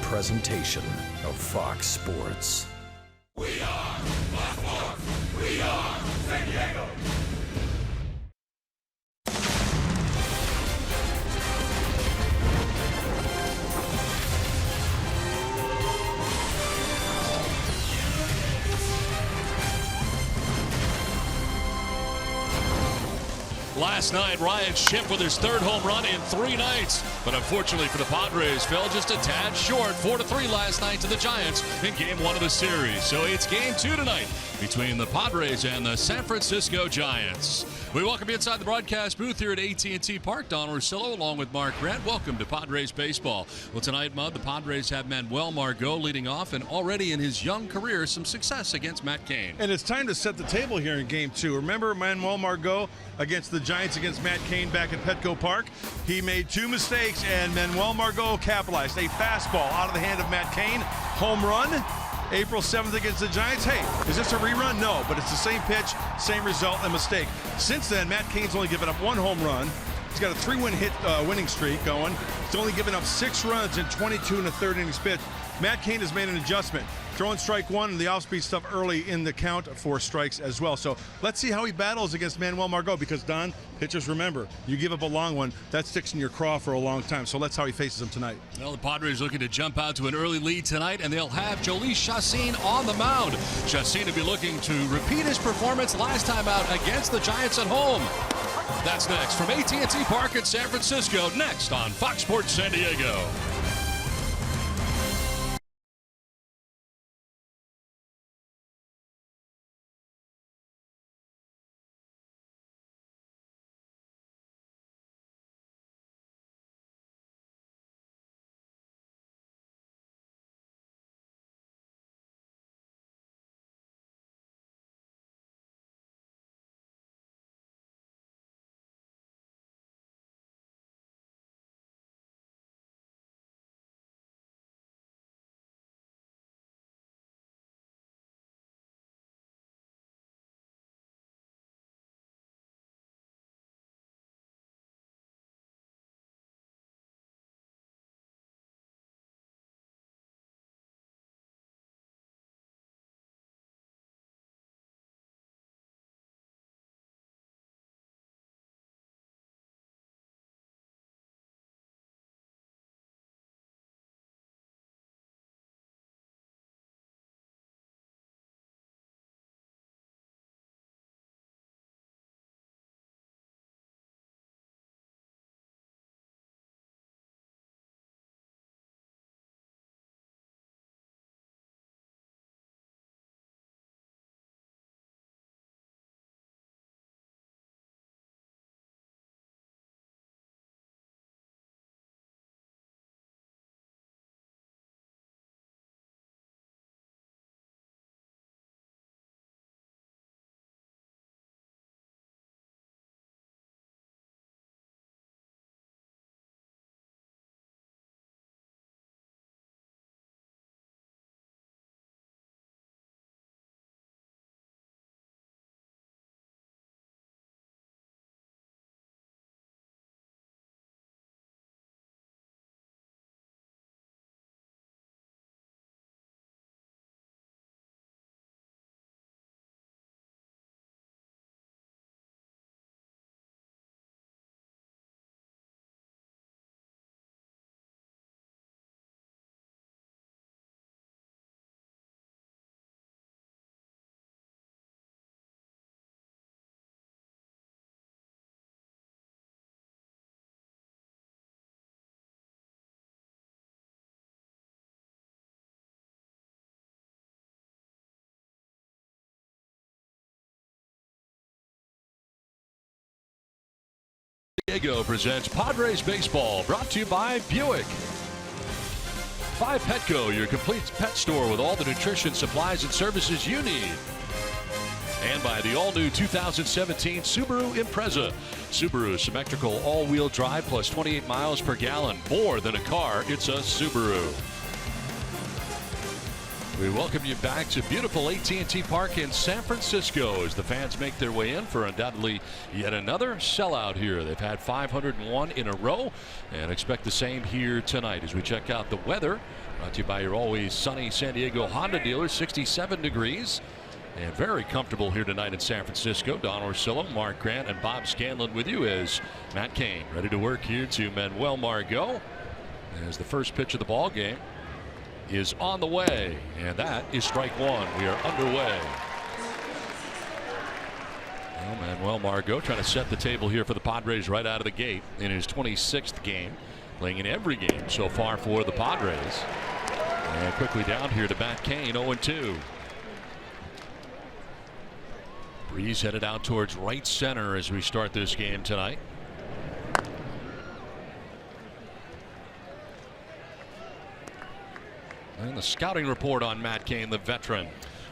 presentation of Fox Sports. We are Fox Sports. We are San Diego. Last night, Ryan Schiff with his third home run in 3 nights. But unfortunately for the Padres, fell just a tad short. 4-3 last night to the Giants in Game 1 of the series. So it's Game 2 tonight between the Padres and the San Francisco Giants. We welcome you inside the broadcast booth here at AT&T Park. Don Russillo along with Mark Grant. Welcome to Padres Baseball. Well, tonight, Mud, the Padres have Manuel Margot leading off, and already in his young career, some success against Matt Cain. And it's time to set the table here in Game 2. Remember Manuel Margot against the Giants against Matt Cain back at Petco Park? He made 2 mistakes, and Manuel Margot capitalized. A fastball out of the hand of Matt Cain. Home run. April 7th against the Giants. Hey, is this a rerun? No, but it's the same pitch, same result, and mistake. Since then, Matt Cain's only given up 1 home run. He's got a 3-win winning streak going. He's only given up 6 runs in 22 and a third innings pitched. Matt Cain has made an adjustment, throwing strike 1 and the off-speed stuff early in the count for strikes as well. So let's see how he battles against Manuel Margot, because, Don, pitchers, remember, you give up a long one, that sticks in your craw for a long time. So let's see how he faces him tonight. Well, the Padres looking to jump out to an early lead tonight, and they'll have Jhoulys Chacín on the mound. Chacín will be looking to repeat his performance last time out against the Giants at home. That's next from AT&T Park in San Francisco, next on Fox Sports San Diego. Diego presents Padres Baseball, brought to you by Buick. By Petco, your complete pet store with all the nutrition, supplies, and services you need. And by the all-new 2017 Subaru Impreza. Subaru symmetrical all-wheel drive plus 28 miles per gallon. More than a car, it's a Subaru. We welcome you back to beautiful AT&T Park in San Francisco as the fans make their way in for undoubtedly yet another sellout here. They've had 501 in a row and expect the same here tonight as we check out the weather. Brought to you by your always sunny San Diego Honda dealer. 67 degrees and very comfortable here tonight in San Francisco. Don Orsillo, Mark Grant, and Bob Scanlon with you as Matt Cain ready to work here to Manuel Margot as the first pitch of the ball game is on the way, and that is strike one. We are underway. Well, Manuel Margot trying to set the table here for the Padres right out of the gate in his 26th game, playing in every game so far for the Padres. And quickly down here to Matt Cain, 0-2. Breeze headed out towards right center as we start this game tonight. And the scouting report on Matt Cain, the veteran.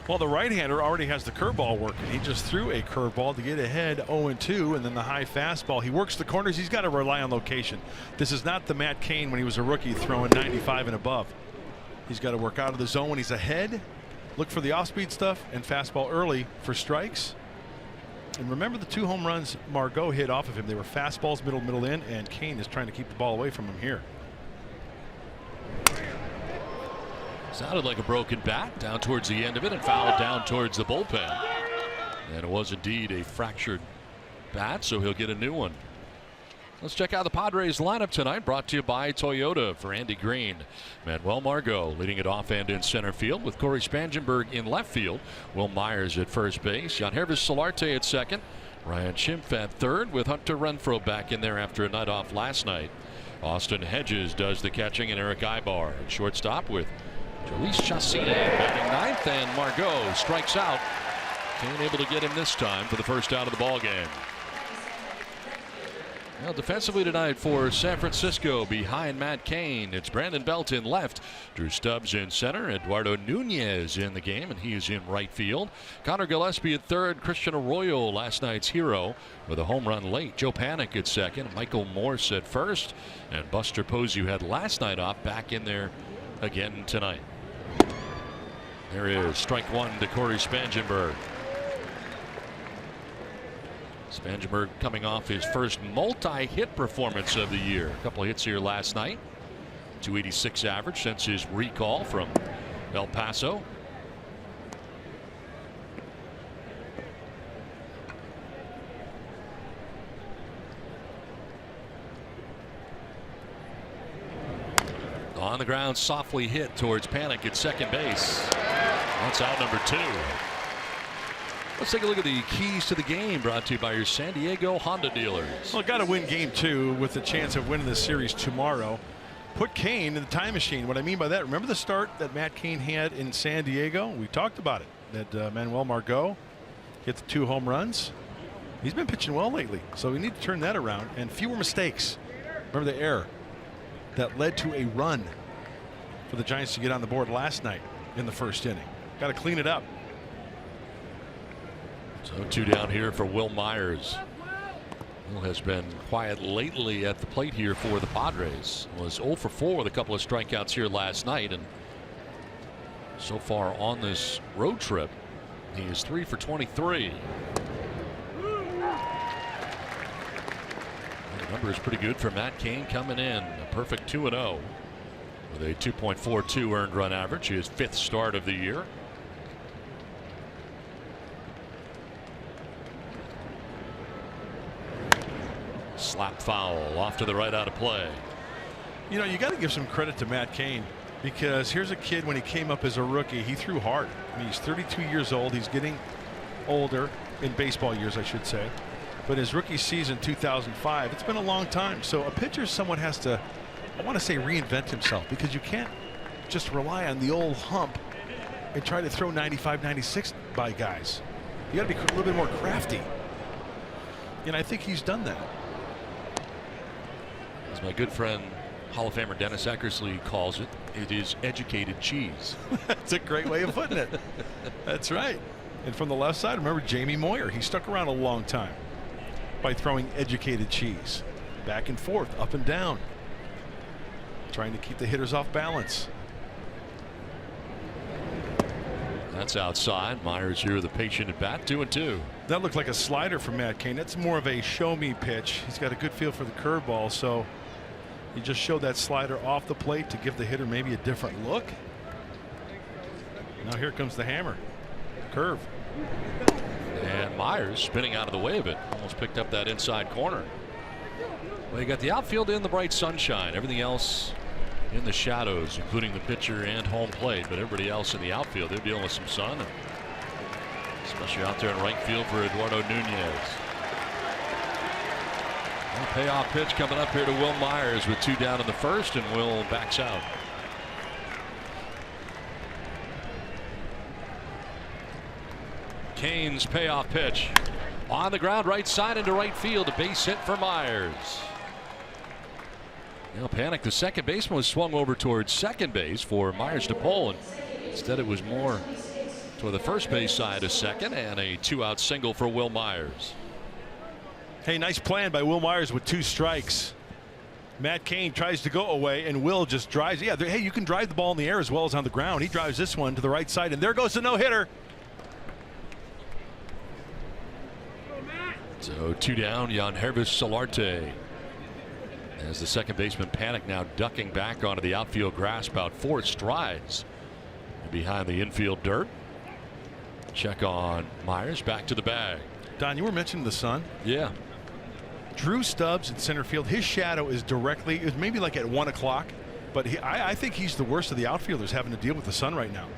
Well, the right-hander already has the curveball working. He just threw a curveball to get ahead 0-2, and then the high fastball. He works the corners. He's got to rely on location. This is not the Matt Cain when he was a rookie throwing 95 and above. He's got to work out of the zone when he's ahead, look for the off-speed stuff, and fastball early for strikes. And remember the 2 home runs Margot hit off of him. They were fastballs, middle in, and Cain is trying to keep the ball away from him here. Sounded like a broken bat down towards the end of it and fouled down towards the bullpen. And it was indeed a fractured bat, so he'll get a new one. Let's check out the Padres lineup tonight, brought to you by Toyota. For Andy Green, Manuel Margot leading it off and in center field with Corey Spangenberg in left field. Will Myers at first base. Yangervis Solarte at second. Ryan Schimpf at third with Hunter Renfroe back in there after a night off last night. Austin Hedges does the catching and Eric Ibar at shortstop with Jhoulys Chacín batting ninth, and Margot strikes out. Cain able to get him this time for the first out of the ball game. Well, defensively tonight for San Francisco behind Matt Cain, it's Brandon Belt in left, Drew Stubbs in center, Eduardo Nunez in the game, and he is in right field. Connor Gillespie at third, Christian Arroyo, last night's hero, with a home run late. Joe Panik at second, Michael Morse at first, and Buster Posey, who had last night off, back in there again tonight. There is strike one to Corey Spangenberg. Spangenberg coming off his first multi-hit performance of the year. A couple of hits here last night. 286 average since his recall from El Paso. On the ground, softly hit towards Panik at second base. That's out number 2. Let's take a look at the keys to the game, brought to you by your San Diego Honda dealers. Well, got to win game 2 with the chance of winning the series tomorrow. Put Cain in the time machine. What I mean by that, remember the start that Matt Cain had in San Diego? We talked about it. That Manuel Margot hit the 2 home runs. He's been pitching well lately, so we need to turn that around and fewer mistakes. Remember the error that led to a run for the Giants to get on the board last night in the first inning. Got to clean it up. So 2 down here for Will Myers. Will has been quiet lately at the plate here for the Padres. Was 0 for 4 with a couple of strikeouts here last night, and so far on this road trip he is 3 for 23. The number is pretty good for Matt Cain coming in. A perfect 2-0 with a 2.42 earned run average. His 5th start of the year. Slap foul off to the right out of play. You know, you got to give some credit to Matt Cain, because here's a kid, when he came up as a rookie, he threw hard. I mean, he's 32 years old. He's getting older in baseball years, I should say. But his rookie season 2005, it's been a long time. So a pitcher somewhat has to, I want to say, reinvent himself, because you can't just rely on the old hump and try to throw 95, 96 by guys. You got to be a little bit more crafty. And I think he's done that. As my good friend Hall of Famer Dennis Eckersley calls it, it is educated cheese. That's a great way of putting it. That's right. And from the left side, remember Jamie Moyer. He stuck around a long time by throwing educated cheese. Back and forth, up and down, trying to keep the hitters off balance. That's outside. Myers here with a patient at bat, 2-2. That looked like a slider from Matt Cain. That's more of a show me pitch. He's got a good feel for the curveball, so he just showed that slider off the plate to give the hitter maybe a different look. Now here comes the hammer. Curve. And Myers spinning out of the way of it. Almost picked up that inside corner. Well, you got the outfield in the bright sunshine. Everything else in the shadows, including the pitcher and home plate. But everybody else in the outfield, they're dealing with some sun. Especially out there in right field for Eduardo Nunez. Well, payoff pitch coming up here to Will Myers with 2 down in the first, and Will backs out. Cain's payoff pitch on the ground, right side into right field. A base hit for Myers. Panic. The second baseman was swung over towards second base for Myers to pull, and instead it was more toward the first base side of second, and a 2-out single for Will Myers. Hey, nice plan by Will Myers with 2 strikes. Matt Cain tries to go away, and Will just drives. Yeah, hey, you can drive the ball in the air as well as on the ground. He drives this one to the right side, and there goes the no-hitter. So 2 down, Yangervis Solarte. As the second baseman Panic now ducking back onto the outfield grass about 4 strides behind the infield dirt. Check on Myers, back to the bag. Don, you were mentioning the sun. Yeah. Drew Stubbs in center field. His shadow is directly, it's maybe like at 1 o'clock, but I think he's the worst of the outfielders having to deal with the sun right now.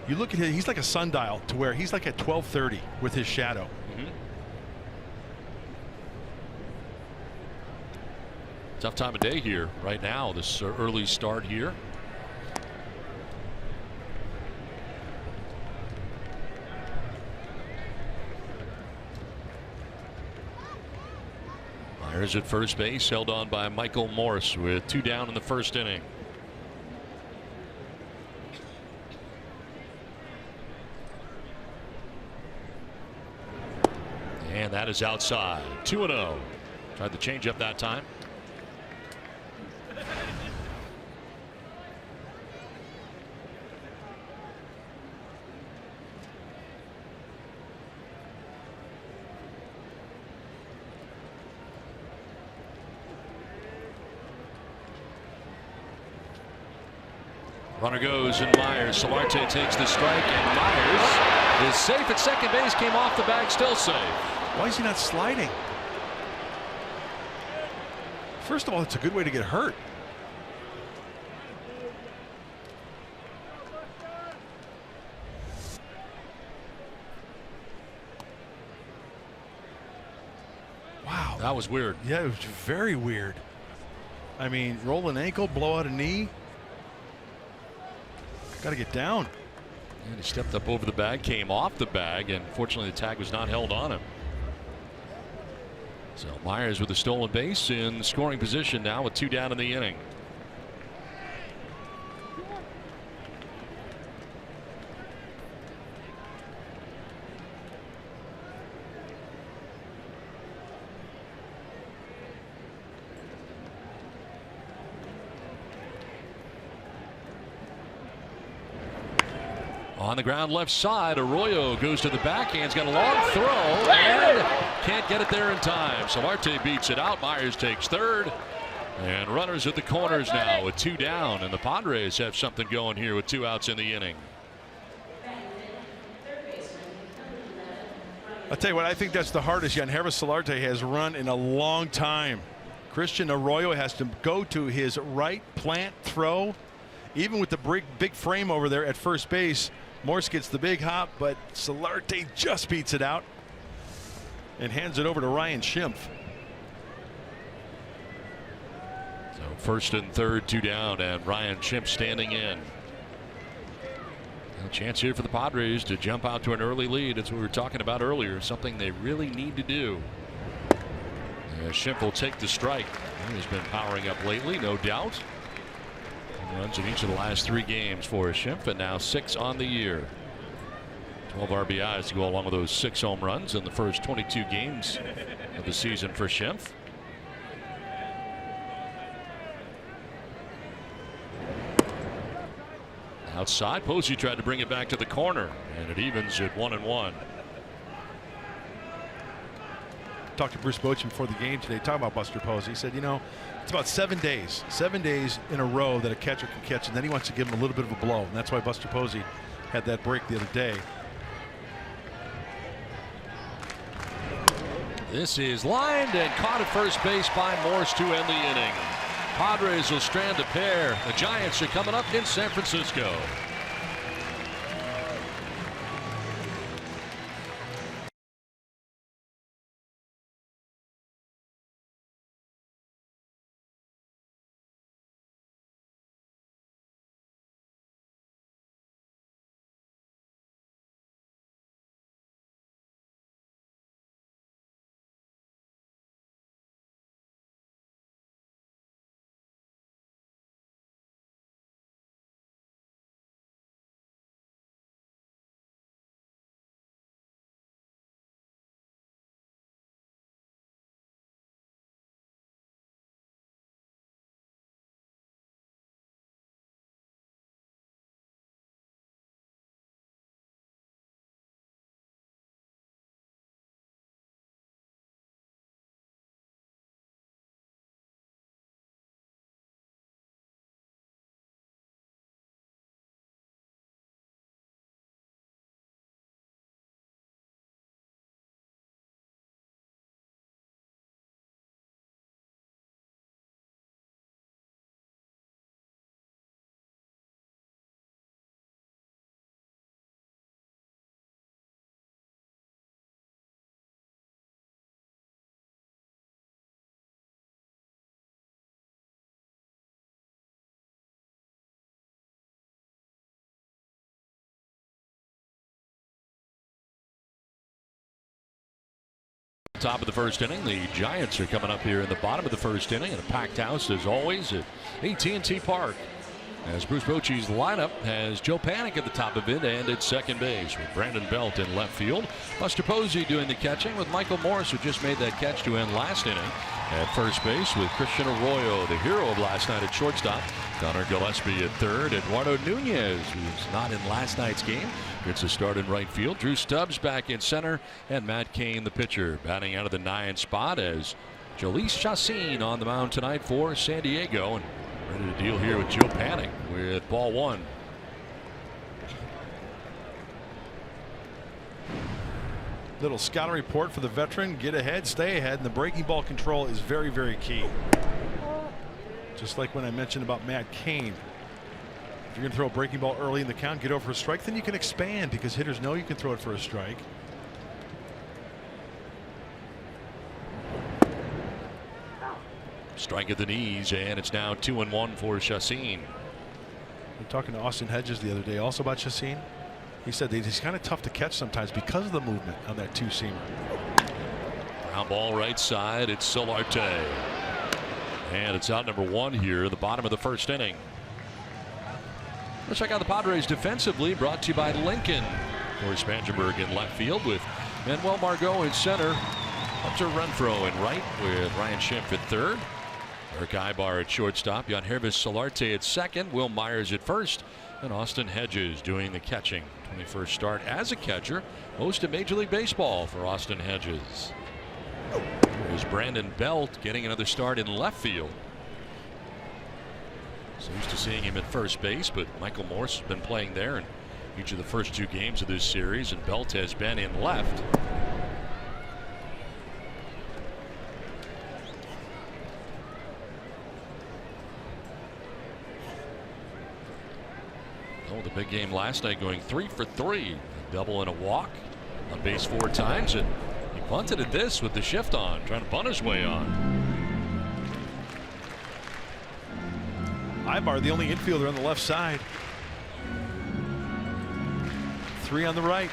You look at him, he's like a sundial to where he's like at 12:30 with his shadow. Tough time of day here right now, this early start here. Myers at first base, held on by Michael Morse with 2 down in the first inning. And that is outside. 2-0. Tried to change up that time. Runner goes, and Myers. Solarte takes the strike, and Myers is safe at second base. Came off the bag, still safe. Why is he not sliding? First of all, it's a good way to get hurt. Wow. That was weird. Yeah, it was very weird. I mean, roll an ankle, blow out a knee. Got to get down. And he stepped up over the bag, came off the bag, and fortunately the tag was not held on him. So Myers with a stolen base in scoring position now with 2 down in the inning. On the ground left side, Arroyo goes to the backhand's got a long throw and can't get it there in time. Solarte beats it out. Myers takes third, and runners at the corners now with 2 down, and the Padres have something going here with 2 outs in the inning. I'll tell you what, I think that's the hardest Yangervis Solarte has run in a long time. Christian Arroyo has to go to his right plant throw. Even with the big frame over there at first base, Morse gets the big hop, but Solarte just beats it out and hands it over to Ryan Schimpf. So first and third, 2 down, and Ryan Schimpf standing in. A chance here for the Padres to jump out to an early lead. That's what we were talking about earlier, something they really need to do. Schimpf will take the strike. He's been powering up lately, no doubt. Runs in each of the last 3 games for Schimpf, and now 6 on the year. 12 RBIs to go along with those 6 home runs in the first 22 games of the season for Schimpf. Outside, Posey tried to bring it back to the corner, and it evens at 1-1. Talked to Bruce Bochy before the game today, talking about Buster Posey. He said, you know, it's about 7 days in a row that a catcher can catch, and then he wants to give him a little bit of a blow. And that's why Buster Posey had that break the other day. This is lined and caught at first base by Morse to end the inning. Padres will strand a pair. The Giants are coming up in San Francisco. Top of the first inning, the Giants are coming up here in the bottom of the first inning in a packed house as always at AT&T Park. As Bruce Bochy's lineup has Joe Panik at the top of it and at second base with Brandon Belt in left field. Buster Posey doing the catching with Michael Morse, who just made that catch to end last inning. At first base with Christian Arroyo, the hero of last night at shortstop. Connor Gillespie at third. Eduardo Nunez, who's not in last night's game, gets a start in right field. Drew Stubbs back in center, and Matt Cain, the pitcher, batting out of the 9 spot as Jhoulys Chacín on the mound tonight for San Diego. And ready to deal here with Joe Panik with ball 1. Little scouting report for the veteran. Get ahead, stay ahead, and the breaking ball control is very, very key. Just like when I mentioned about Matt Cain. If you're going to throw a breaking ball early in the count, get over a strike, then you can expand because hitters know you can throw it for a strike. Strike at the knees, and it's now 2-1 for Chacín. I'm talking to Austin Hedges the other day also about Chacín. He said that he's kind of tough to catch sometimes because of the movement on that two-seamer. Ground ball right side. It's Solarte. And it's out number 1 here at the bottom of the first inning. Let's check out the Padres defensively, brought to you by Lincoln. Corey Spangenberg in left field with Manuel Margot in center. Hunter Renfroe in right with Ryan Schimpf at third. Eric Ibar at shortstop. Jan Hervis Solarte at second. Will Myers at first. And Austin Hedges doing the catching. 21st start as a catcher. Most of Major League Baseball for Austin Hedges. Here's Brandon Belt getting another start in left field. So used to seeing him at first base, but Michael Morse has been playing there in each of the first 2 games of this series, and Belt has been in left. Oh, the big game last night, going 3 for 3. A double and a walk. On base 4 times, and he bunted at this with the shift on, trying to bunt his way on. Ibar, the only infielder on the left side. 3 on the right.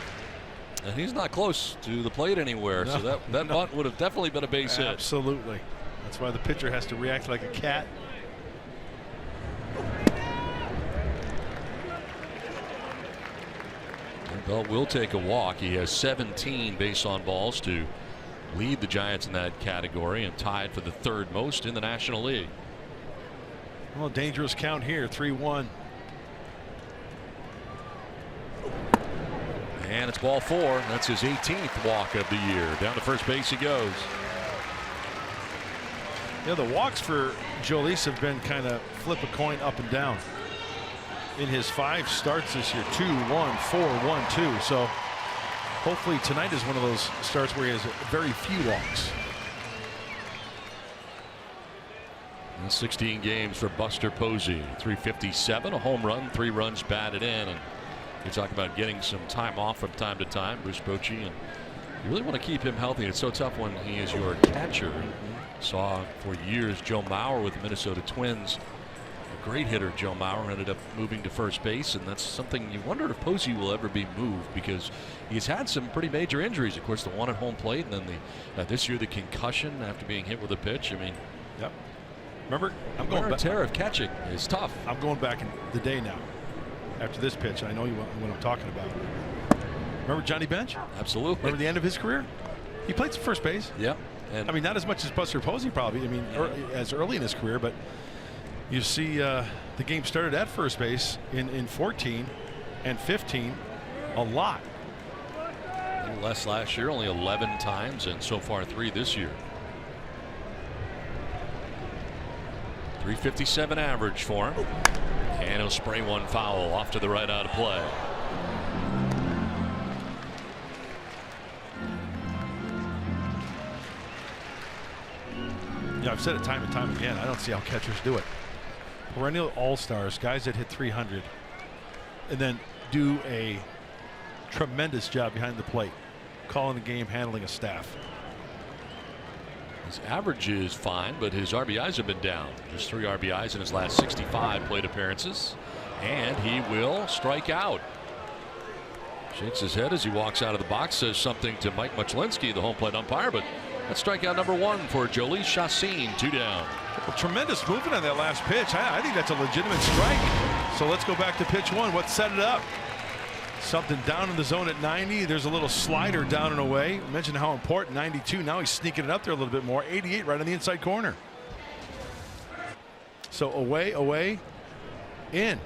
And he's not close to the plate anywhere, No, so that bunt would have definitely been a base hit. Absolutely. That's why the pitcher has to react like a cat. And Belt will take a walk. He has 17 base on balls to lead the Giants in that category and tied for the 3rd most in the National League. Well, dangerous count here, 3-1. And it's ball 4. That's his 18th walk of the year. Down to first base he goes. Yeah, the walks for Jolis have been kind of flip a coin up and down. In his 5 starts this year, 2, 1, 4, 1, 2. So hopefully tonight is one of those starts where he has very few walks. 16 games for Buster Posey. 357, a home run, 3 runs batted in. And you talk about getting some time off from time to time, Bruce Bochy, and you really want to keep him healthy. It's so tough when he is your catcher. Saw for years Joe Mauer with the Minnesota Twins. A great hitter, Joe Mauer, ended up moving to first base, and that's something you wondered if Posey will ever be moved, because he's had some pretty major injuries. Of course, the one at home plate, and then this year the concussion after being hit with a pitch. I mean, yep. Remember, I'm going back. Tear of catching is tough. I'm going back in the day now. After this pitch, I know you what I'm talking about. Remember Johnny Bench? Absolutely. Remember the end of his career? He played some first base. Yeah. And I mean, not as much as Buster Posey probably. I mean, as early in his career, but you see the game started at first base in 14 and 15 a lot. A little less last year, only 11 times, and so far 3 this year. 357 average for him. And he'll spray one foul off to the right out of play. Yeah, I've said it time and time again. I don't see how catchers do it. Perennial all-stars, guys that hit 300 and then do a tremendous job behind the plate, calling the game, handling a staff. His average is fine, but his RBIs have been down. Just 3 RBIs in his last 65 plate appearances. And he will strike out. Shakes his head as he walks out of the box, says something to Mike Muchlinski, the home plate umpire, but that's strikeout number 1 for Jolis Chacín. 2 down. Well, tremendous movement on that last pitch. I think that's a legitimate strike. So let's go back to pitch 1. What set it up? Something down in the zone at 90. There's a little slider down and away. I mentioned how important 92. Now he's sneaking it up there a little bit more. 88 right on the inside corner. So away, in.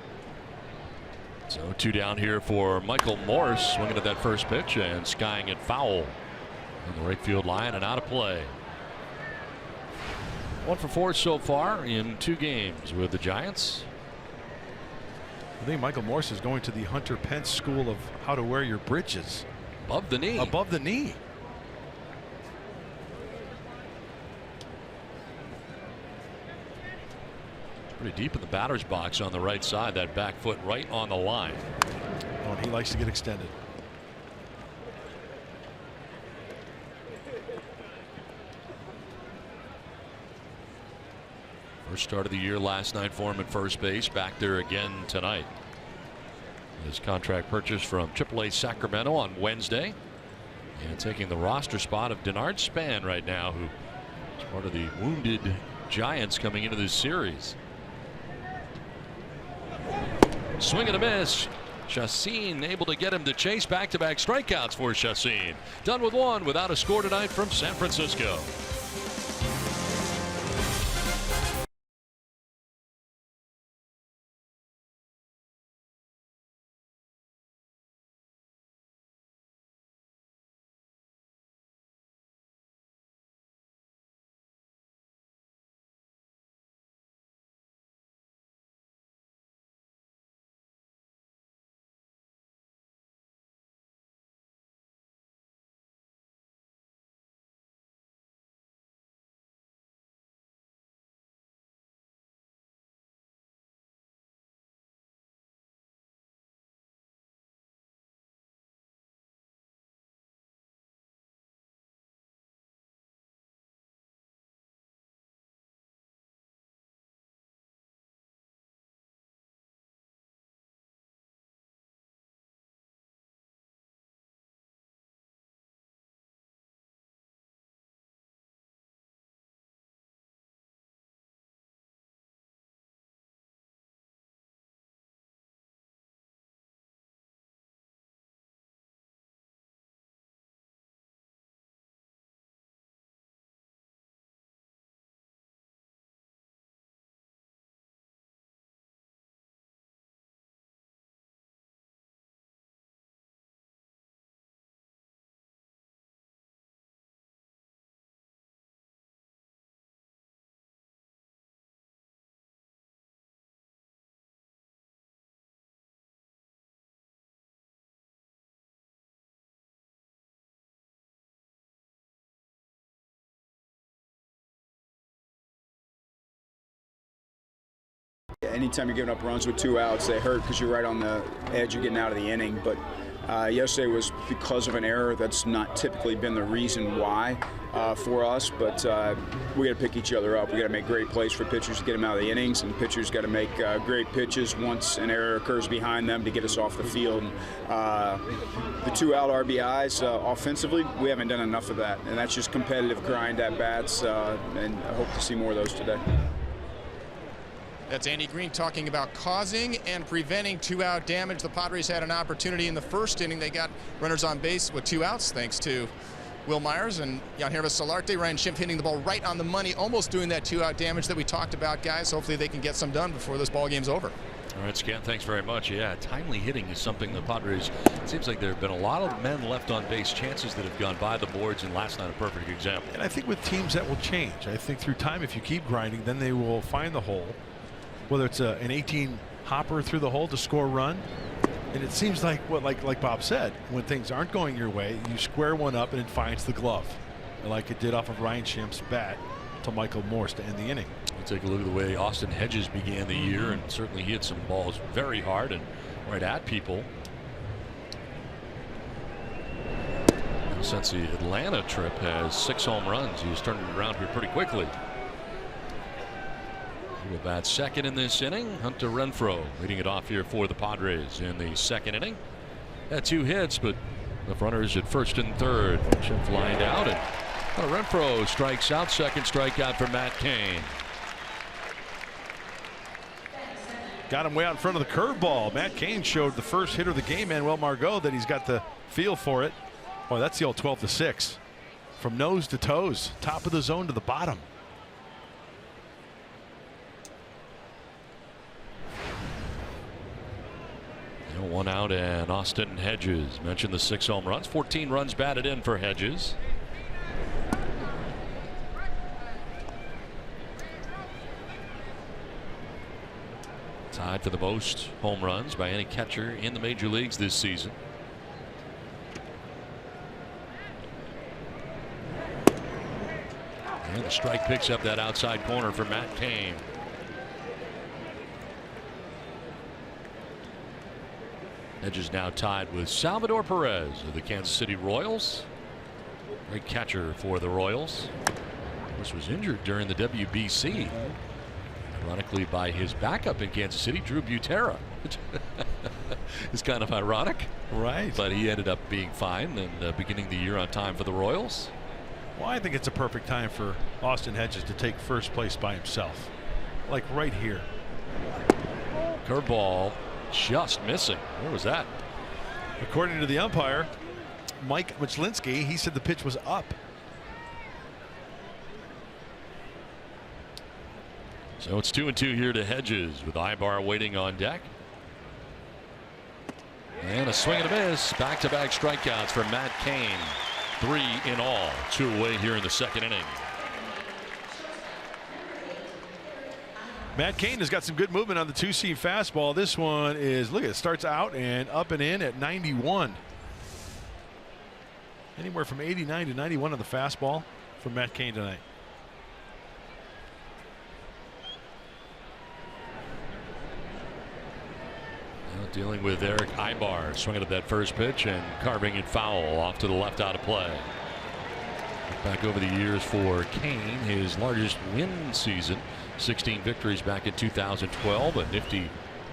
So 2 down here for Michael Morse, swinging at that first pitch and skying it foul on the right field line and out of play. 1 for 4 so far in 2 games with the Giants. I think Michael Morse is going to the Hunter Pence School of how to wear your britches. Above the knee. Above the knee. Pretty deep in the batter's box on the right side. That back foot right on the line. Oh, and he likes to get extended. First start of the year last night for him at first base. Back there again tonight. His contract purchase from AAA Sacramento on Wednesday. And taking the roster spot of Denard Span right now, who is part of the wounded Giants coming into this series. Swing and a miss. Chacín able to get him to chase. Back-to-back strikeouts for Chacín. Done with 1 without a score tonight from San Francisco. Anytime you're giving up runs with 2 outs, they hurt because you're right on the edge of getting out of the inning. But yesterday was because of an error. That's not typically been the reason why for us. But we got to pick each other up. We got to make great plays for pitchers to get them out of the innings, and pitchers got to make great pitches once an error occurs behind them to get us off the field. And, the 2-out RBIs offensively, we haven't done enough of that, and that's just competitive grind at bats. And I hope to see more of those today. That's Andy Green talking about causing and preventing 2-out damage. The Padres had an opportunity in the first inning. They got runners on base with 2 outs thanks to Will Myers and Yangervis Solarte. Ryan Schimpf hitting the ball right on the money, almost doing that 2-out damage that we talked about, guys. Hopefully they can get some done before this ball game's over. All right, Scan, thanks very much. Yeah, timely hitting is something the Padres, it seems like there have been a lot of men left on base, chances that have gone by the boards, and last night a perfect example. And I think with teams that will change. I think through time, if you keep grinding, then they will find the hole. Whether it's an 18 hopper through the hole to score a run. And it seems like like Bob said, when things aren't going your way, you square one up and it finds the glove, like it did off of Ryan Schimpf's bat to Michael Morse to end the inning. We'll take a look at the way Austin Hedges began the year, and certainly he hit some balls very hard and right at people. And since the Atlanta trip, has 6 home runs. He's turned it around here pretty quickly. Will bat second in this inning. Hunter Renfroe leading it off here for the Padres in the second inning. Had 2 hits, but the runners at first and third. Schimpf lined out, and Hunter Renfroe strikes out. Second strikeout for Matt Cain. Got him way out in front of the curveball. Matt Cain showed the first hitter of the game, Manuel Margot, that he's got the feel for it. Boy, that's the old 12-6. From nose to toes, top of the zone to the bottom. 1 out, and Austin Hedges mentioned the 6 home runs, 14 runs batted in for Hedges. Tied for the most home runs by any catcher in the major leagues this season. And the strike picks up that outside corner for Matt Cain. Hedges now tied with Salvador Perez of the Kansas City Royals. Great catcher for the Royals. This was injured during the WBC, ironically by his backup in Kansas City, Drew Butera. It's kind of ironic, right? But he ended up being fine and beginning the year on time for the Royals. Well, I think it's a perfect time for Austin Hedges to take first place by himself, like right here. Curveball. Just missing. Where was that? According to the umpire, Mike Machlinski, he said the pitch was up. So it's 2-2 here to Hedges with Ibar waiting on deck. And a swing and a miss. Back-to-back strikeouts for Matt Cain. 3 in all. 2 away here in the second inning. Matt Cain has got some good movement on the 2-seam fastball. This one is, look, it starts out and up and in at 91. Anywhere from 89 to 91 on the fastball from Matt Cain tonight. Now dealing with Eric Ibar, swinging at that first pitch and carving it foul off to the left out of play. Back over the years for Cain, his largest win season. 16 victories back in 2012, a nifty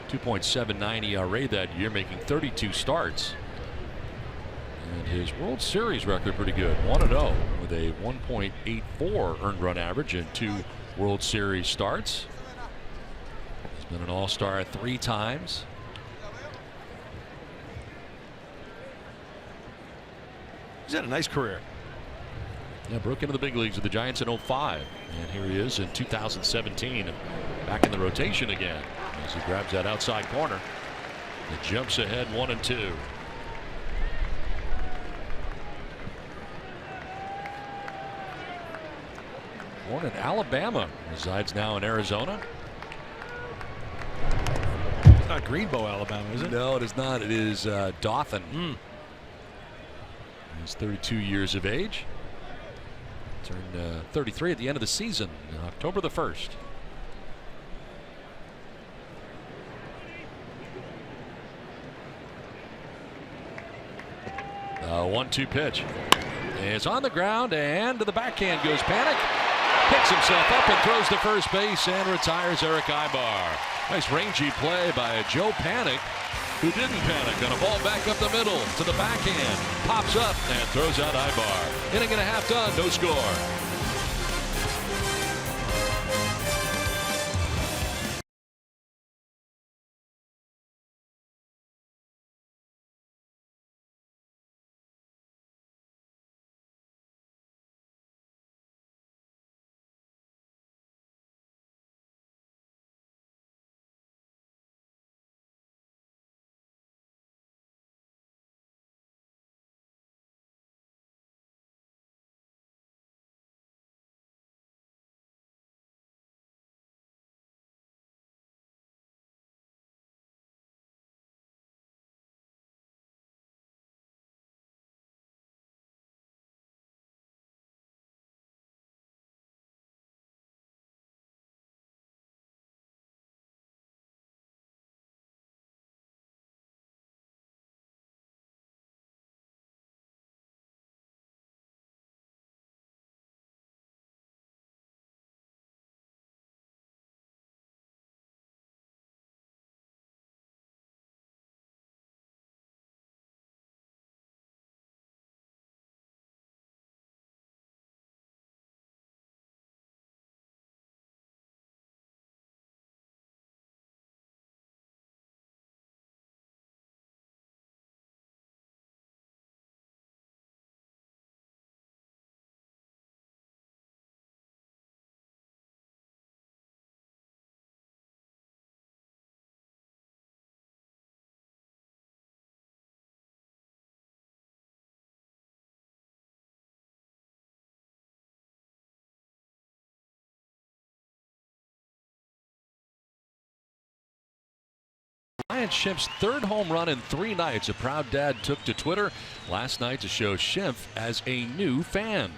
2.79 ERA that year, making 32 starts. And his World Series record pretty good, 1-0 with a 1.84 earned run average in 2 World Series starts. He's been an All-Star 3 times. He's had a nice career. Yeah, broke into the big leagues with the Giants in 05, and here he is in 2017, back in the rotation again as he grabs that outside corner. It jumps ahead 1-2. Born in Alabama, resides now in Arizona. It's not Greenbow, Alabama, is it? No, it is not. It is Dothan. He's 32 years of age. Turned 33 at the end of the season, October the 1st. 1-2 pitch. It's on the ground, and to the backhand goes Panic. Picks himself up and throws to first base and retires Eric Ibar. Nice rangy play by Joe Panic, who didn't panic on a ball back up the middle to the backhand. Pops up and throws out Ibar. Inning and a half done, no score. Ryan Schimpf's third home run in 3 nights. A proud dad took to Twitter last night to show Schimpf as a new fan.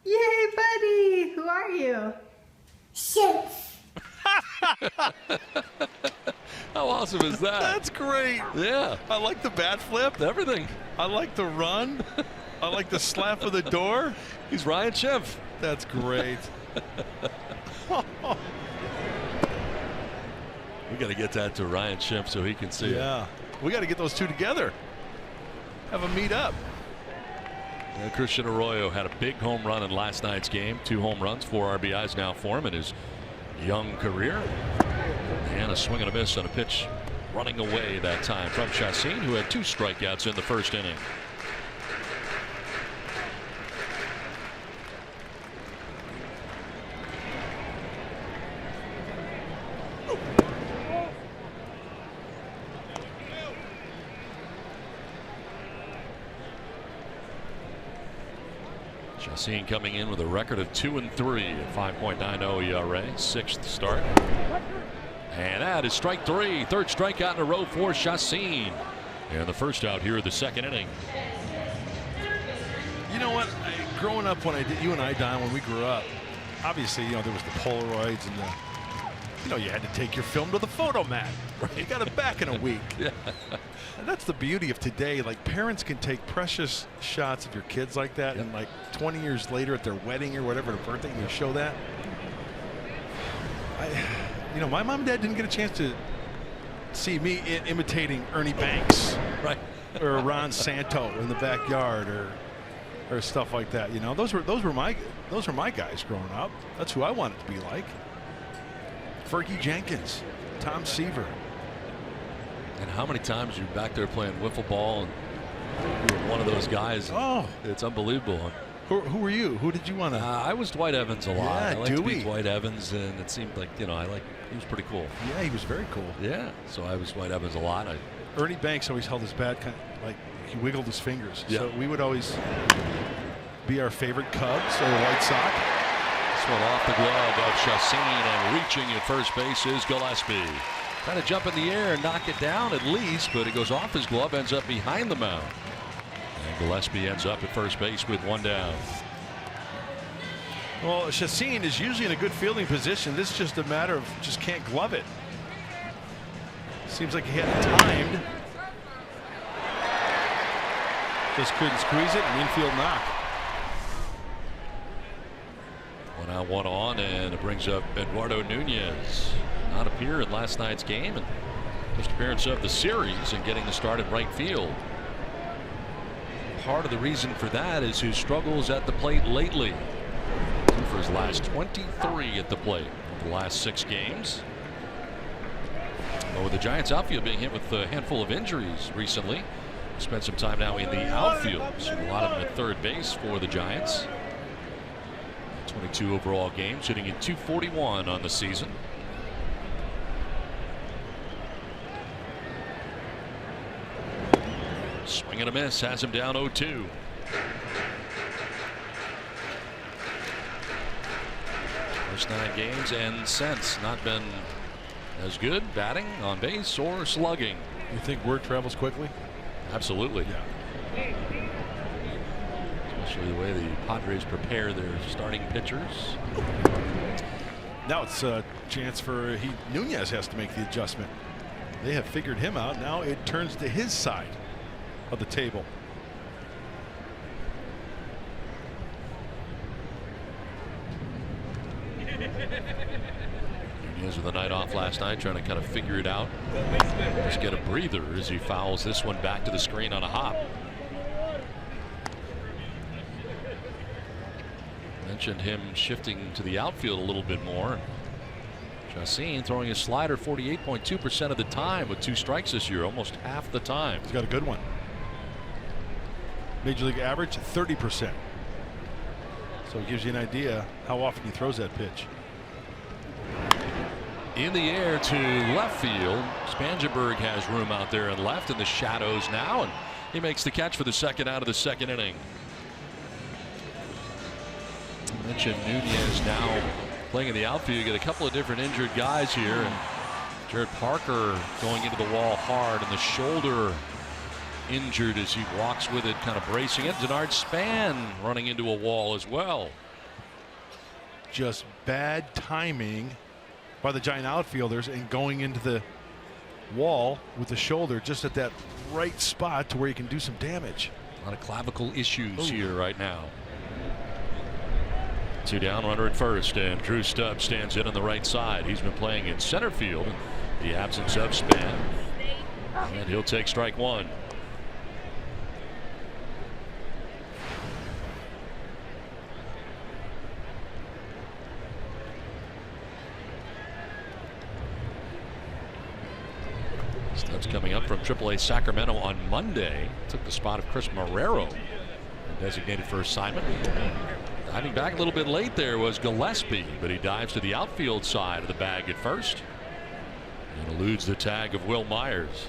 Yay, buddy! Who are you? Schimpf. How awesome is that? That's great. Yeah. I like the bat flip. Everything. I like the run. I like the slap of the door. He's Ryan Schimpf. That's great. We got to get that to Ryan Schimpf so he can see it. Yeah. We got to get those two together. Have them meet up. And Christian Arroyo had a big home run in last night's game. 2 home runs, 4 RBIs now for him in his young career. And a swing and a miss on a pitch running away that time from Chassin, who had 2 strikeouts in the first inning. Chassin coming in with a record of 2-3 at 5.90 ERA, 6th start. And that is strike 3. 3rd strikeout in a row for Chassin. And the first out here of the 2nd inning. You know what? Growing up, when you and I, Don, when we grew up, obviously, there was the Polaroids and you had to take your film to the photo mat. Right? You got it back in a week. Yeah. And that's the beauty of today. Like, parents can take precious shots of your kids like that, and like 20 years later at their wedding or whatever, their birthday, and you show that. My mom and dad didn't get a chance to see me imitating Ernie Banks, right, or Ron Santo in the backyard, or stuff like that. Those were my guys growing up. That's who I wanted to be like. Fergie Jenkins, Tom Seaver. And how many times you're back there playing wiffle ball and you were one of those guys? Oh, it's unbelievable. Who were you? Who did you want to? I was Dwight Evans a lot. Yeah, I liked to be Dwight Evans, and it seemed like he was pretty cool. Yeah, he was very cool. Yeah, so I was Dwight Evans a lot. Ernie Banks always held his bat like he wiggled his fingers. Yeah. So we would always be our favorite Cubs or White Sox. This one off the glove of Chassin, and reaching at first base is Gillespie. Trying to jump in the air and knock it down at least, but it goes off his glove, ends up behind the mound. And Gillespie ends up at first base with one down. Well, Chacin is usually in a good fielding position. This is just a matter of just can't glove it. Seems like he had it timed. Just couldn't squeeze it. An infield knock. 1 out, 1 on, and it brings up Eduardo Nunez. Not appear in last night's game, and first appearance of the series, and getting the start at right field. Part of the reason for that is his struggles at the plate lately. For his last 23 at the plate over the last 6 games. But with the Giants outfield being hit with a handful of injuries recently, spent some time now in the outfield. So a lot of them at third base for the Giants. 22 overall games, hitting at .241 on the season. Swing and a miss, has him down 0-2. First 9 games and since not been as good batting, on base, or slugging. You think word travels quickly? Absolutely. Yeah. Especially the way the Padres prepare their starting pitchers. Now it's a chance for Nunez has to make the adjustment. They have figured him out. Now it turns to his side of the table. Nunez with a night off last night, trying to kind of figure it out. Just get a breather as he fouls this one back to the screen on a hop. Mentioned him shifting to the outfield a little bit more. Chacin throwing his slider 48.2% of the time with 2 strikes this year, almost half the time. He's got a good one. Major League average 30%. So it gives you an idea how often he throws that pitch. In the air to left field. Spangenberg has room out there in left in the shadows now, and he makes the catch for the second out of the second inning. I mentioned Nunez now playing in the outfield. You get a couple of different injured guys here, and Jared Parker going into the wall hard, and the shoulder injured as he walks with it, kind of bracing it. Denard Span running into a wall as well. Just bad timing by the Giant outfielders and going into the wall with the shoulder just at that right spot to where you can do some damage. A lot of clavicle issues here right now. 2 down, runner at first, and Drew Stubbs stands in on the right side. He's been playing in center field in the absence of Span, and he'll take strike 1. Stubbs coming up from AAA Sacramento on Monday. Took the spot of Chris Marrero, designated for assignment. Diving back a little bit late there was Gillespie, but he dives to the outfield side of the bag at first and eludes the tag of Will Myers.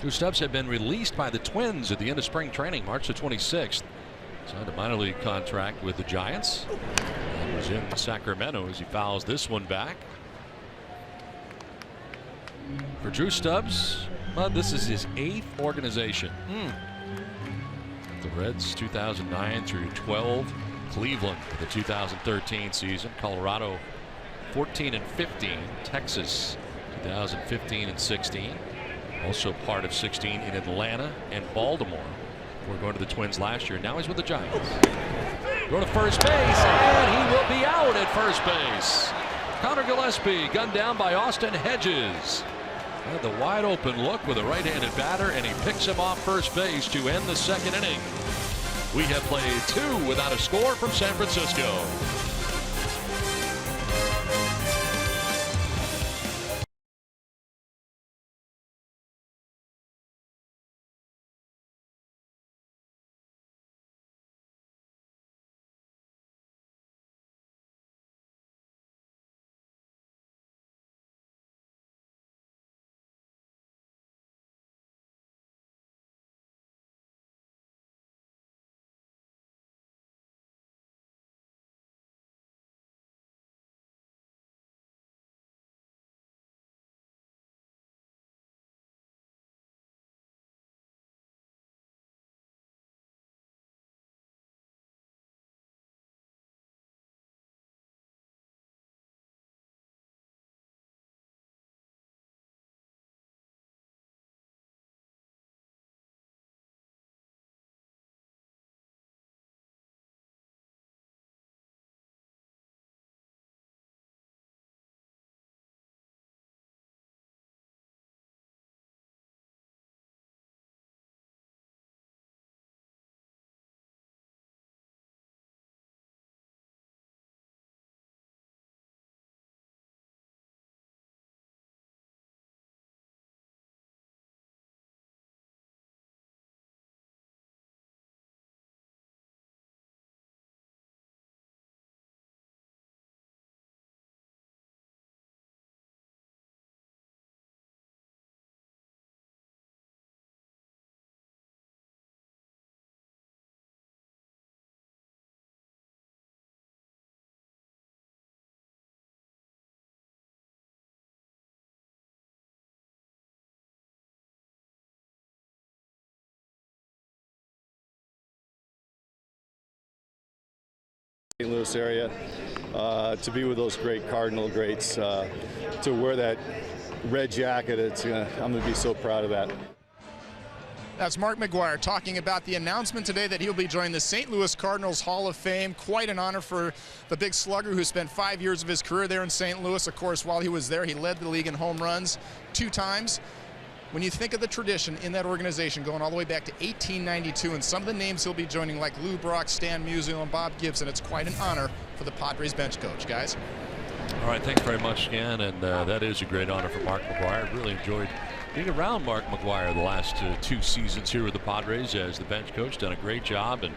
Drew Stubbs had been released by the Twins at the end of spring training, March the 26th. Signed a minor league contract with the Giants and was in Sacramento as he fouls this one back. For Drew Stubbs, well, this is his 8th organization. The Reds 2009 through 12, Cleveland for the 2013 season, Colorado 14 and 15, Texas 2015 and 16, also part of 16 in Atlanta and Baltimore. We're going to the Twins last year. Now he's with the Giants. Going to first base, and he will be out at first base. Connor Gillespie gunned down by Austin Hedges. Had the wide open look with a right-handed batter, and he picks him off first base to end the second inning. We have played 2 without a score from San Francisco. St. Louis area, to be with those great Cardinal greats, to wear that red jacket. I'm going to be so proud of that. That's Mark McGwire talking about the announcement today that he'll be joining the St. Louis Cardinals Hall of Fame. Quite an honor for the big slugger who spent 5 years of his career there in St. Louis. Of course, while he was there, he led the league in home runs 2 times. When you think of the tradition in that organization going all the way back to 1892 and some of the names he'll be joining like Lou Brock, Stan Musial, and Bob Gibson, it's quite an honor for the Padres bench coach, guys. All right, thanks very much, Stan, and that is a great honor for Mark McGwire. Really enjoyed being around Mark McGwire the last 2 seasons here with the Padres as the bench coach. Done a great job and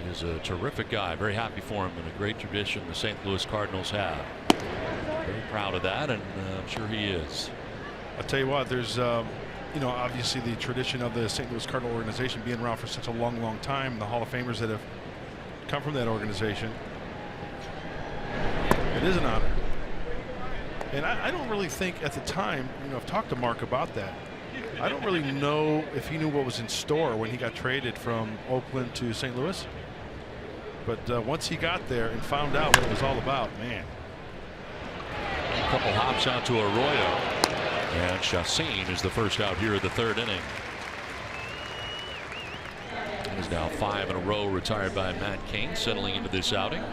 is a terrific guy. Very happy for him and a great tradition the St. Louis Cardinals have. Very proud of that, and I'm sure he is. I'll tell you what, there's obviously the tradition of the St. Louis Cardinal organization being around for such a long time. The Hall of Famers that have come from that organization. It is an honor. And I don't really think at the time, I've talked to Mark about that. I don't really know if he knew what was in store when he got traded from Oakland to St. Louis. But once he got there and found out what it was all about, man. A couple hops out to Arroyo. And Chassin is the first out here of the 3rd inning. He's now 5 in a row retired by Matt Cain, settling into this outing.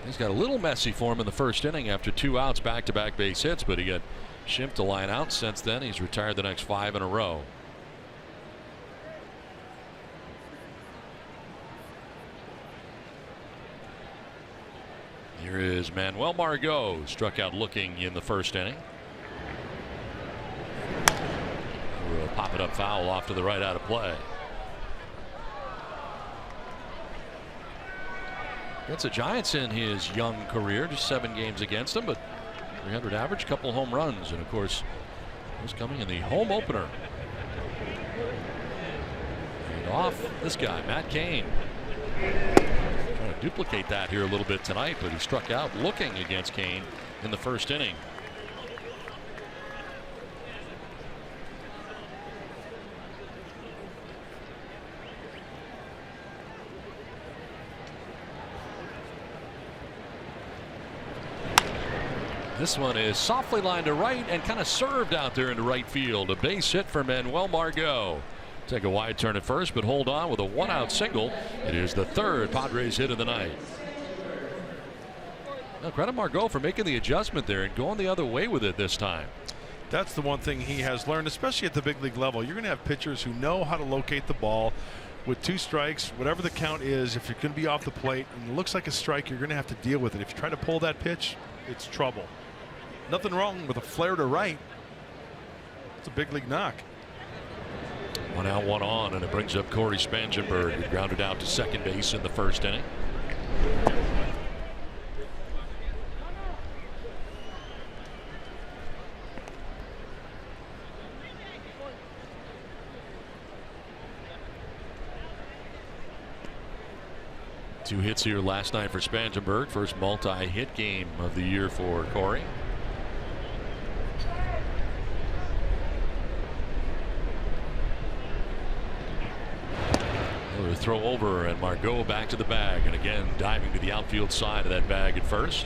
He's got a little messy for him in the 1st inning after 2 outs, back-to-back base hits, but he got shipped to line out. Since then, he's retired the next 5 in a row. Here is Manuel Margot, struck out looking in the 1st inning. We'll pop it up foul off to the right, out of play. That's the Giants in his young career, just 7 games against them, but 300 average, couple home runs, and of course, was coming in the home opener. And off this guy, Matt Cain. Trying to duplicate that here a little bit tonight, but he struck out looking against Cain in the 1st inning. This one is softly lined to right and kind of served out there into right field. A base hit for Manuel Margot. Take a wide turn at first, but hold on with a 1-out single. It is the 3rd Padres hit of the night. Now, credit Margot for making the adjustment there and going the other way with it this time. That's the one thing he has learned, especially at the big league level. You're going to have pitchers who know how to locate the ball. With 2 strikes, whatever the count is, if you're going to be off the plate and it looks like a strike, you're going to have to deal with it. If you try to pull that pitch, it's trouble. Nothing wrong with a flare to right. It's a big league knock. 1 out, 1 on, and it brings up Corey Spangenberg, who grounded out to second base in the 1st inning. Two hits here last night for Spangenberg. First multi-hit game of the year for Corey. Another throw over, and Margot back to the bag, and again diving to the outfield side of that bag at first.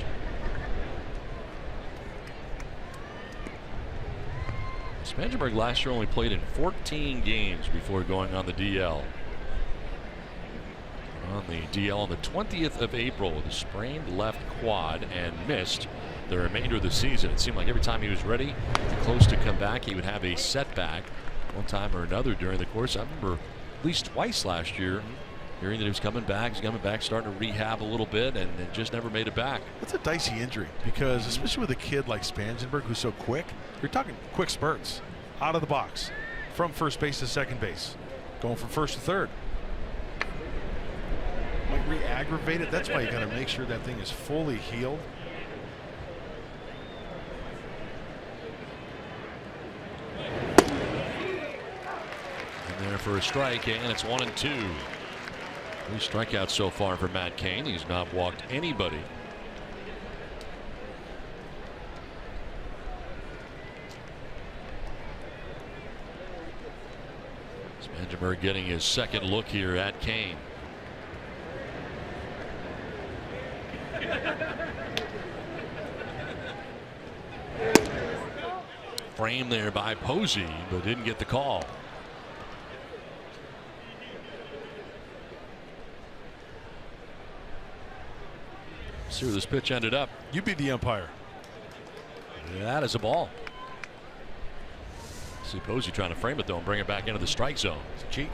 Spangenberg last year only played in 14 games before going on the DL. On the DL on the 20th of April with a sprained left quad and missed the remainder of the season. It seemed like every time he was ready, close to come back, he would have a setback one time or another during the course. I remember at least twice last year hearing that he was coming back. He's coming back, starting to rehab a little bit, and just never made it back. That's a dicey injury because, especially with a kid like Spangenberg who's so quick, you're talking quick spurts out of the box from first base to second base, going from first to third. Might re-aggravate it. That's why you got to make sure that thing is fully healed. And there for a strike, and it's 1-2. 3 strikeouts so far for Matt Cain. He's not walked anybody. Spangenberg getting his second look here at Cain. frame there by Posey, but didn't get the call. See where this pitch ended up. You be the umpire. That is a ball. See Posey trying to frame it though and bring it back into the strike zone. It's cheating.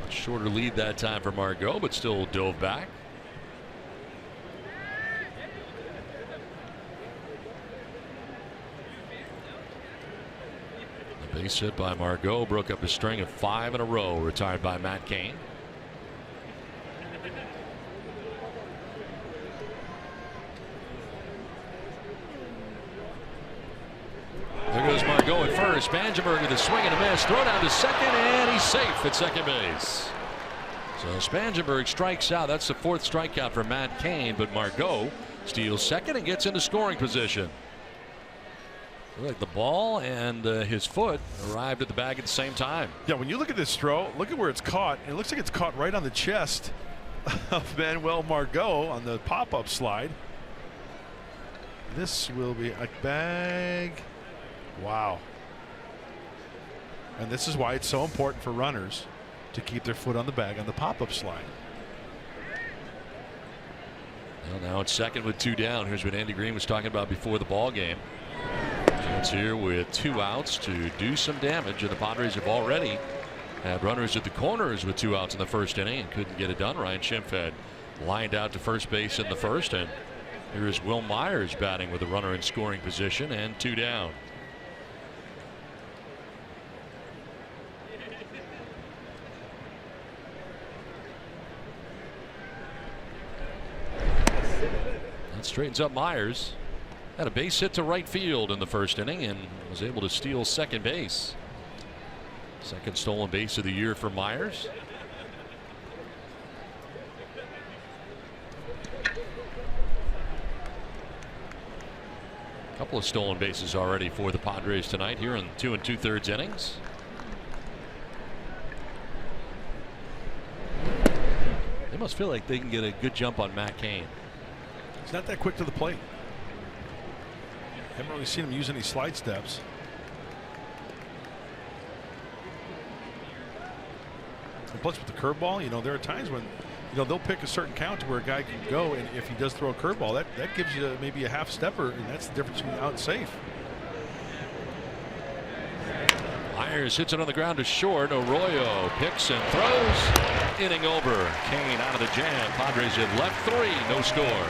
A shorter lead that time for Margot, but still dove back. The base hit by Margot broke up a string of 5 in a row, retired by Matt Cain. There goes Margot at first. Spangenberg with a swing and a miss. Throw down to second, and he's safe at second base. So Spangenberg strikes out. That's the 4th strikeout for Matt Cain, but Margot steals second and gets into scoring position. Like the ball and his foot arrived at the bag at the same time. Yeah, when you look at this throw, look at where it's caught. It looks like it's caught right on the chest of Manuel Margot on the pop-up slide. This will be a bag. Wow. And this is why it's so important for runners to keep their foot on the bag on the pop-up slide. Well, now it's second with 2 down. Here's what Andy Green was talking about before the ball game. Chance here with 2 outs to do some damage, and the Padres have already had runners at the corners with 2 outs in the first inning and couldn't get it done. Ryan Schimpf had lined out to first base in the first, and here is Will Myers batting with a runner in scoring position and 2 down. That straightens up Myers. Had a base hit to right field in the first inning and was able to steal second base. Second stolen base of the year for Myers. A couple of stolen bases already for the Padres tonight here in 2 2/3 innings. They must feel like they can get a good jump on Matt Cain. He's not that quick to the plate. Haven't really seen him use any slide steps. And plus with the curveball, you know, there are times when, you know, they'll pick a certain count to where a guy can go, and if he does throw a curveball, that gives you maybe a half stepper, and that's the difference between out and safe. Myers hits it on the ground to short. Arroyo picks and throws. Inning over. Cain out of the jam. Padres have left 3. No score.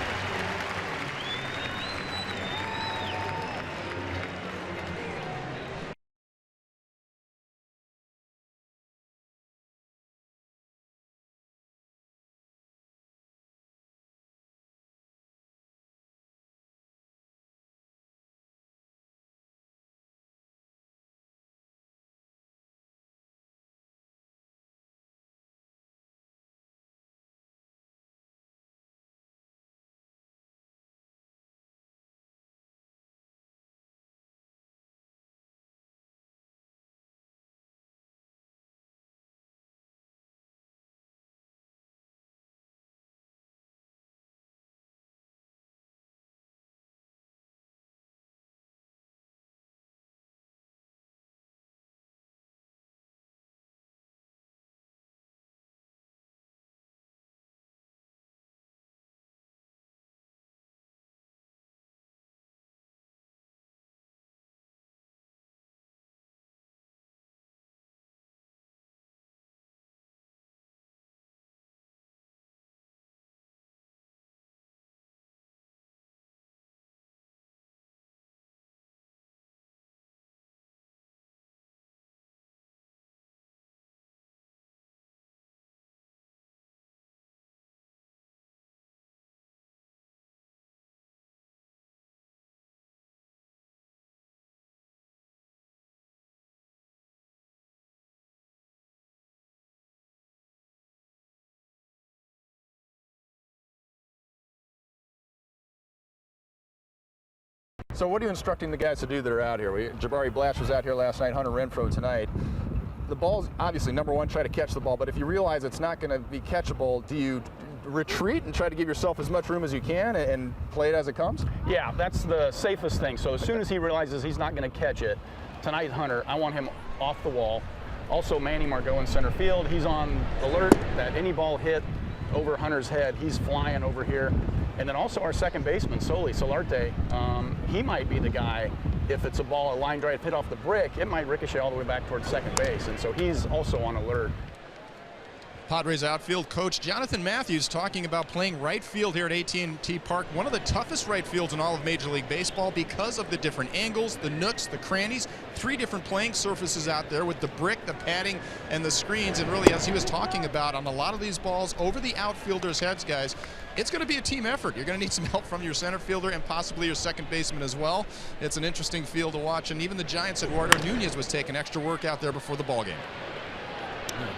So what are you instructing the guys to do that are out here? Jabari Blash was out here last night, Hunter Renfroe tonight. The ball's obviously number one, try to catch the ball, but if you realize it's not going to be catchable, do you retreat and try to give yourself as much room as you can and play it as it comes? Yeah, that's the safest thing. So as soon as he realizes he's not going to catch it, tonight Hunter, I want him off the wall. Also Manny Margot in center field. He's on alert that any ball hit over Hunter's head, he's flying over here. And then also our second baseman, Solarte, he might be the guy, if it's a ball, a line drive hit off the brick, it might ricochet all the way back towards second base. And so he's also on alert. Padres outfield coach Jonathan Matthews talking about playing right field here at AT&T Park, one of the toughest right fields in all of Major League Baseball because of the different angles, the nooks, the crannies, 3 different playing surfaces out there with the brick, the padding, and the screens. And really, as he was talking about, on a lot of these balls over the outfielders' heads, guys, it's going to be a team effort. You're going to need some help from your center fielder and possibly your second baseman as well. It's an interesting field to watch, and even the Giants' Eduardo Nunez was taking extra work out there before the ballgame.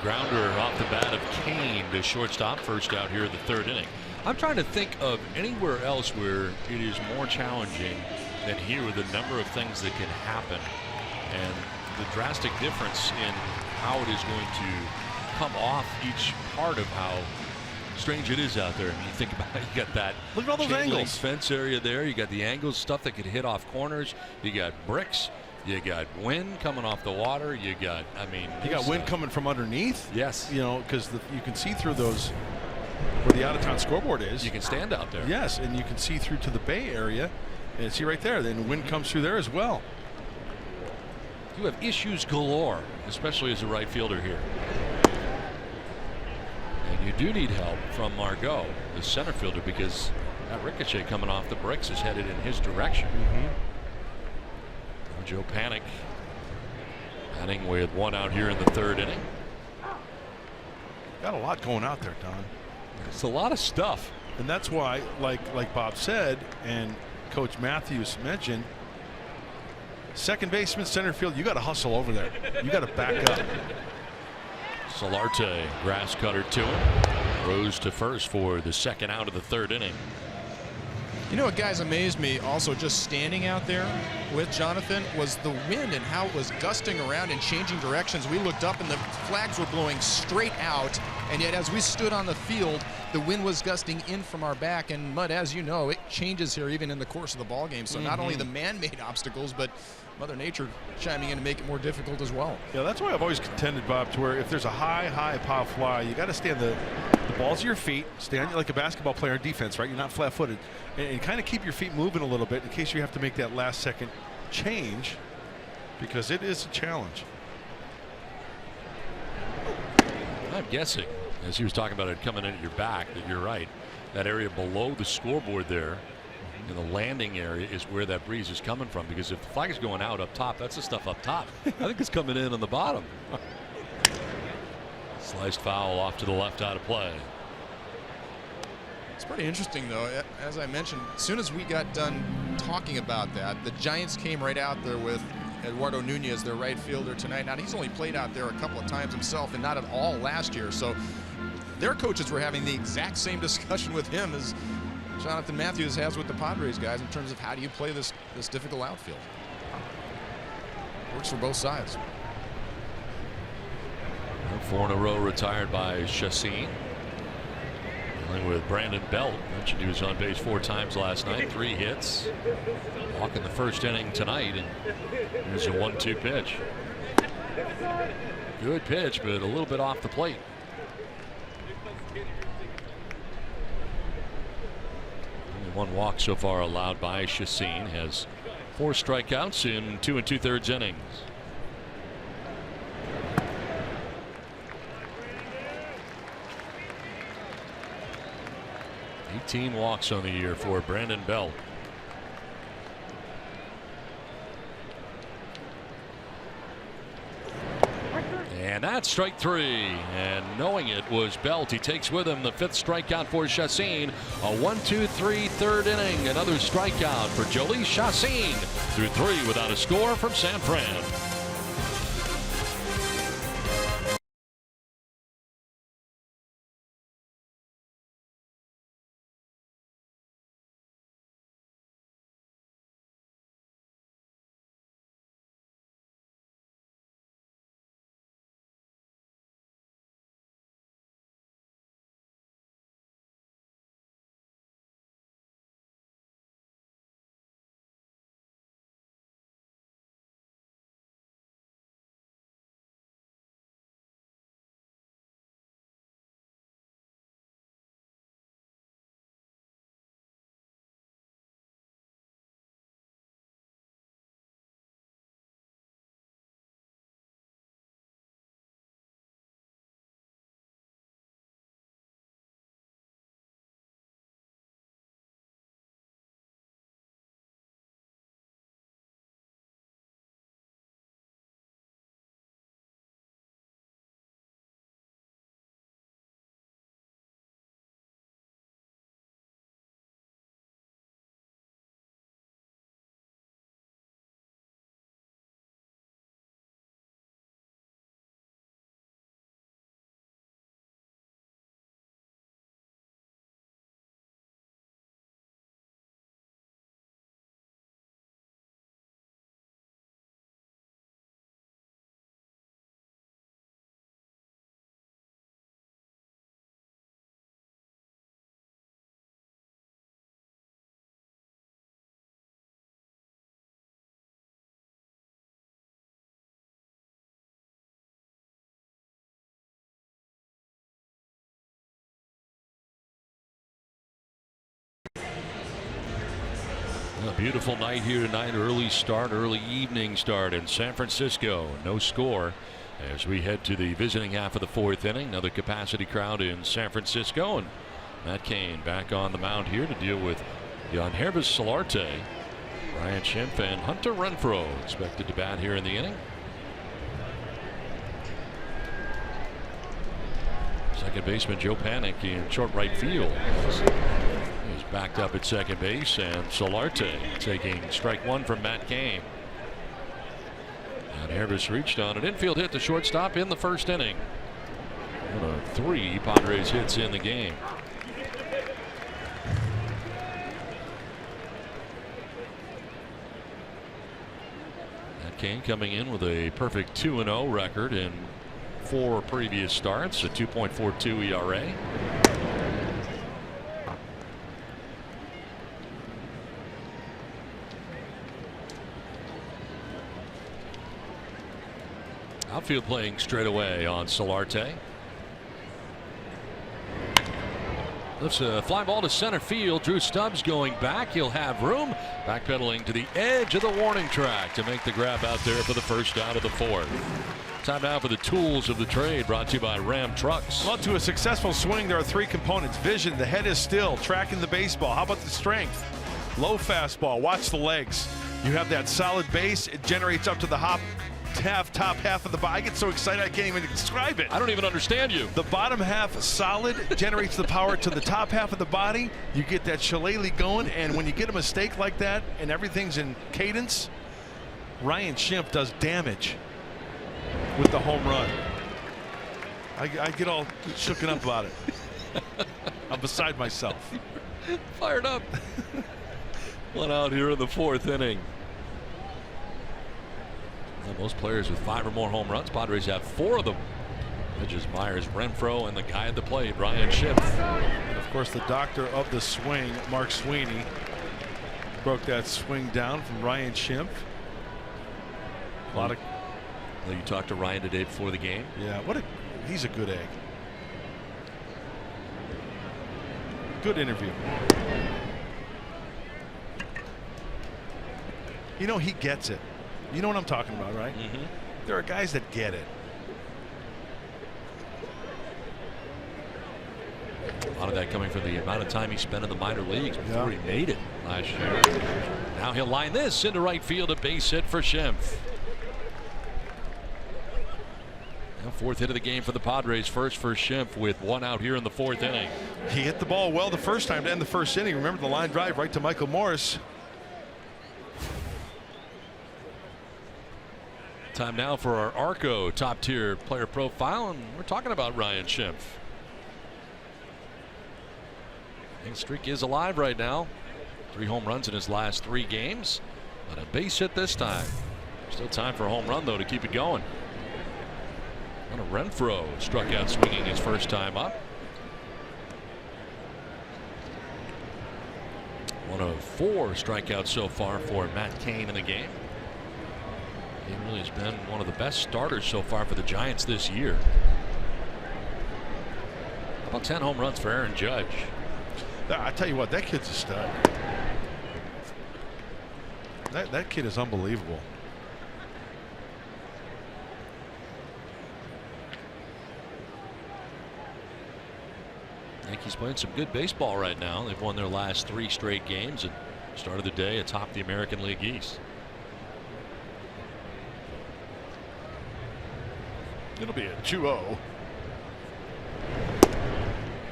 Grounder off the bat of Kane to shortstop, first out here in the 3rd inning. I'm trying to think of anywhere else where it is more challenging than here with the number of things that can happen and the drastic difference in how it is going to come off each part of how strange it is out there. I mean, you think about it, you got that look at all those angles, fence area there, you got the angles, stuff that could hit off corners, you got bricks, you got wind coming off the water, you got, I mean, you got wind coming from underneath. Yes. You know, because you can see through those where the out-of-town scoreboard is. You can stand out there. Yes, and you can see through to the Bay Area, and see right there. Then the wind comes through there as well. You have issues galore, especially as a right fielder here. And you do need help from Margot, the center fielder, because that ricochet coming off the bricks is headed in his direction. Joe Panic batting with 1 out here in the 3rd inning. Got a lot going out there, Don. It's a lot of stuff. And that's why, like Bob said, and Coach Matthews mentioned, second baseman, center field, you got to hustle over there. You got to back up. Solarte, grass cutter to him. Rose to first for the 2nd out of the 3rd inning. You know what, guys, amazed me also just standing out there with Jonathan was the wind and how it was gusting around and changing directions. We looked up and the flags were blowing straight out, and yet as we stood on the field, the wind was gusting in from our back. And Mud, as you know, it changes here even in the course of the ball game. So not only the man-made obstacles, but Mother Nature chiming in to make it more difficult as well. Yeah, that's why I've always contended, Bob, to where if there's a high pop fly, you got to stand the balls of your feet, stand like a basketball player on defense, right? You're not flat-footed, and kind of keep your feet moving a little bit in case you have to make that last-second change, because it is a challenge. I'm guessing, as he was talking about it coming in at your back, that you're right. That area below the scoreboard there, in the landing area, is where that breeze is coming from, because if the flag is going out up top, that's the stuff up top. I think it's coming in on the bottom. Sliced foul off to the left, out of play. It's pretty interesting, though. As I mentioned, as soon as we got done talking about that, the Giants came right out there with Eduardo Nunez, their right fielder, tonight. Now, he's only played out there a couple of times himself and not at all last year. So their coaches were having the exact same discussion with him as Jonathan Matthews has with the Padres guys in terms of how do you play this difficult outfield. Works for both sides. 4 in a row retired by Chassin. Dealing with Brandon Belt. Mentioned he was on base 4 times last night, 3 hits. Walk in the 1st inning tonight, and here's a 1-2 pitch. Good pitch, but a little bit off the plate. Only 1 walk so far allowed by Chassin. Has 4 strikeouts in 2 2/3 innings. 18 walks on the year for Brandon Belt. And that's strike 3. And knowing it was Belt, he takes with him the 5th strikeout for Chassin. A 1-2-3 3rd inning. Another strikeout for Jhoulys Chassin through 3 without a score from San Fran. A beautiful night here tonight. Early evening start in San Francisco. No score as we head to the visiting half of the fourth inning. Another capacity crowd in San Francisco, and Matt Cain back on the mound here to deal with Yangervis Solarte, Ryan Schimpf, and Hunter Renfroe expected to bat here in the inning. Second baseman Joe Panik in short right field. He's backed up at second base, and Solarte taking strike one from Matt Cain. And Yangervis reached on an infield hit to shortstop in the first inning. One of 3 Padres hits in the game. Matt Cain coming in with a perfect 2-0 record in 4 previous starts, a 2.42 ERA. Outfield playing straight away on Solarte. Lifts a fly ball to center field. Drew Stubbs going back. He'll have room. Backpedaling to the edge of the warning track to make the grab out there for the first out of the fourth. Time now for the tools of the trade, brought to you by Ram Trucks. Well, to a successful swing, there are 3 components. Vision, the head is still, tracking the baseball. How about the strength? Low fastball, watch the legs. You have that solid base. It generates up to the top half of the body. I get so excited I can't even describe it. I don't even understand you. The bottom half solid generates the power to the top half of the body. You get that shillelagh going, and when you get a mistake like that and everything's in cadence, Ryan Schimpf does damage with the home run. I get all shooken up about it. I'm beside myself. Fired up. One out here in the fourth inning. Most players with 5 or more home runs. Padres have 4 of them. Edges, Myers, Renfroe, and the guy at the plate, Ryan Schimpf. And of course, the doctor of the swing, Mark Sweeney, broke that swing down from Ryan Schimpf. A lot of. Well, you talked to Ryan today before the game. Yeah, he's a good egg. Good interview. You know, he gets it. You know what I'm talking about, right? Mm-hmm. There are guys that get it. A lot of that coming from the amount of time he spent in the minor leagues before he made it last year. Now he'll line this into right field, a base hit for Schimpf. Now 4th hit of the game for the Padres, first for Schimpf with 1 out here in the 4th inning. He hit the ball well the first time to end the first inning. Remember the line drive right to Michael Morris. Time now for our Arco top tier player profile, and we're talking about Ryan Schimpf. His streak is alive right now. 3 home runs in his last 3 games, but a base hit this time. Still time for a home run though to keep it going. And a Renfroe struck out swinging his first time up. One of 4 strikeouts so far for Matt Cain in the game. He really has been one of the best starters so far for the Giants this year. How about 10 home runs for Aaron Judge? I tell you what, that kid's a stud. That kid is unbelievable. Yankees playing some good baseball right now. They've won their last 3 straight games and started the day atop the American League East. It'll be a 2-0.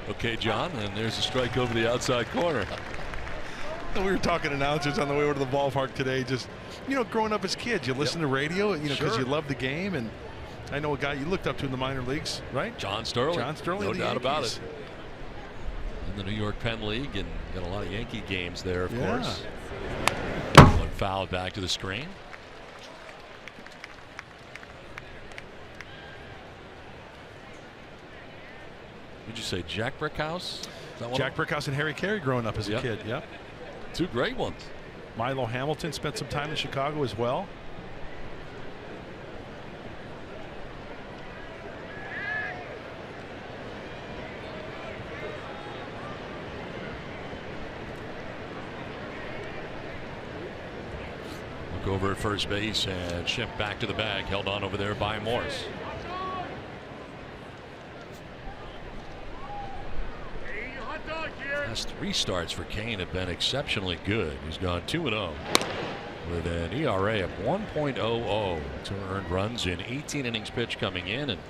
Okay, John, and there's a strike over the outside corner. We were talking announcers on the way over to the ballpark today. Just, you know, growing up as kids, you listen to radio, you know, because you love the game. And I know a guy you looked up to in the minor leagues, right? John Sterling. John Sterling, no doubt Yankees. about it. In the New York Penn League, and got a lot of Yankee games there, of course. One foul back to the screen. Would you say Jack Brickhouse? Jack Brickhouse and Harry Carey growing up as a kid. Yep. 2 great ones. Milo Hamilton spent some time in Chicago as well. Work over at first base, and Schimpf back to the bag, held on over there by Morse. Last 3 starts for Kane have been exceptionally good. He's gone 2-0 with an ERA of 1.00. 2 earned runs in 18 innings pitched coming in, and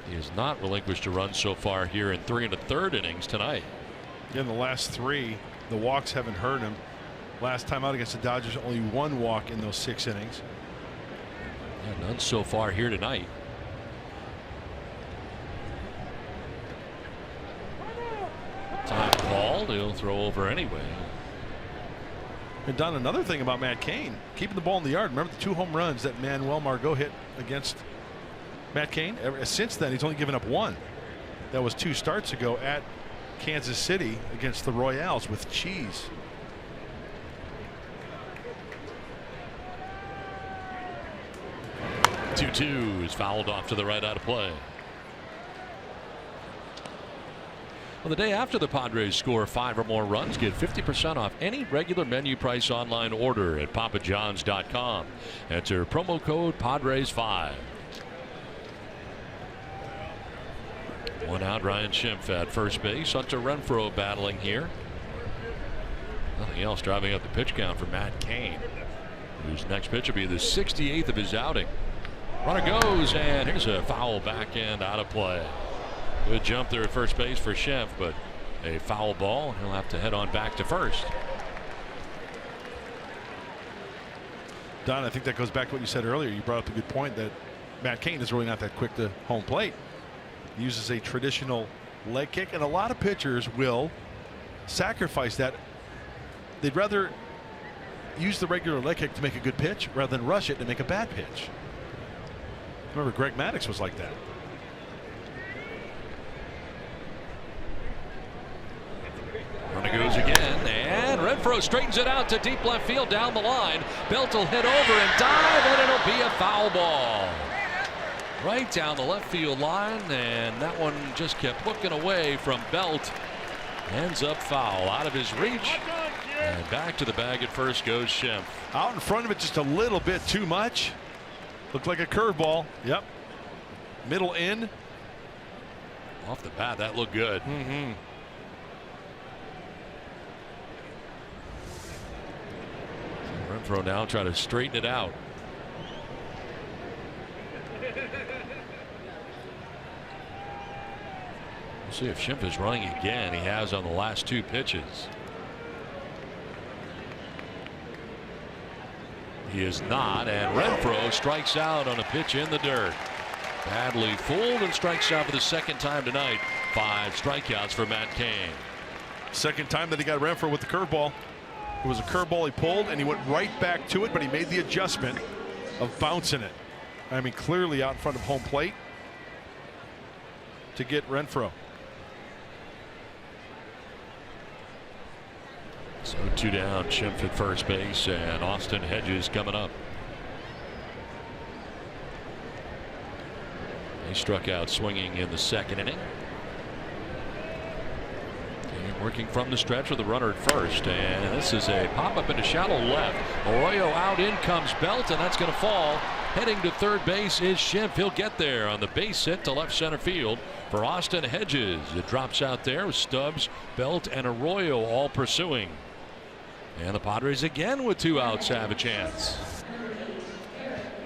he has not relinquished a run so far here in 3 1/3 innings tonight. In the last 3, the walks haven't hurt him. Last time out against the Dodgers, only 1 walk in those 6 innings. Yeah, none so far here tonight. Time called. He'll throw over anyway. And Don, another thing about Matt Cain, keeping the ball in the yard. Remember the 2 home runs that Manuel Margot hit against Matt Cain? Since then, he's only given up 1. That was 2 starts ago at Kansas City against the Royals with Cheese. Two is fouled off to the right, out of play. Well, the day after the Padres score 5 or more runs, get 50% off any regular menu price online order at papajohns.com. Enter promo code Padres5. 1 out, Ryan Schimpf at first base. Hunter Renfroe battling here. Nothing else driving up the pitch count for Matt Cain, whose next pitch will be the 68th of his outing. Runner goes, and here's a foul backhand, out of play. Good jump there at first base for Schimpf, but a foul ball. He'll have to head on back to first. Don, I think that goes back to what you said earlier. You brought up a good point that Matt Cain is really not that quick to home plate. He uses a traditional leg kick, and a lot of pitchers will sacrifice that. They'd rather use the regular leg kick to make a good pitch rather than rush it and make a bad pitch. Remember, Greg Maddux was like that. Runner goes again, and Renfroe straightens it out to deep left field down the line. Belt will hit over and dive, and it'll be a foul ball. Right down the left field line, and that one just kept looking away from Belt. Ends up foul, out of his reach, and back to the bag at first goes Schimpf. Out in front of it just a little bit too much. Looked like a curveball. Yep. Middle in. Off the bat, that looked good. Renfroe now try to straighten it out. We'll see if Schimpf is running again. He has on the last 2 pitches. He is not, and Renfroe strikes out on a pitch in the dirt. Badly fooled and strikes out for the 2nd time tonight. 5 strikeouts for Matt Cain. 2nd time that he got Renfroe with the curveball. It was a curveball he pulled, and he went right back to it, but he made the adjustment of bouncing it. I mean, clearly out in front of home plate to get Renfroe. So 2 down, Schimpf at first base, and Austin Hedges coming up. He struck out swinging in the 2nd inning. And working from the stretch with the runner at first, and this is a pop-up into shallow left. Arroyo out, in comes Belt, and that's going to fall. Heading to third base is Schimpf. He'll get there on the base hit to left center field for Austin Hedges. It drops out there with Stubbs, Belt, and Arroyo all pursuing. And the Padres again with 2 outs have a chance.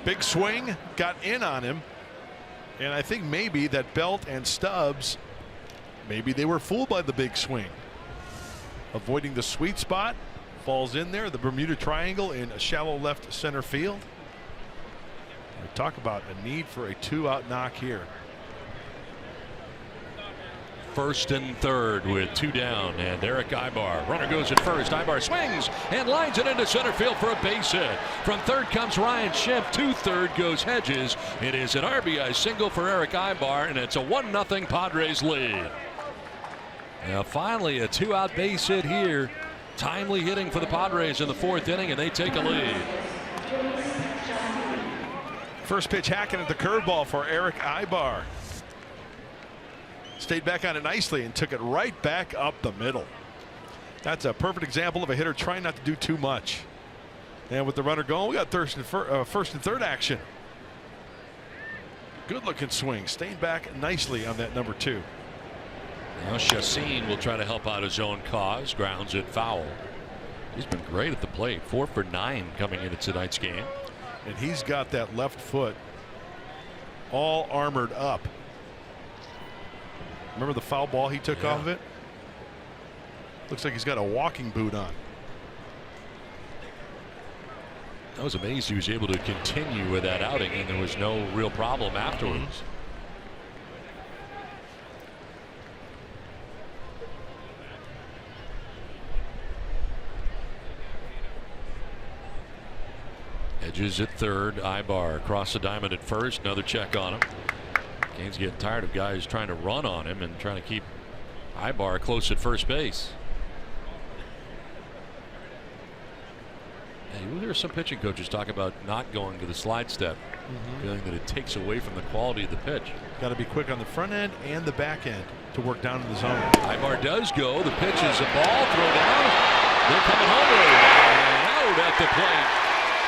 Big swing, got in on him, and I think maybe that Belt and Stubbs, maybe they were fooled by the big swing. Avoiding the sweet spot, falls in there, the Bermuda Triangle in a shallow left center field. We talk about a need for a 2-out knock here. 1st and 3rd with 2 down, and Eric Ibar. Runner goes at first. Ibar swings and lines it into center field for a base hit. From 3rd comes Ryan Schimpf. To 3rd goes Hedges. It is an RBI single for Eric Ibar, and it's a 1-0 Padres lead. Now finally a 2-out base hit here. Timely hitting for the Padres in the 4th inning, and they take a lead. First pitch hacking at the curveball for Eric Ibar. Stayed back on it nicely and took it right back up the middle. That's a perfect example of a hitter trying not to do too much. And with the runner going, we got first and third action. Good looking swing, staying back nicely on that number 2. Now Chassin will try to help out his own cause. Grounds it foul. He's been great at the plate. 4 for 9 coming into tonight's game. And he's got that left foot all armored up. Remember the foul ball he took off of it? Looks like he's got a walking boot on. I was amazed he was able to continue with that outing, and there was no real problem afterwards. Hedges at third, Ibar across the diamond at first. Another check on him. Kane's getting tired of guys trying to run on him and trying to keep Ibar close at first base. You hear some pitching coaches talk about not going to the slide step, feeling that it takes away from the quality of the pitch. Got to be quick on the front end and the back end to work down in the zone. Ibar does go. The pitch is a ball. Throw down. They're coming homeward. And out at the plate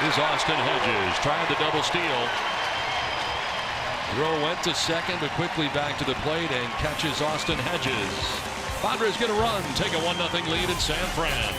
is Austin Hedges trying the double steal. Throw went to second, but quickly back to the plate and catches Austin Hedges. Padres get a run, take a 1-0 lead in San Fran.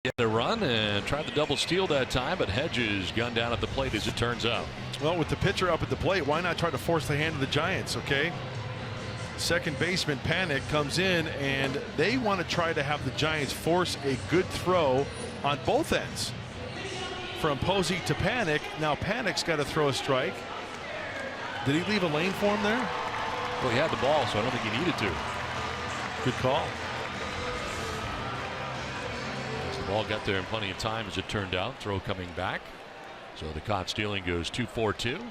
Get a run and tried the double steal that time, but Hedges gunned down at the plate as it turns out. Well, with the pitcher up at the plate, why not try to force the hand of the Giants, okay? Second baseman Panic comes in, and they want to try to have the Giants force a good throw on both ends. From Posey to Panic, now Panic's got to throw a strike. Did he leave a lane for him there? Well, he had the ball, so I don't think he needed to. Good call. The ball got there in plenty of time as it turned out. Throw coming back. So the caught stealing goes 2-4-2.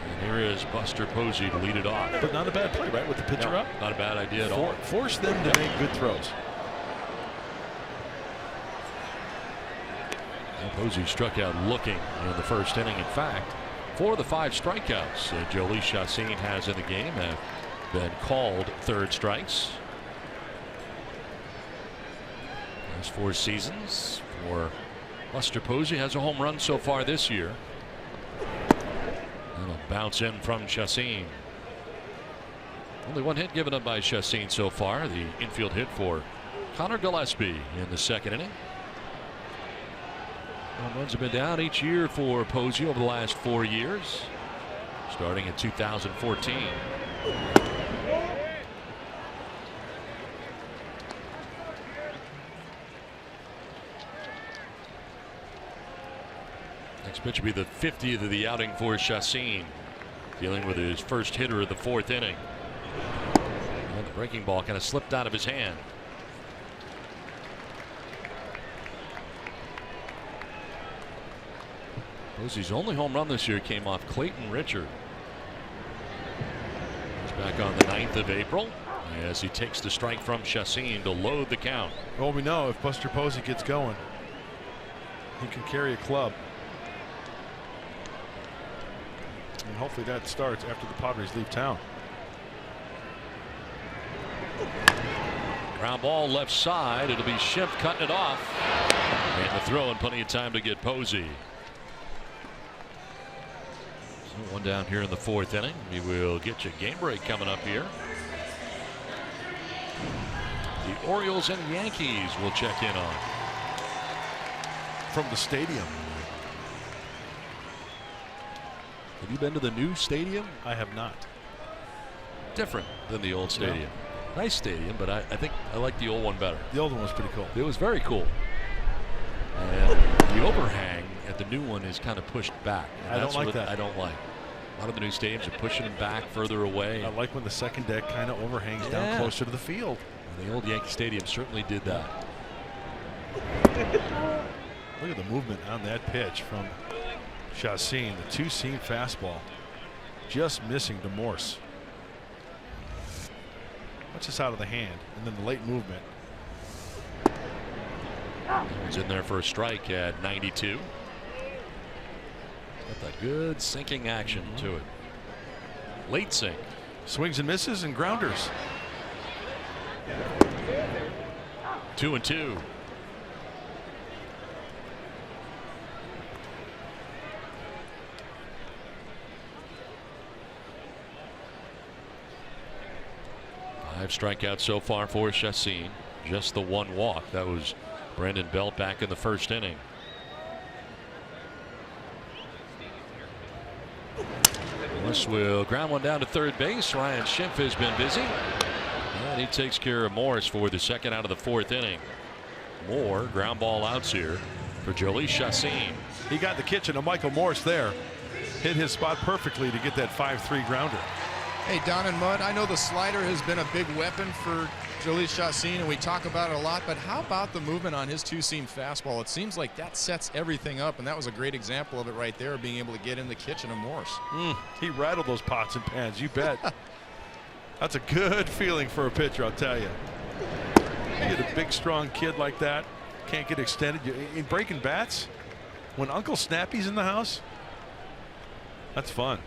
And here is Buster Posey to lead it off. But not a bad play, right? With the pitcher up? Not a bad idea at all. Force them to make good throws. And Posey struck out looking in the first inning. In fact, 4 of the 5 strikeouts Jolie Chassin has in the game have been called third strikes. Last 4 seasons for Buster Posey. Has a home run so far this year. And a bounce in from Chassin. Only 1 hit given up by Chassin so far. The infield hit for Connor Gillespie in the second inning. Home runs have been down each year for Posey over the last 4 years, starting in 2014. Next pitch will be the 50th of the outing for Chassin, dealing with his first hitter of the 4th inning. And the breaking ball kind of slipped out of his hand. Posey's only home run this year came off Clayton Richard. He's back on the 9th of April as he takes the strike from Chassin to load the count. Well, we know if Buster Posey gets going, he can carry a club. And hopefully that starts after the Padres leave town. Ground ball left side. It'll be Schimpf cutting it off. And the throw and plenty of time to get Posey. So one down here in the 4th inning. We will get you a game break coming up here. The Orioles and Yankees will check in on. From the stadium. Have you been to the new stadium? I have not. Different than the old stadium. Nice stadium, but I think I like the old one better. The old one was pretty cool. It was very cool. And the overhang at the new one is kind of pushed back. I don't like that. I don't like. A lot of the new stadiums are pushing them back further away. I like when the second deck kind of overhangs down closer to the field. And the old Yankee Stadium certainly did that. Look at the movement on that pitch from Chassin, the two-seam fastball, just missing to Morse. Watch this out of the hand, and then the late movement. He's in there for a strike at 92. Got that good sinking action to it. Late sink. Swings and misses and grounders. 2-2. Five strikeouts so far for Chassin. Just the one walk. That was Brandon Belt back in the 1st inning. This will ground one down to 3rd base. Ryan Schimpf has been busy. And he takes care of Morris for the 2nd out of the 4th inning. More ground ball outs here for Jhoulys Chassin. He got the kitchen of Michael Morse there. Hit his spot perfectly to get that 5-3 grounder. Hey, Don and Mud, I know the slider has been a big weapon for Jhoulys Chassin, and we talk about it a lot, but how about the movement on his two-seam fastball? It seems like that sets everything up, and that was a great example of it right there, being able to get in the kitchen of Morse. He rattled those pots and pans, you bet. That's a good feeling for a pitcher, I'll tell you. You get a big, strong kid like that, can't get extended. In breaking bats, when Uncle Snappy's in the house, that's fun.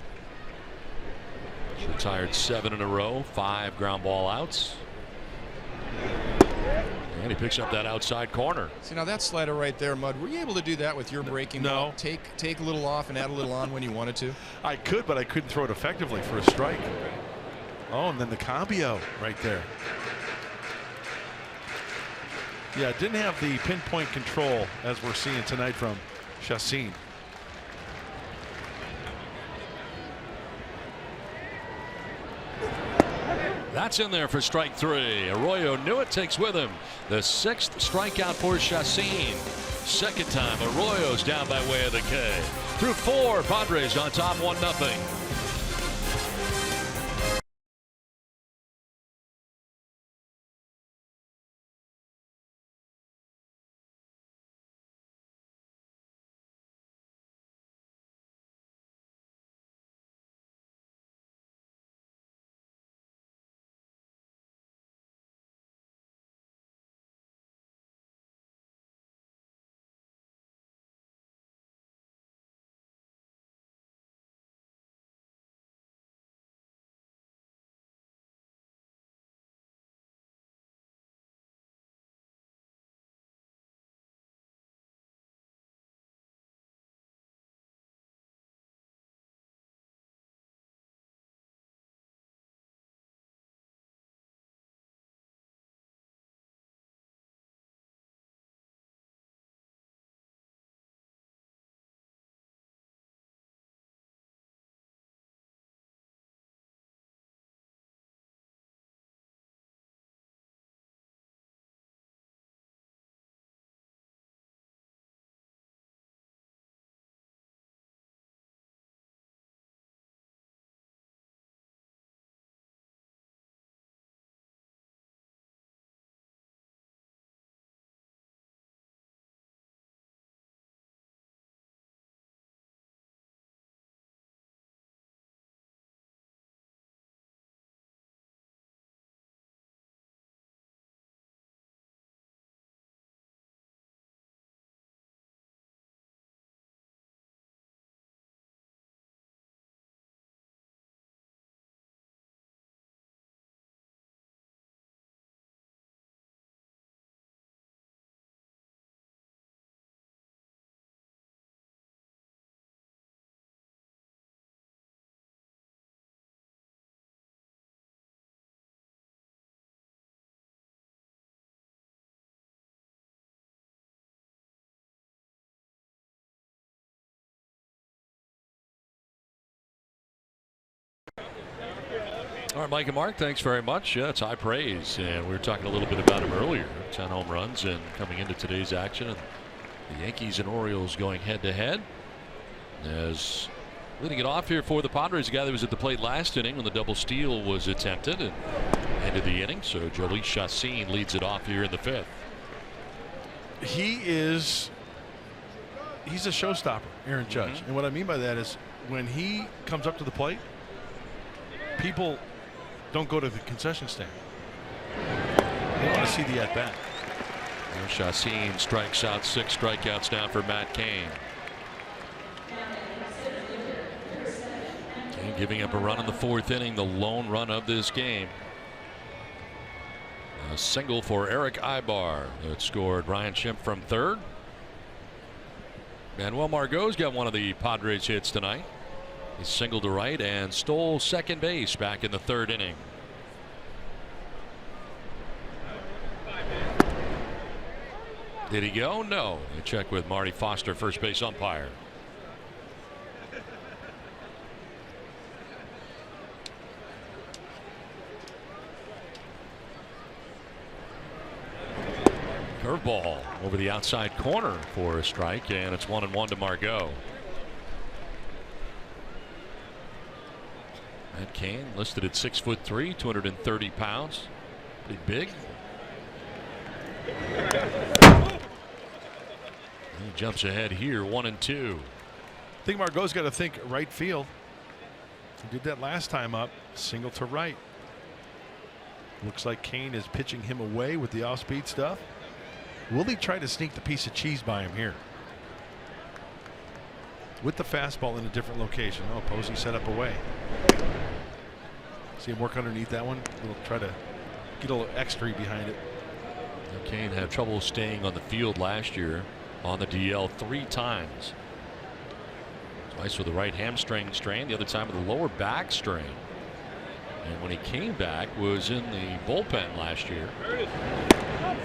Retired 7 in a row, 5 ground ball outs. And he picks up that outside corner. See, now that slider right there, Mud, were you able to do that with your breaking ball? Take a little off and add a little on when you wanted to? I could, but I couldn't throw it effectively for a strike. Oh, and then the cambio right there. Yeah, didn't have the pinpoint control as we're seeing tonight from Chassin. That's in there for strike 3. Arroyo knew it, takes with him the 6th strikeout for Chassin. 2nd time Arroyo's down by way of the K. Through 4, Padres on top 1-0. All right, Mike and Mark, thanks very much. Yeah, it's high praise. And we were talking a little bit about him earlier. 10 home runs and coming into today's action. And the Yankees and Orioles going head to head. As leading it off here for the Padres, a guy that was at the plate last inning when the double steal was attempted and ended the inning. So Jhoulys Chacín leads it off here in the 5th. He's a showstopper, Aaron Judge. And what I mean by that is when he comes up to the plate, people don't go to the concession stand. They want to see the at-bat. Chacín strikes out, 6 strikeouts now for Matt Cain. Cain giving up a run in the 4th inning, the lone run of this game. A single for Eric Ibar that scored Ryan Schimpf from 3rd. Manuel Margot's got one of the Padres hits tonight. He singled to right and stole second base back in the 3rd inning. Did he go? No. We check with Marty Foster, first base umpire. Curveball over the outside corner for a strike, and it's 1-1 to Margot. Matt Cain listed at 6'3", 230 pounds. Pretty big. He jumps ahead here, 1-2. I think Margot's got to think right field. He did that last time up, single to right. Looks like Cain is pitching him away with the off-speed stuff. Will he try to sneak the piece of cheese by him here? With the fastball in a different location. Oh, Posey set up away. See him work underneath that one. We'll try to get a little extra behind it. Cain had trouble staying on the field last year on the DL 3 times. Twice with the right hamstring strain, the other time with the lower back strain. And when he came back was in the bullpen last year.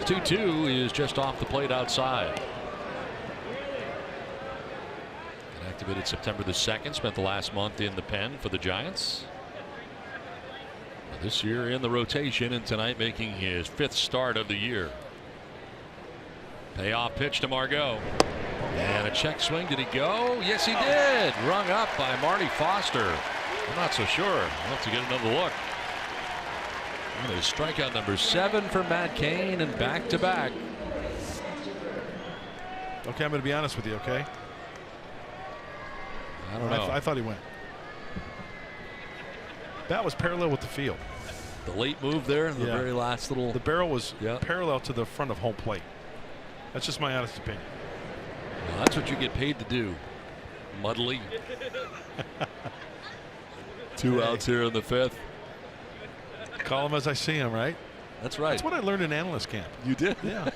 2-2 is just off the plate outside. Activated September the 2nd. Spent the last month in the pen for the Giants. This year in the rotation, and tonight making his 5th start of the year. Payoff pitch to Margot. And a check swing. Did he go? Yes, he did. Rung up by Marty Foster. I'm not so sure. I'll have to get another look. And his strikeout number 7 for Matt Cain, and back-to-back. Okay, I'm going to be honest with you, okay? I don't know. I thought he went. That was parallel with the field. The late move there in the very last little. The barrel was parallel to the front of home plate. That's just my honest opinion. Well, that's what you get paid to do. Muddly. 2 outs here in the 5th. Call him as I see him, right? That's right. That's what I learned in analyst camp. You did? Yeah.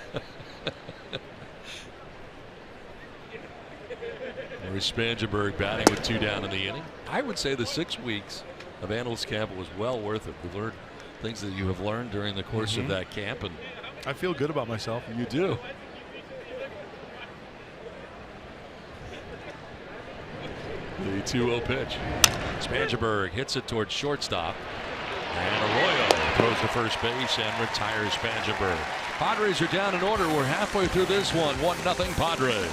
Maury Spangenberg batting with 2 down in the inning. I would say the 6 weeks of analyst camp was well worth it. We learned things that you have learned during the course of that camp, and I feel good about myself. You do. The 2-0 pitch. Spangenberg hits it towards shortstop. And Arroyo throws to first base and retires Spangenberg. Padres are down in order. We're halfway through this one. 1-0 Padres.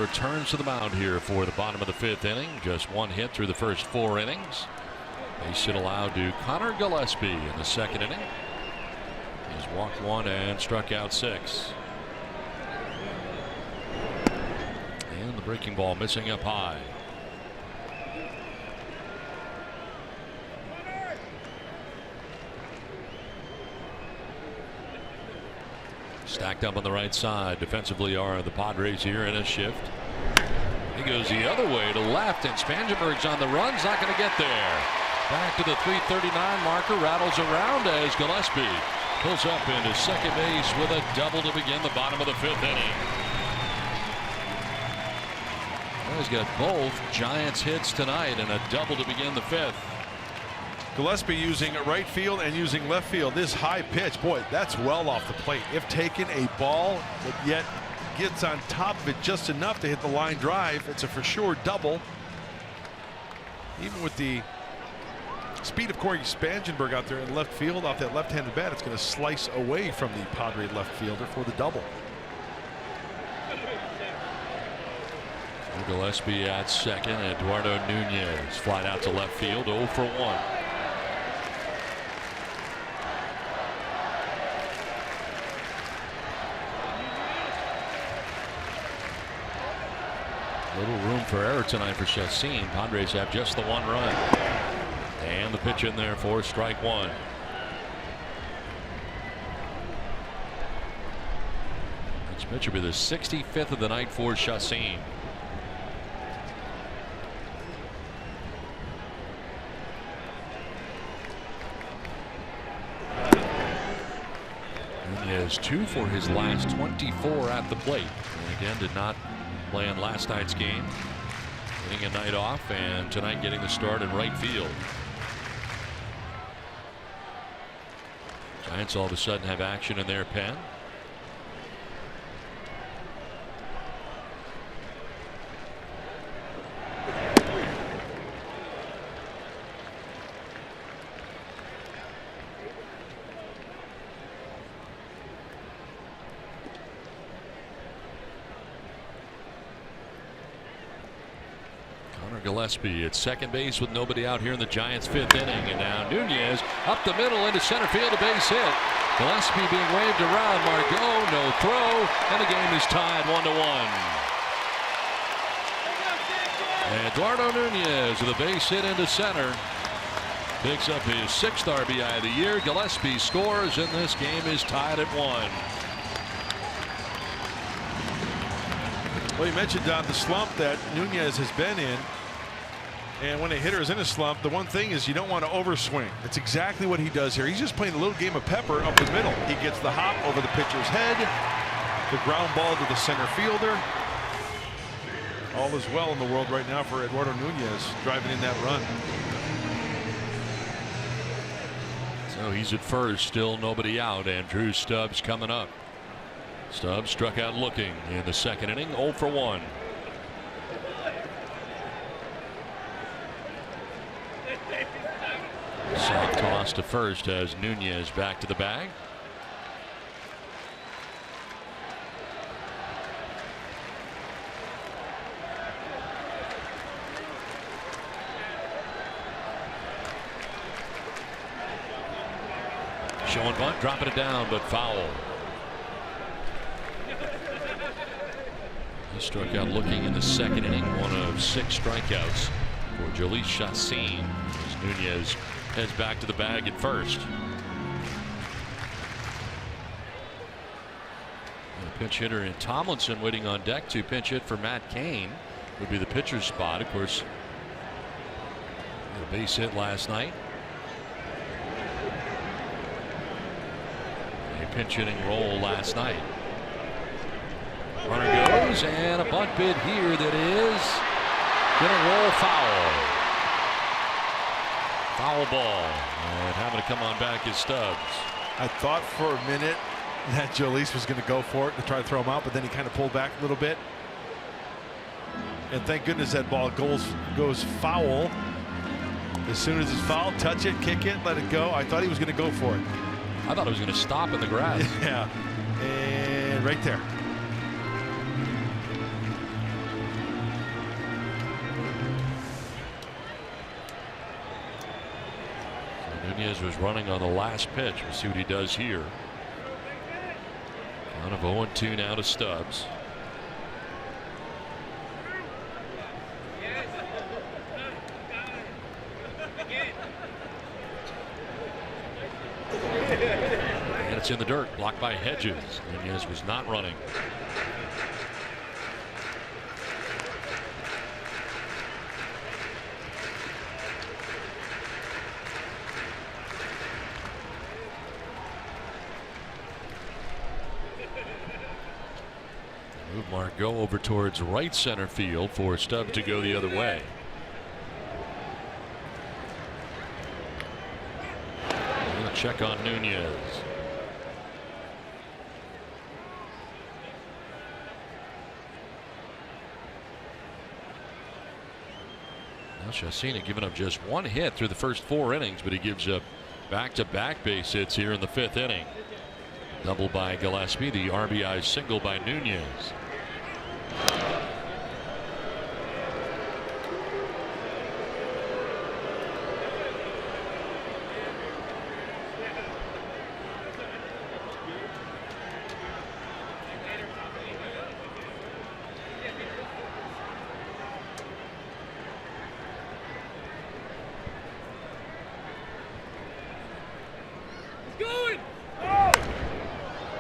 returns to the mound here for the bottom of the 5th inning. Just 1 hit through the first 4 innings. Base hit allowed to Connor Gillespie in the 2nd inning. He's walked 1 and struck out 6. And the breaking ball missing up high. Stacked up on the right side. Defensively are the Padres here in a shift. He goes the other way to left, and Spangenberg's on the run. He's not going to get there. Back to the 339 marker. Rattles around as Gillespie pulls up into second base with a double to begin the bottom of the 5th inning. Well, he's got both Giants hits tonight and a double to begin the 5th. Gillespie using right field and using left field. This high pitch, boy, that's well off the plate. If taken a ball that yet gets on top of it just enough to hit the line drive, it's a for sure double. Even with the speed of Corey Spangenberg out there in left field off that left-handed bat, it's going to slice away from the Padre left fielder for the double. Gillespie at second. Eduardo Nunez flied out to left field, 0 for 1. Little room for error tonight for Chassin. Padres have just the 1 run. And the pitch in there for strike 1. Next pitch will be the 65th of the night for Chassin. Nunez 2 for his last 24 at the plate. And again, did not play in last night's game. Getting a night off, and tonight getting the start in right field. Giants all of a sudden have action in their pen. Gillespie at second base with nobody out here in the Giants' 5th inning, and now Nunez up the middle into center field, a base hit. Gillespie being waved around. Margot, no throw, and the game is tied 1-1. Eduardo Nunez with a base hit into center picks up his 6th RBI of the year. Gillespie scores, and this game is tied at 1. Well, you mentioned the slump that Nunez has been in. And when a hitter is in a slump, the one thing is you don't want to overswing. That's exactly what he does here. He's just playing a little game of pepper up the middle. He gets the hop over the pitcher's head, the ground ball to the center fielder. All is well in the world right now for Eduardo Nunez driving in that run. So he's at first, still nobody out, and Drew Stubbs coming up. Stubbs struck out looking in the 2nd inning, 0 for 1. Sack toss to first as Nunez back to the bag. Showing bunt, dropping it down, but foul. He struck out looking in the 2nd inning, 1 of 6 strikeouts for Jhoulys Chassin as Nunez heads back to the bag at first. And a pinch hitter in Tomlinson waiting on deck to pinch hit for Matt Cain. Would be the pitcher's spot. Of course, a base hit last night. A pinch hitting role last night. Runner goes, and a bunt bid here that is going to roll foul. Foul ball, and having to come on back is Stubbs. I thought for a minute that Jhoulys was going to go for it to try to throw him out, but then he kind of pulled back a little bit. And thank goodness that ball goes foul. As soon as it's fouled, touch it, kick it, let it go. I thought he was going to go for it. I thought it was going to stop in the grass. Yeah, and right there. Nunez was running on the last pitch. We'll see what he does here. Count of 0-2 now to Stubbs. And it's in the dirt, blocked by Hedges. Nunez was not running. Move Margot over towards right center field for Stubbs to go the other way. And a check on Nunez. Now Chacina giving up just one hit through the first 4 innings, but he gives up back-to-back base hits here in the 5th inning. Double by Gillespie, the RBI single by Nunez.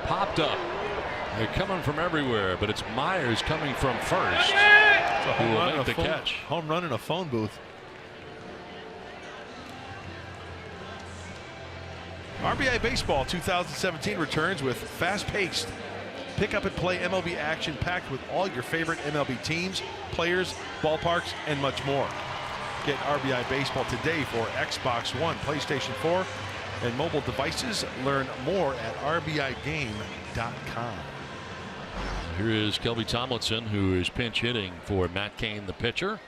Popped up. They're coming from everywhere, but it's Myers coming from first who will make the catch. Home run in a phone booth. RBI Baseball 2017 returns with fast-paced pick up and play MLB action packed with all your favorite MLB teams, players, ballparks, and much more. Get RBI Baseball today for Xbox One, PlayStation 4, and mobile devices. Learn more at RBIGame.com. Here is Kelby Tomlinson, who is pinch hitting for Matt Cain, the pitcher.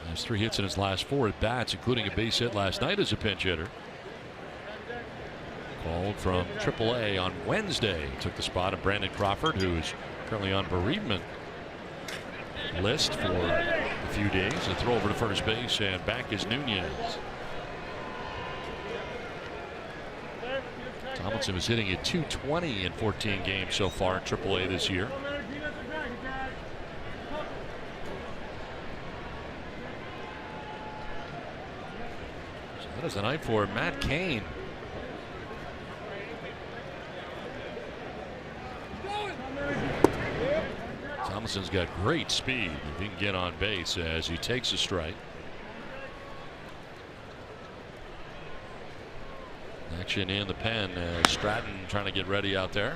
He has 3 hits in his last 4 at bats, including a base hit last night as a pinch hitter. Called from AAA on Wednesday. Took the spot of Brandon Crawford, who is currently on bereavement list for a few days. A throw over to first base, and back is Nunez. Tomlinson was hitting at .220 in 14 games so far in AAA this year. So that is the night for Matt Cain. Tomlinson's got great speed. He can get on base as he takes a strike. Action in the pen. Stratton trying to get ready out there.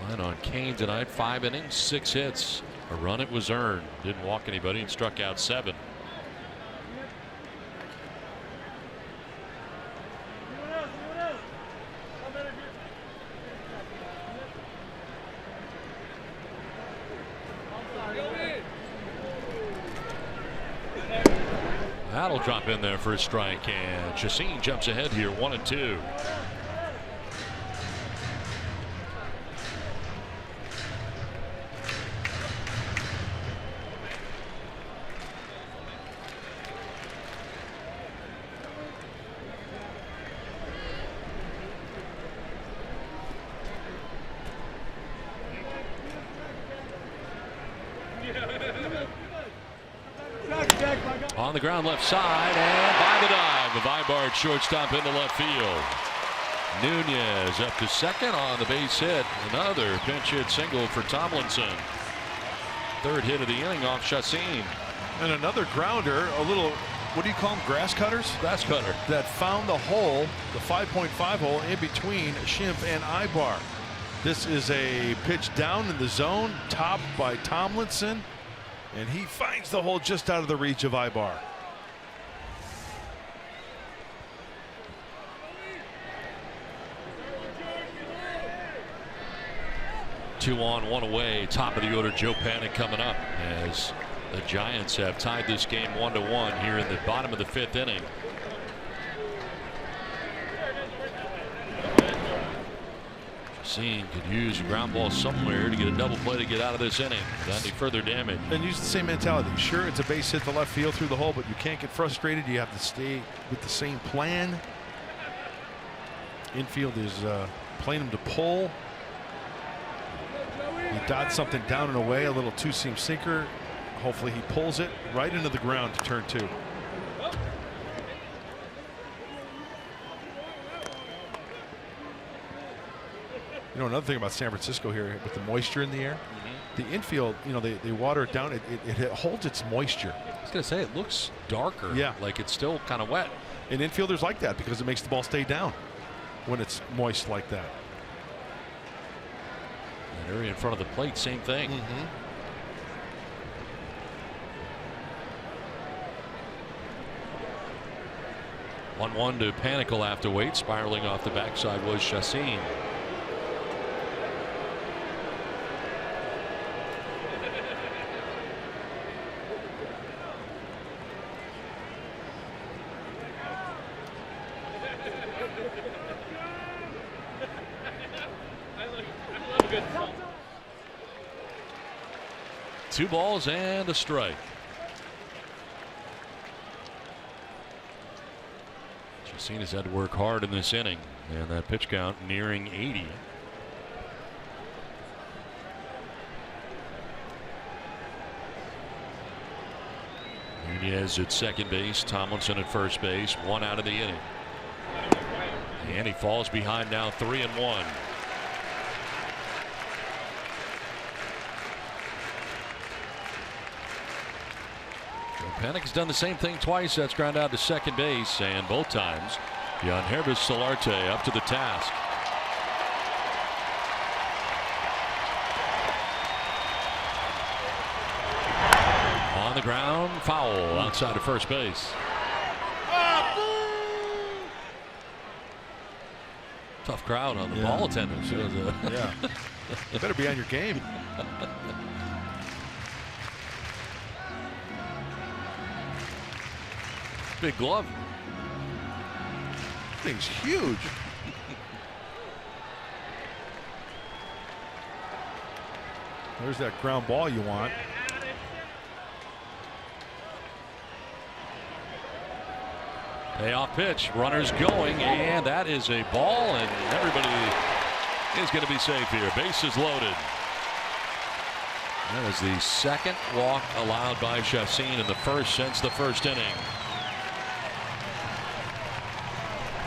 Line on Cain tonight, 5 innings, 6 hits. A run it was earned. Didn't walk anybody and struck out 7. That'll drop in there for a strike, and Chacin jumps ahead here, 1-2. On the ground left side, and by the dive of Ibarra, shortstop into left field. Nunez up to second on the base hit. Another pinch hit single for Tomlinson. 3rd hit of the inning off Chacin. And another grounder, a little, what do you call them, grass cutters? Grass cutter. That found the hole, the 5.5 hole in between Schimpf and Ibarra. This is a pitch down in the zone, topped by Tomlinson. And he finds the hole just out of the reach of Ibarra. Two on, 1 away. Top of the order, Joe Panik coming up as The Giants have tied this game 1-1 here in the bottom of the 5th inning. Chacin could use a ground ball somewhere to get a double play to get out of this inning without any further damage. And use the same mentality. Sure, it's a base hit to left field through the hole, but you can't get frustrated. You have to stay with the same plan. Infield is playing him to pull. He dodged something down and away, a little two-seam sinker. Hopefully he pulls it right into the ground to turn 2. You know, another thing about San Francisco here with the moisture in the air, the infield, you know, they water it down. It holds its moisture. I was going to say it looks darker. Yeah, like it's still kind of wet. And infielders like that because it makes the ball stay down when it's moist like that. That area in front of the plate, same thing. 1-1 to Panicle after wait. Spiraling off the backside was Chacin. Two balls and a strike. Chacin has had to work hard in this inning, and that pitch count nearing 80. Nunez at second base, Tomlinson at first base, 1 out of the inning. And he falls behind now, 3-1. Panic's done the same thing twice. That's ground out to second base, and both times Yangervis Solarte up to the task. On the ground, foul outside of first base. Tough crowd on the ball attendants. Yeah. You better be on your game. Big glove. Thing's huge. There's that ground ball you want. Payoff pitch, runners going, and that is a ball, and everybody is going to be safe here. Bases loaded. That is the second walk allowed by Chacin in the first since the first inning.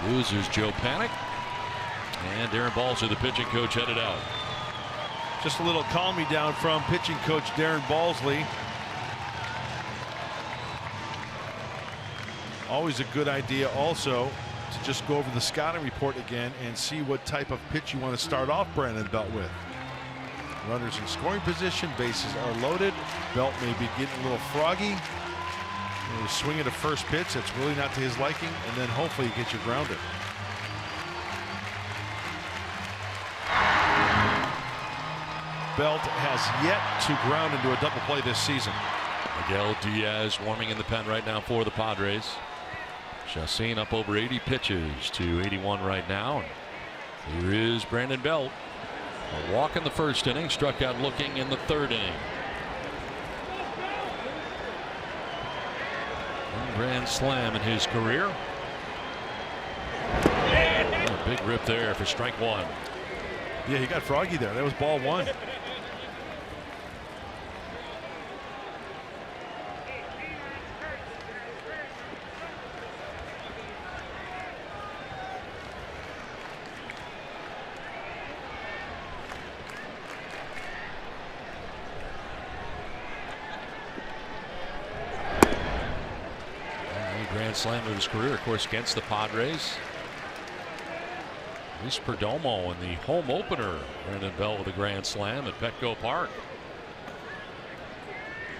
Losers Joe Panik, and Darren Balzer, the pitching coach, headed out. Just a little calm me down from pitching coach Darren Balsley. Always a good idea also to just go over the scouting report again and see what type of pitch you want to start off Brandon Belt with. Runners in scoring position, bases are loaded. Belt may be getting a little froggy. You swing at a first pitch that's really not to his liking, and then hopefully you get your grounder. Belt has yet to ground into a double play this season. Miguel Diaz warming in the pen right now for the Padres. Chacin up over 80 pitches to 81 right now. Here is Brandon Belt. A walk in the first inning, struck out looking in the third inning. One grand slam in his career. A big rip there for strike 1. Yeah, he got froggy there. That was ball 1. Grand slam of his career, of course, against the Padres. Luis Perdomo in the home opener. Brandon Belt with a grand slam at Petco Park.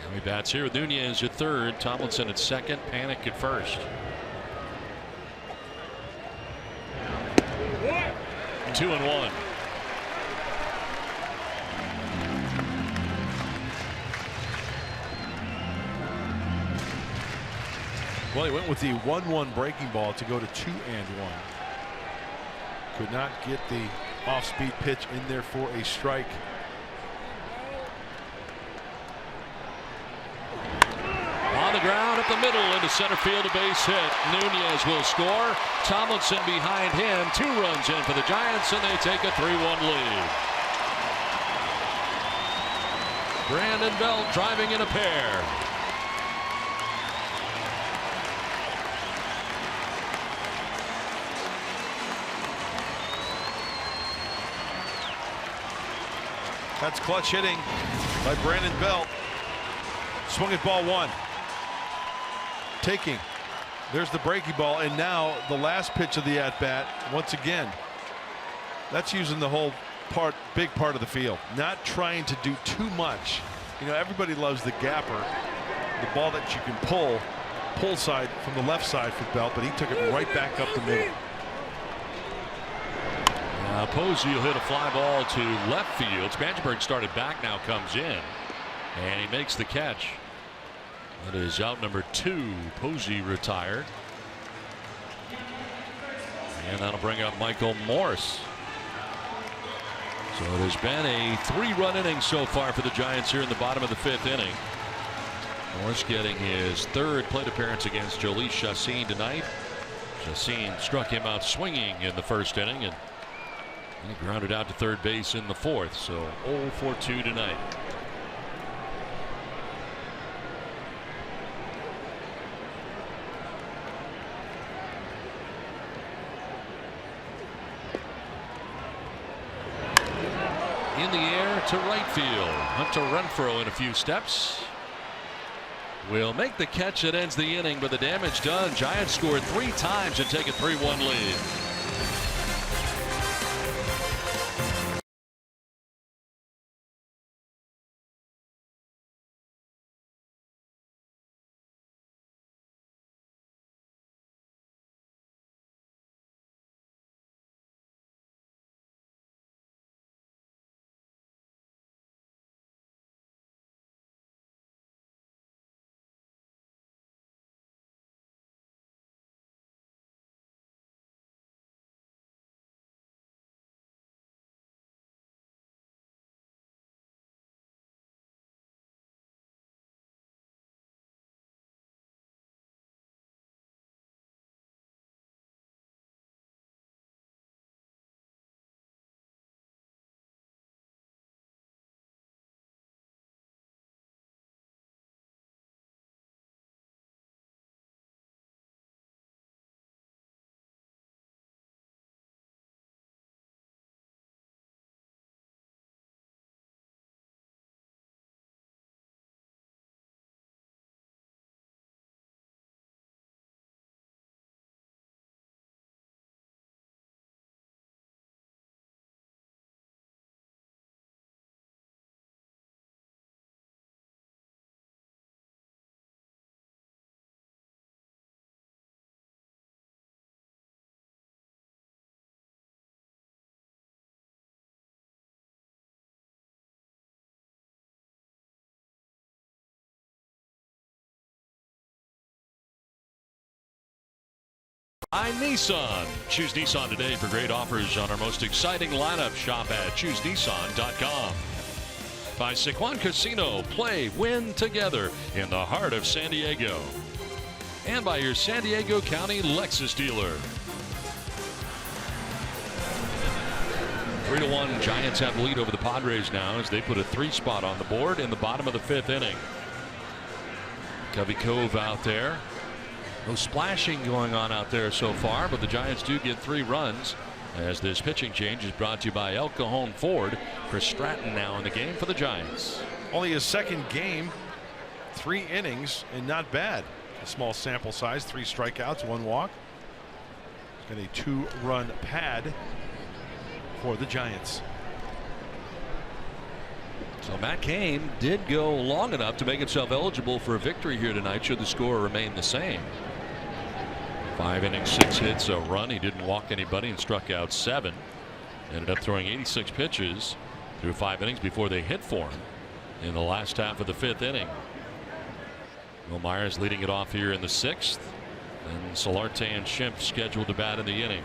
Now he bats here with Nunez at third, Tomlinson at second, Panik at first. 2-1. Well, he went with the 1-1 breaking ball to go to 2-1. Could not get the off-speed pitch in there for a strike. On the ground up the middle into center field, a base hit. Nunez will score. Tomlinson behind him. 2 runs in for the Giants, and they take a 3-1 lead. Brandon Belt driving in a pair. That's clutch hitting by Brandon Belt. Swung at ball 1. Taking. There's the breaking ball, and now the last pitch of the at-bat once again. That's using the whole big part of the field, not trying to do too much. You know, everybody loves the gapper, the ball that you can pull side from the left side for Belt, but he took it right back up the middle. Posey will hit a fly ball to left field. Spangenberg started back, now comes in, and he makes the catch. That is out number 2. Posey retired, and that'll bring up Michael Morse. So it has been a 3-run inning so far for the Giants here in the bottom of the 5th inning. Morse getting his 3rd plate appearance against Jhoulys Chacín tonight. Chacín struck him out swinging in the 1st inning, and he grounded out to 3rd base in the 4th. So 0 for 2 tonight. In the air to right field. Hunter Renfroe in a few steps will make the catch that ends the inning, but the damage done. Giants scored 3 times and take a 3-1 lead. By Nissan. Choose Nissan today for great offers on our most exciting lineup. Shop at choosenissan.com. By Sequan Casino. Play, win together in the heart of San Diego. And by your San Diego County Lexus dealer. 3-1. Giants have the lead over the Padres now as they put a 3 spot on the board in the bottom of the 5th inning. Covey Cove out there. No splashing going on out there so far, but the Giants do get 3 runs as this pitching change is brought to you by El Cajon Ford. Chris Stratton now in the game for the Giants. Only his 2nd game, 3 innings, and not bad. A small sample size, 3 strikeouts, 1 walk. Got a 2-run pad for the Giants. So Matt Cain did go long enough to make himself eligible for a victory here tonight should the score remain the same. 5 innings, 6 hits, a run. He didn't walk anybody and struck out 7. Ended up throwing 86 pitches through 5 innings before they hit for him in the last half of the 5th inning. Will Myers leading it off here in the 6th. And Solarte and Schimpf scheduled to bat in the inning.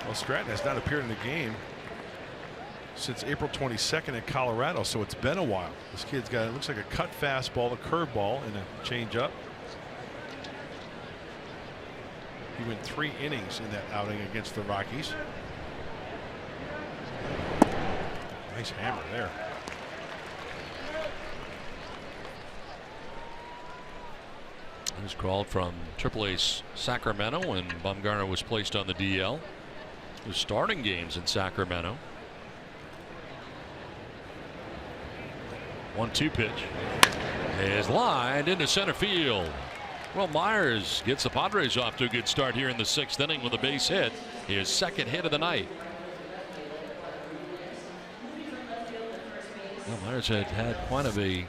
Well, Stratton has not appeared in the game since April 22nd in Colorado, so it's been a while. This kid's got, it looks like a cut fastball, a curveball, and a changeup. He went 3 innings in that outing against the Rockies. Nice hammer there. He was called from AAA Sacramento when Bumgarner was placed on the DL. He was starting games in Sacramento. 1-2 pitch is lined into center field. Well, Myers gets the Padres off to a good start here in the 6th inning with a base hit. His 2nd hit of the night. Well, Myers had quite of a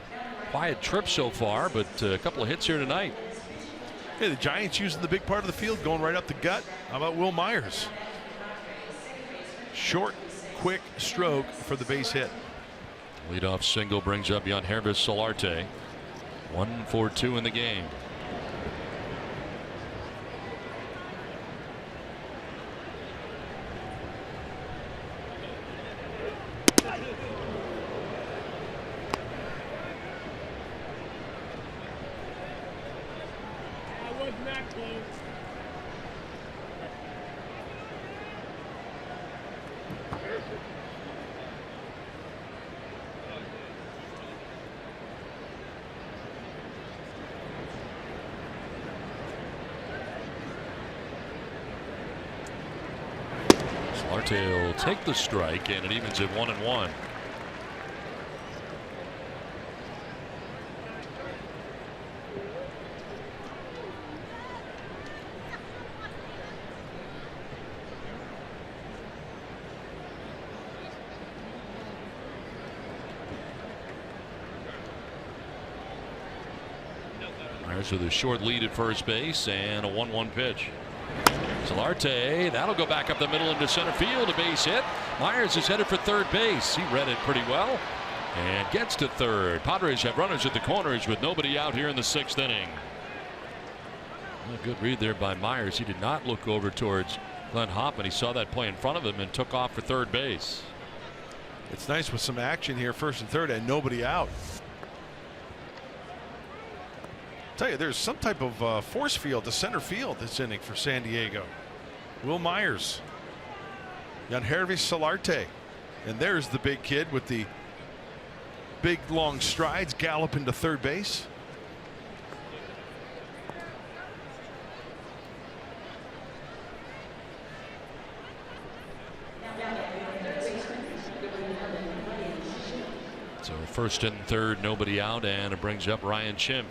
quiet trip so far, but a couple of hits here tonight. Hey, the Giants using the big part of the field, going right up the gut. How about Will Myers? Short, quick stroke for the base hit. Leadoff single brings up Yangervis Solarte. 1-for-2 in the game. Will take the strike, and it evens at 1-1. Myers with a short lead at first base and a 1-1 pitch. Solarte, that'll go back up the middle into center field, a base hit. Myers is headed for third base. He read it pretty well and gets to third. Padres have runners at the corners with nobody out here in the 6th inning. A good read there by Myers. He did not look over towards Glenn Hoffman. He saw that play in front of him and took off for third base. It's nice with some action here, first and third, and nobody out. Tell you, there's some type of force field to center field this inning for San Diego. Will Myers, Yangervis Solarte, and there's the big kid with the big long strides galloping to third base. So first and third, nobody out, and it brings up Ryan Schimpf.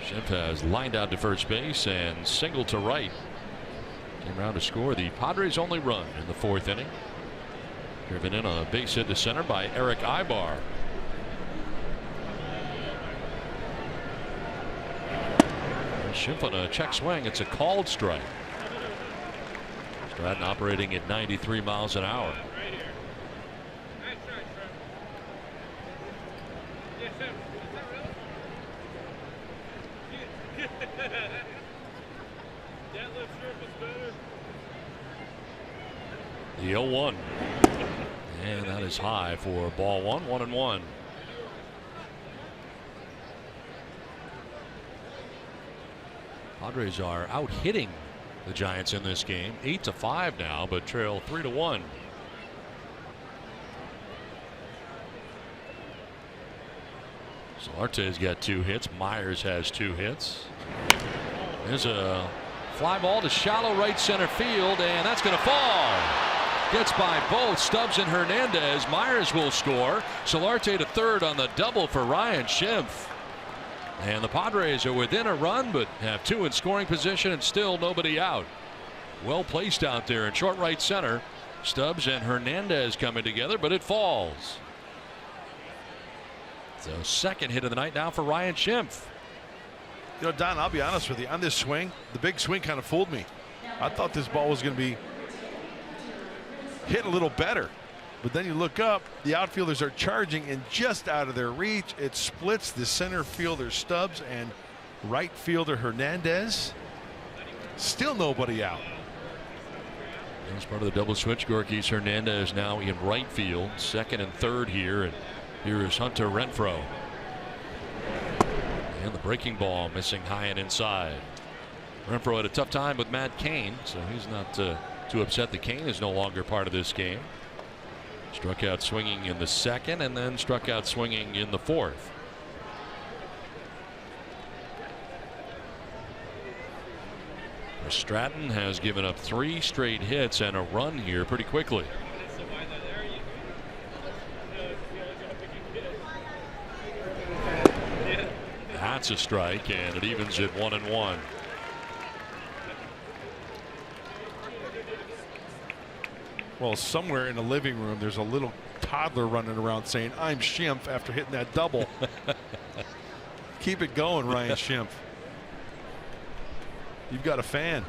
Schimpf has lined out to first base and singled to right. Came around to score the Padres' only run in the 4th inning. Driven in a base hit to center by Eric Ibar. Schimpf on a check swing. It's a called strike. Stratton operating at 93 miles an hour. The 0-1. And that is high for ball 1, 1-1. Padres are out hitting the Giants in this game, 8-5 now, but trail 3-1. Solarte's got 2 hits. Myers has 2 hits. There's a fly ball to shallow right center field, and that's going to fall. Gets by both Stubbs and Hernandez. Myers will score. Solarte to third on the double for Ryan Schimpf. And the Padres are within a run, but have 2 in scoring position and still nobody out. Well placed out there in short right center. Stubbs and Hernandez coming together, but it falls. So 2nd hit of the night now for Ryan Schimpf. You know, Don, I'll be honest with you. On this swing, the big swing kind of fooled me. I thought this ball was going to be hit a little better. But then you look up, the outfielders are charging and just out of their reach. It splits the center fielder Stubbs and right fielder Hernandez. Still nobody out. As part of the double switch, Gorky's Hernandez now in right field, second and third here, and here is Hunter Renfroe. And the breaking ball missing high and inside. Renfroe had a tough time with Matt Cain, so he's not too upset that Cain is no longer part of this game. Struck out swinging in the second and then struck out swinging in the fourth. Stratton has given up 3 straight hits and a run here pretty quickly. That's a strike, and it evens at 1-1. Well, somewhere in the living room, there's a little toddler running around saying, "I'm Schimpf," after hitting that double. Keep it going, Ryan Schimpf. You've got a fan.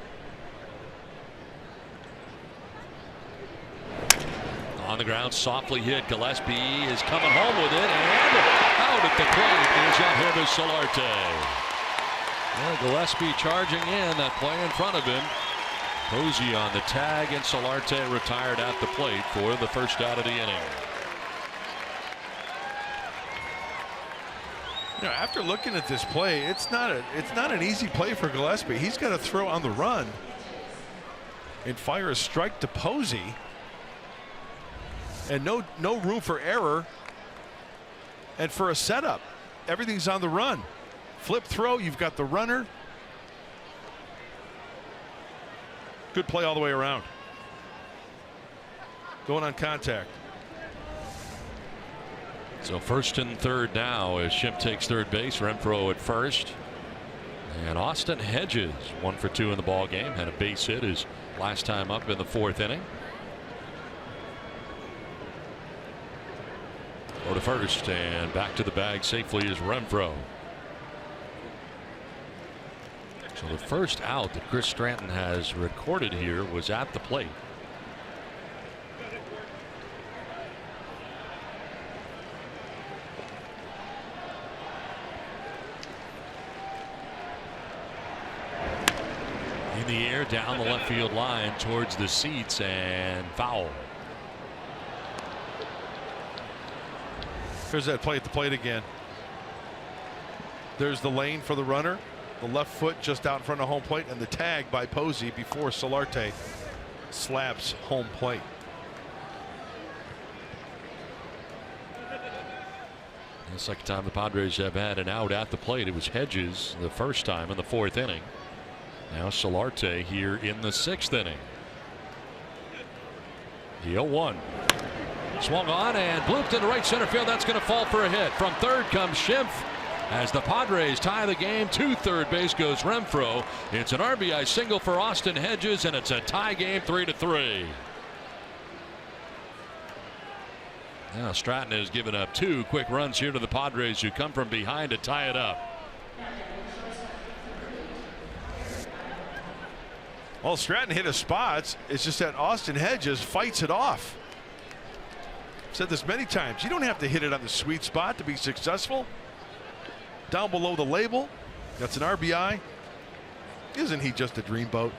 On the ground, softly hit. Gillespie is coming home with it, and out at the plate is Yangervis Solarte. Well, Gillespie charging in, that play in front of him. Posey on the tag, and Solarte retired at the plate for the first out of the inning. You know, after looking at this play, it's not an easy play for Gillespie. He's got to throw on the run and fire a strike to Posey, and no room for error. And for a setup, everything's on the run. Flip throw, you've got the runner. Good play all the way around. Going on contact. So first and third now as Schimpf takes third base. Renfroe at first. And Austin Hedges 1 for 2 in the ball game. Had a base hit his last time up in the 4th inning. Go to first and back to the bag safely is Renfroe. So the first out that Chris Stratton has recorded here was at the plate. In the air down the left field line towards the seats and foul. Here's that play at the plate again. There's the lane for the runner. The left foot just out in front of home plate, and the tag by Posey before Solarte slaps home plate. The second time the Padres have had an out at the plate. It was Hedges the first time in the 4th inning. Now Solarte here in the 6th inning. The 0-1. Swung on and blooped into right center field. That's going to fall for a hit. From third comes Schimpf. As the Padres tie the game, to third base goes Renfroe. It's an RBI single for Austin Hedges, and it's a tie game 3-3. Now Stratton has given up 2 quick runs here to the Padres, who come from behind to tie it up. Well, Stratton hit his spots. It's just that Austin Hedges fights it off. I've said this many times. You don't have to hit it on the sweet spot to be successful. Down below the label, that's an RBI. Isn't he just a dreamboat?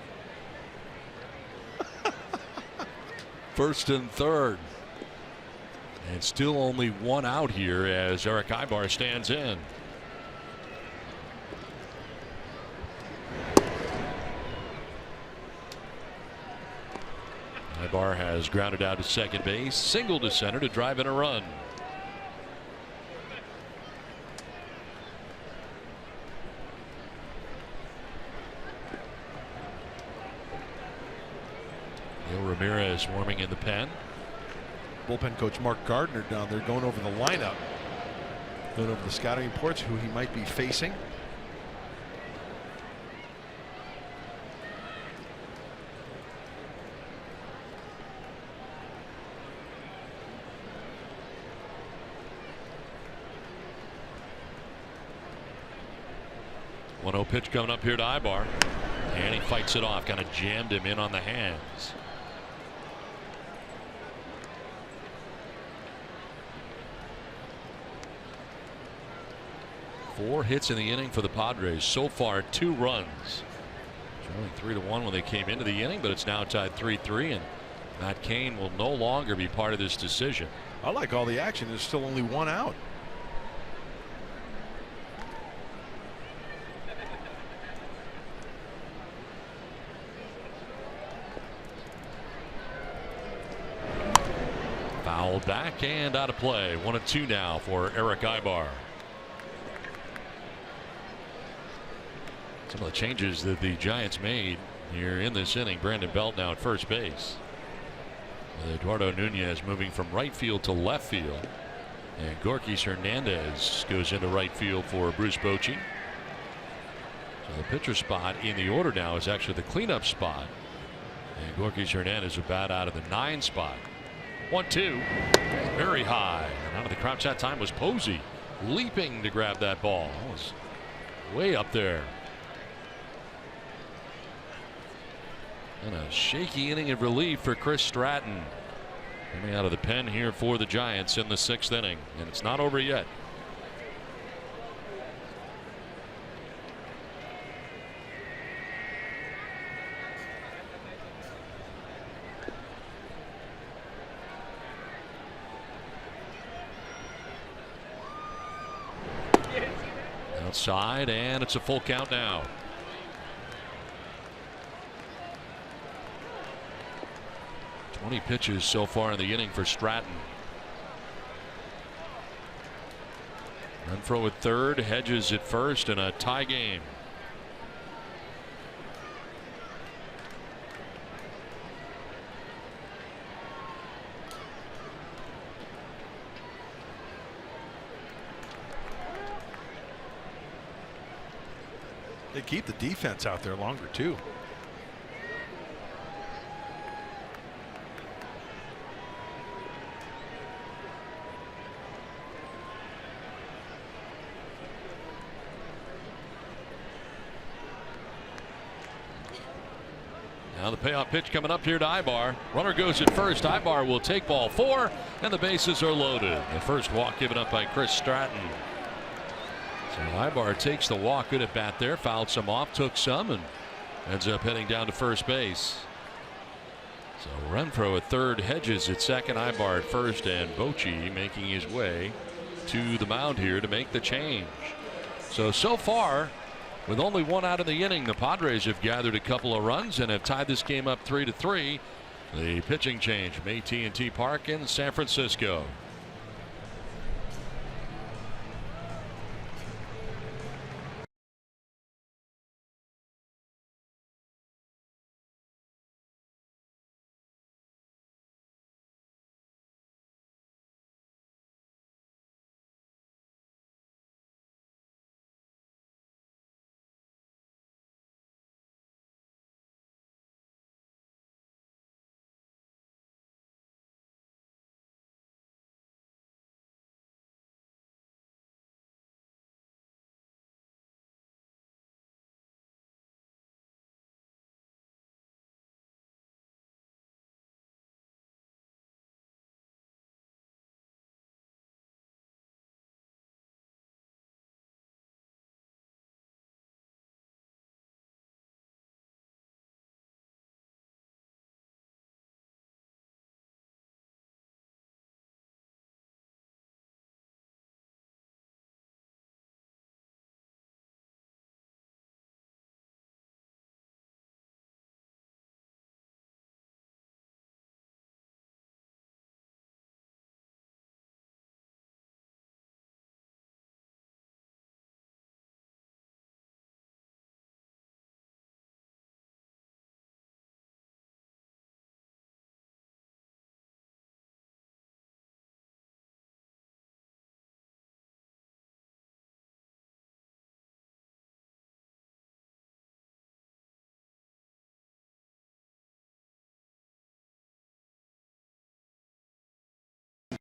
First and third. And still only 1 out here as Eric Ibar stands in. Ibar has grounded out to second base, single to center to drive in a run. Ramirez warming in the pen. Bullpen coach Mark Gardner down there going over the lineup, going over the scouting reports, who he might be facing. One 0 pitch coming up here to Ibar, and he fights it off. Kind of jammed him in on the hands. 4 hits in the inning for the Padres. So far, 2 runs. It's only 3-1 when they came into the inning, but it's now tied 3-3, and Matt Cain will no longer be part of this decision. I like all the action. There's still only 1 out. Fouled back and out of play. 1-2 now for Eric Ibar. Some of the changes that the Giants made here in this inning. Brandon Belt now at first base. With Eduardo Nunez moving from right field to left field. And Gorkys Hernandez goes into right field for Bruce Bochy. So the pitcher spot in the order now is actually the cleanup spot. And Gorkys Hernandez will bat out of the 9 spot. 1-2. Very high. And out of the crouch that time was Posey, leaping to grab that ball. That was way up there. And a shaky inning of relief for Chris Stratton. Coming out of the pen here for the Giants in the 6th inning. And it's not over yet. Outside, and it's a full count now. Twenty pitches so far in the inning for Stratton. Renfroe at third, Hedges at first, and a tie game. They keep the defense out there longer too. Now the payoff pitch coming up here to Ibar. Runner goes at first. Ibar will take ball 4, and the bases are loaded. The first walk given up by Chris Stratton. So Ibar takes the walk. Good at bat there. Fouled some off, took some, and ends up heading down to first base. So Renfroe at third, Hedges at second, Ibar at first, and Bochy making his way to the mound here to make the change. So far, with only 1 out in the inning, the Padres have gathered a couple of runs and have tied this game up 3-3. The pitching change from AT&T Park in San Francisco.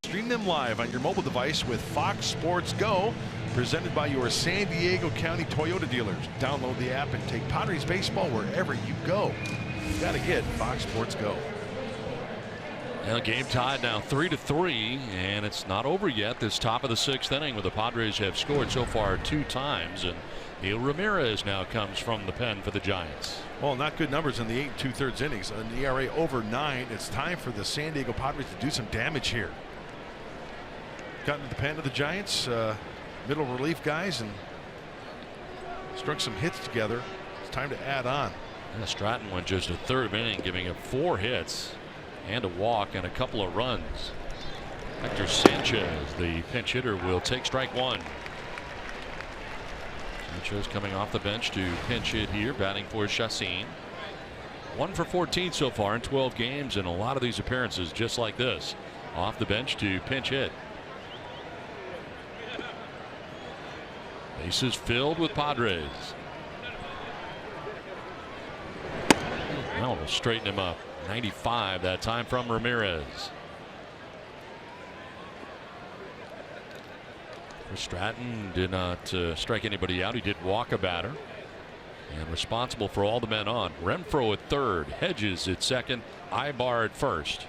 Stream them live on your mobile device with Fox Sports Go, presented by your San Diego County Toyota dealers. Download the app and take Padres baseball wherever you go. You got to get Fox Sports Go. And the game tied now 3-3, and it's not over yet. This top of the 6th inning, where the Padres have scored so far 2 times, and Neil Ramirez now comes from the pen for the Giants. Well, not good numbers in the 8 2/3 innings. An ERA over 9. It's time for the San Diego Padres to do some damage here. Got into the pen of the Giants, middle relief guys, and struck some hits together. It's time to add on. Yeah, Stratton went just a 3rd inning, giving up 4 hits and a walk and a couple of runs. Hector Sanchez, the pinch hitter, will take strike 1. Sanchez coming off the bench to pinch hit here, batting for Chacin. 1 for 14 so far in 12 games, and a lot of these appearances just like this. Off the bench to pinch hit. Bases filled with Padres. Now we'll straighten him up. 95 that time from Ramirez. Stratton did not strike anybody out. He did walk a batter. And responsible for all the men on. Renfroe at 3rd. Hedges at 2nd. Ibar at 1st.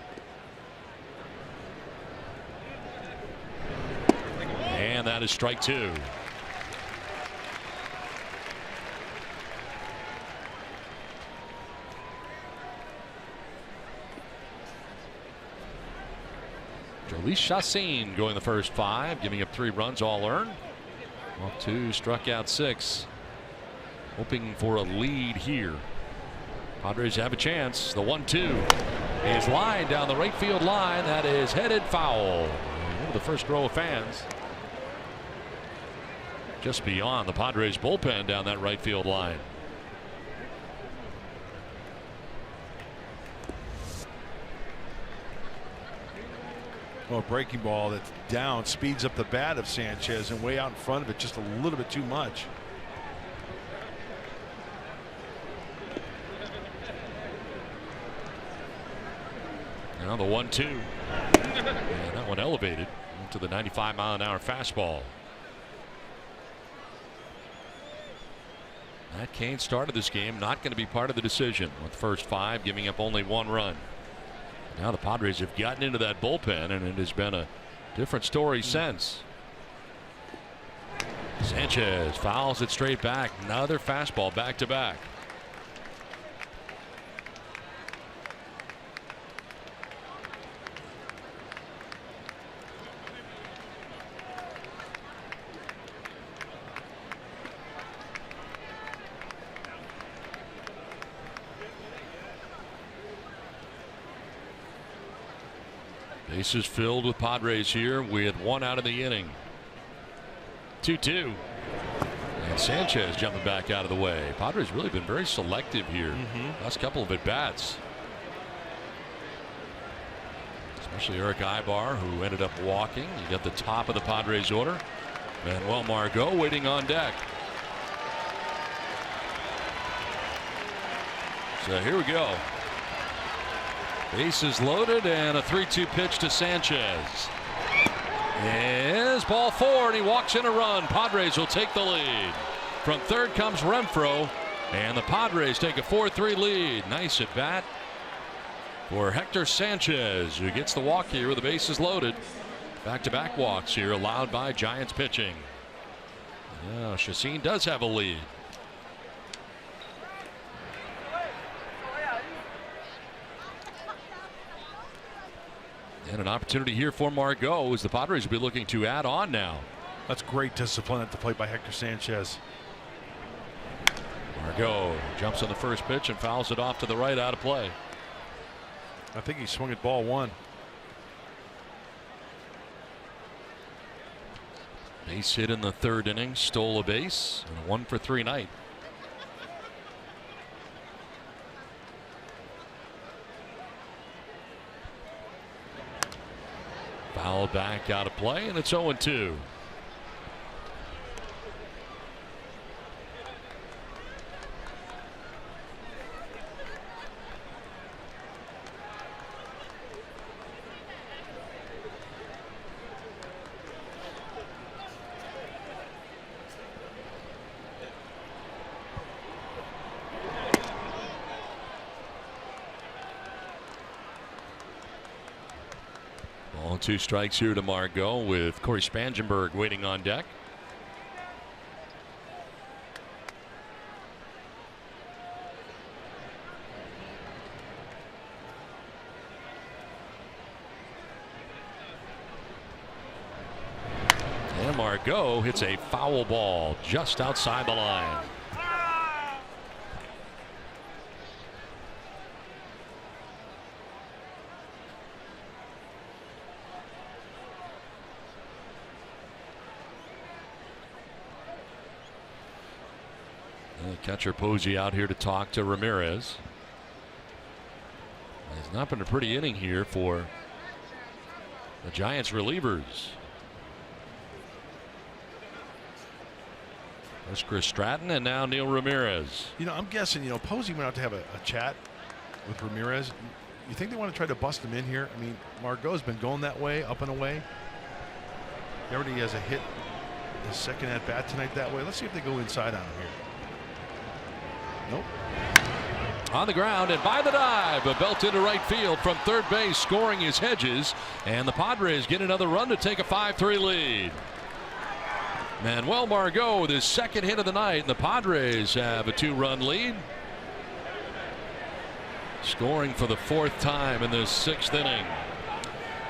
And that is strike 2. Jhoulys Chacin going the first 5, giving up 3 runs, all earned. Walked 2, struck out 6. Hoping for a lead here. Padres have a chance. The 1-2 is lined down the right field line. That is headed foul. Over the first row of fans. Just beyond the Padres bullpen down that right field line. Well, a breaking ball that's down speeds up the bat of Sanchez, and way out in front of it just a little bit too much. Now the 1-2. And that one elevated into the 95-mile-an-hour fastball. Matt Cain started this game, not going to be part of the decision, with the first 5 giving up only 1 run. Now the Padres have gotten into that bullpen, and it has been a different story since. Sanchez fouls it straight back. Another fastball back to back. Bases filled with Padres here with 1 out of the inning. 2-2. And Sanchez jumping back out of the way. Padres really been very selective here. Last couple of at bats. Especially Eric Ibar, who ended up walking. You got the top of the Padres order. Manuel Margot waiting on deck. So here we go. Bases loaded, and a 3-2 pitch to Sanchez. Is ball 4, and he walks in a run. Padres will take the lead. From 3rd comes Renfroe, and the Padres take a 4-3 lead. Nice at bat for Hector Sanchez, who gets the walk here with the bases loaded. Back-to-back walks here allowed by Giants pitching. Now Chacin does have a lead. And an opportunity here for Margot, as the Padres will be looking to add on now. That's great discipline at the plate by Hector Sanchez. Margot jumps on the first pitch and fouls it off to the right, out of play. I think he swung at ball 1. Base hit in the 3rd inning, stole a base, and a 1-for-3 night. Foul back, out of play, and it's 0-2. All 2 strikes here to Margot with Corey Spangenberg waiting on deck. And Margot hits a foul ball just outside the line. Catcher Posey out here to talk to Ramirez. It's not been a pretty inning here for the Giants relievers. There's Chris Stratton and now Neil Ramirez. You know, I'm guessing, you know, Posey went out to have a chat with Ramirez. You think they want to try to bust him in here? I mean, Margot's been going that way, up and away. He already has a hit his second at bat tonight that way. Let's see if they go inside on him here. Nope. On the ground and by the dive, a belt into right field from third base, scoring is Hedges, and the Padres get another run to take a 5-3 lead. Manuel Margot with his second hit of the night, and the Padres have a 2-run lead. Scoring for the 4th time in this 6th inning.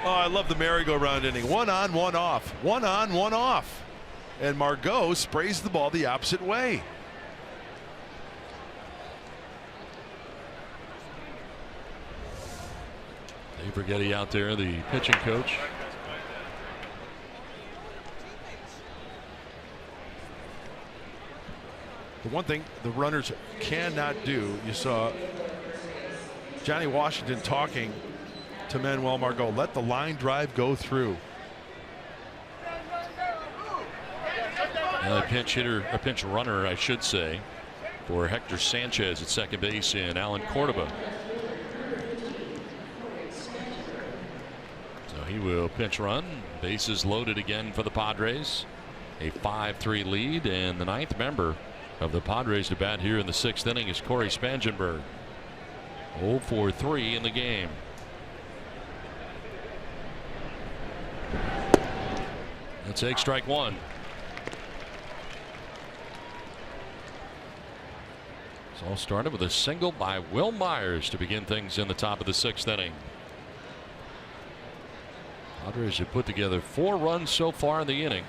Oh, I love the merry-go-round inning. 1 on, 1 off. 1 on, 1 off. And Margot sprays the ball the opposite way. Dave Rigetti out there, the pitching coach. The one thing the runners cannot do, you saw Johnny Washington talking to Manuel Margot, let the line drive go through. A pinch hitter, a pinch runner, I should say, for Hector Sanchez at second base and Alan Cordova. He will pinch run. Bases loaded again for the Padres. A 5-3 lead, and the 9th member of the Padres to bat here in the 6th inning is Corey Spangenberg. 0 for 3 in the game. Let's take strike 1. It's all started with a single by Will Myers to begin things in the top of the 6th inning. Padres have put together 4 runs so far in the inning.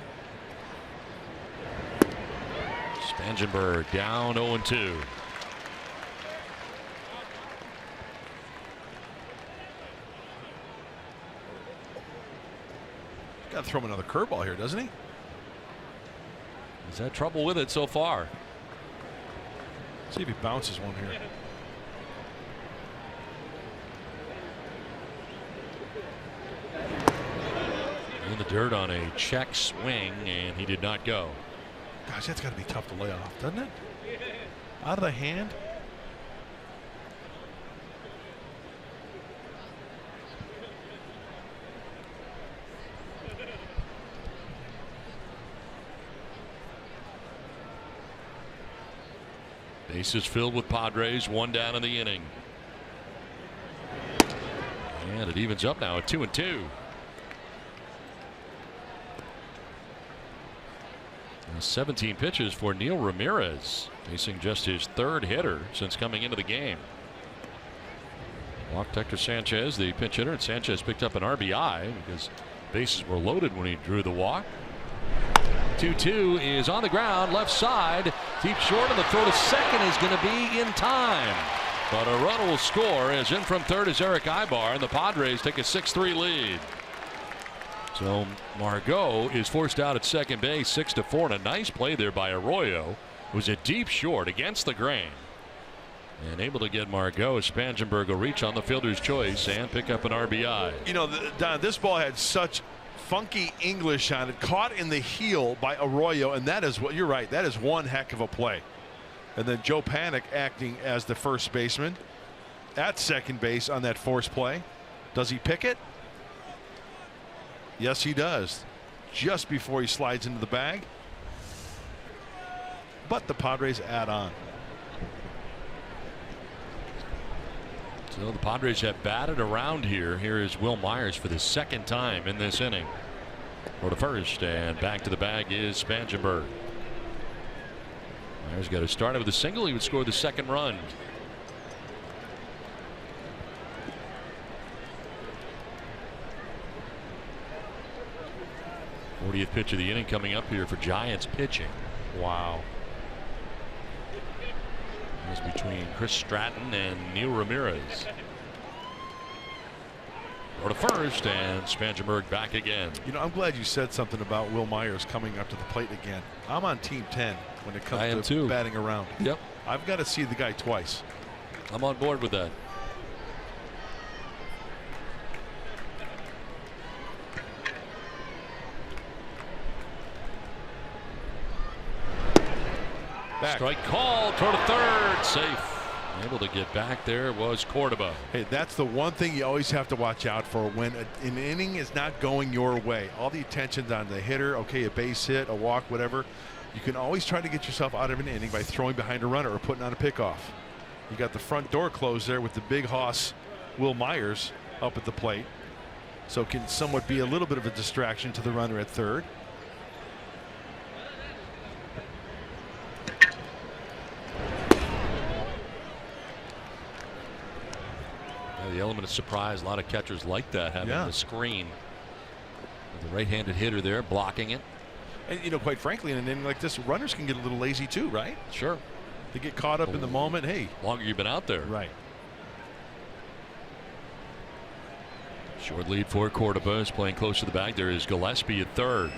Spangenberg down 0-2. Got to throw him another curveball here, doesn't he? He's had trouble with it so far. See if he bounces one here. In the dirt on a check swing, and he did not go. Gosh, that's got to be tough to lay off, doesn't it? Out of the hand. Bases filled with Padres, 1 down in the inning. And it evens up now at 2-2. 17 pitches for Neil Ramirez, facing just his 3rd hitter since coming into the game. Walked Hector Sanchez, the pinch hitter, and Sanchez picked up an RBI because bases were loaded when he drew the walk. 2-2 is on the ground, left side, deep short, and the throw to second is going to be in time. But a run will score, as in from third is Eric Ibar, and the Padres take a 6-3 lead. So Margot is forced out at second base, 6-4, and a nice play there by Arroyo. It was a deep short against the grain. And able to get Margot. Spangenberg will reach on the fielder's choice and pick up an RBI. You know, Don, this ball had such funky English on it, caught in the heel by Arroyo, and that is what you're right. That is one heck of a play. And then Joe Panik acting as the first baseman at second base on that force play. Does he pick it? Yes, he does. Just before he slides into the bag. But the Padres add on. So the Padres have batted around here. Here is Will Myers for the second time in this inning. Go to first, and back to the bag is Spangenberg. Myers got to start it with a single. He would score the second run. 40th pitch of the inning coming up here for Giants pitching. Wow. It's between Chris Stratton and Neil Ramirez. Go to first, and Spangenberg back again. You know, I'm glad you said something about Will Myers coming up to the plate again. I'm on team 10 when it comes to batting around. Yep. I've got to see the guy twice. I'm on board with that. Back. Strike called, throw to third, safe. Able to get back there was Cordoba. Hey, that's the one thing you always have to watch out for when an inning is not going your way. All the attention's on the hitter. Okay, a base hit, a walk, whatever. You can always try to get yourself out of an inning by throwing behind a runner or putting on a pickoff. You got the front door closed there with the big hoss Will Myers up at the plate, so it can somewhat be a little bit of a distraction to the runner at third. The element of surprise, a lot of catchers like that, having the screen. With the right-handed hitter there blocking it. And, you know, quite frankly, in an inning like this, runners can get a little lazy too, right? Sure. They get caught up in the moment. Hey. Longer you've been out there. Right. Short lead for Cordoba is playing close to the bag. There is Gillespie at third.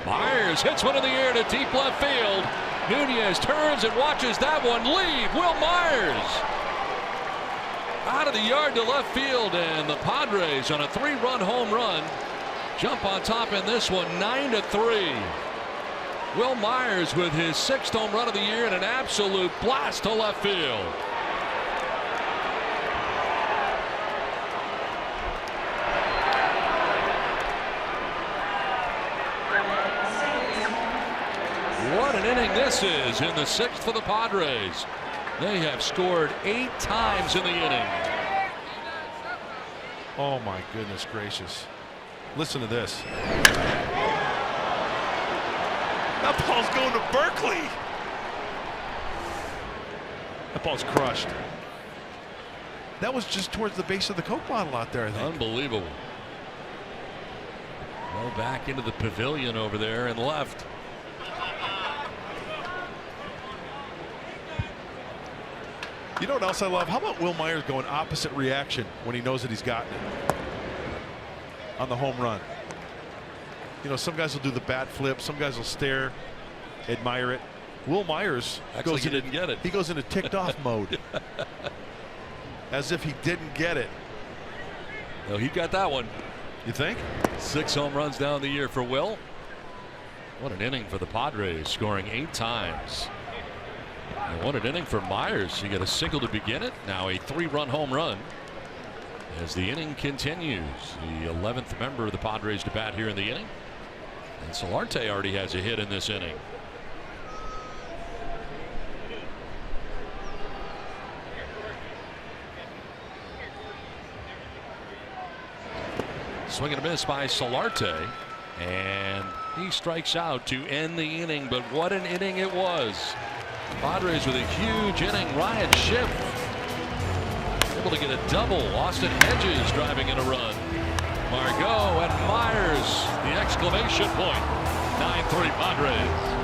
Myers hits one in the air to deep left field. Nunez turns and watches that one leave. Will Myers out of the yard to left field, and the Padres on a 3-run home run jump on top in this one, 9-3. Will Myers with his 6th home run of the year and an absolute blast to left field. What an inning this is in the 6th for the Padres. They have scored 8 times in the inning. Oh my goodness gracious. Listen to this. That ball's going to Berkeley. That ball's crushed. That was just towards the base of the Coke bottle out there, I think. Unbelievable. Well, back into the pavilion over there and left. You know what else I love? How about Will Myers going opposite reaction when he knows that he's gotten it on the home run? You know, some guys will do the bat flip, some guys will stare, admire it. Will Myers goes like he didn't get it. He goes into ticked off mode, as if he didn't get it. No, he got that one. You think? 6 home runs down the year for Will. What an inning for the Padres, scoring 8 times. And what an inning for Myers. He got a single to begin it. Now a 3-run home run as the inning continues. The 11th member of the Padres to bat here in the inning. And Solarte already has a hit in this inning. Swing and a miss by Solarte. And he strikes out to end the inning. But what an inning it was. Padres with a huge inning. Ryan Schiff able to get a double. Austin Hedges driving in a run. Margot and Myers, the exclamation point. 9-3 Padres.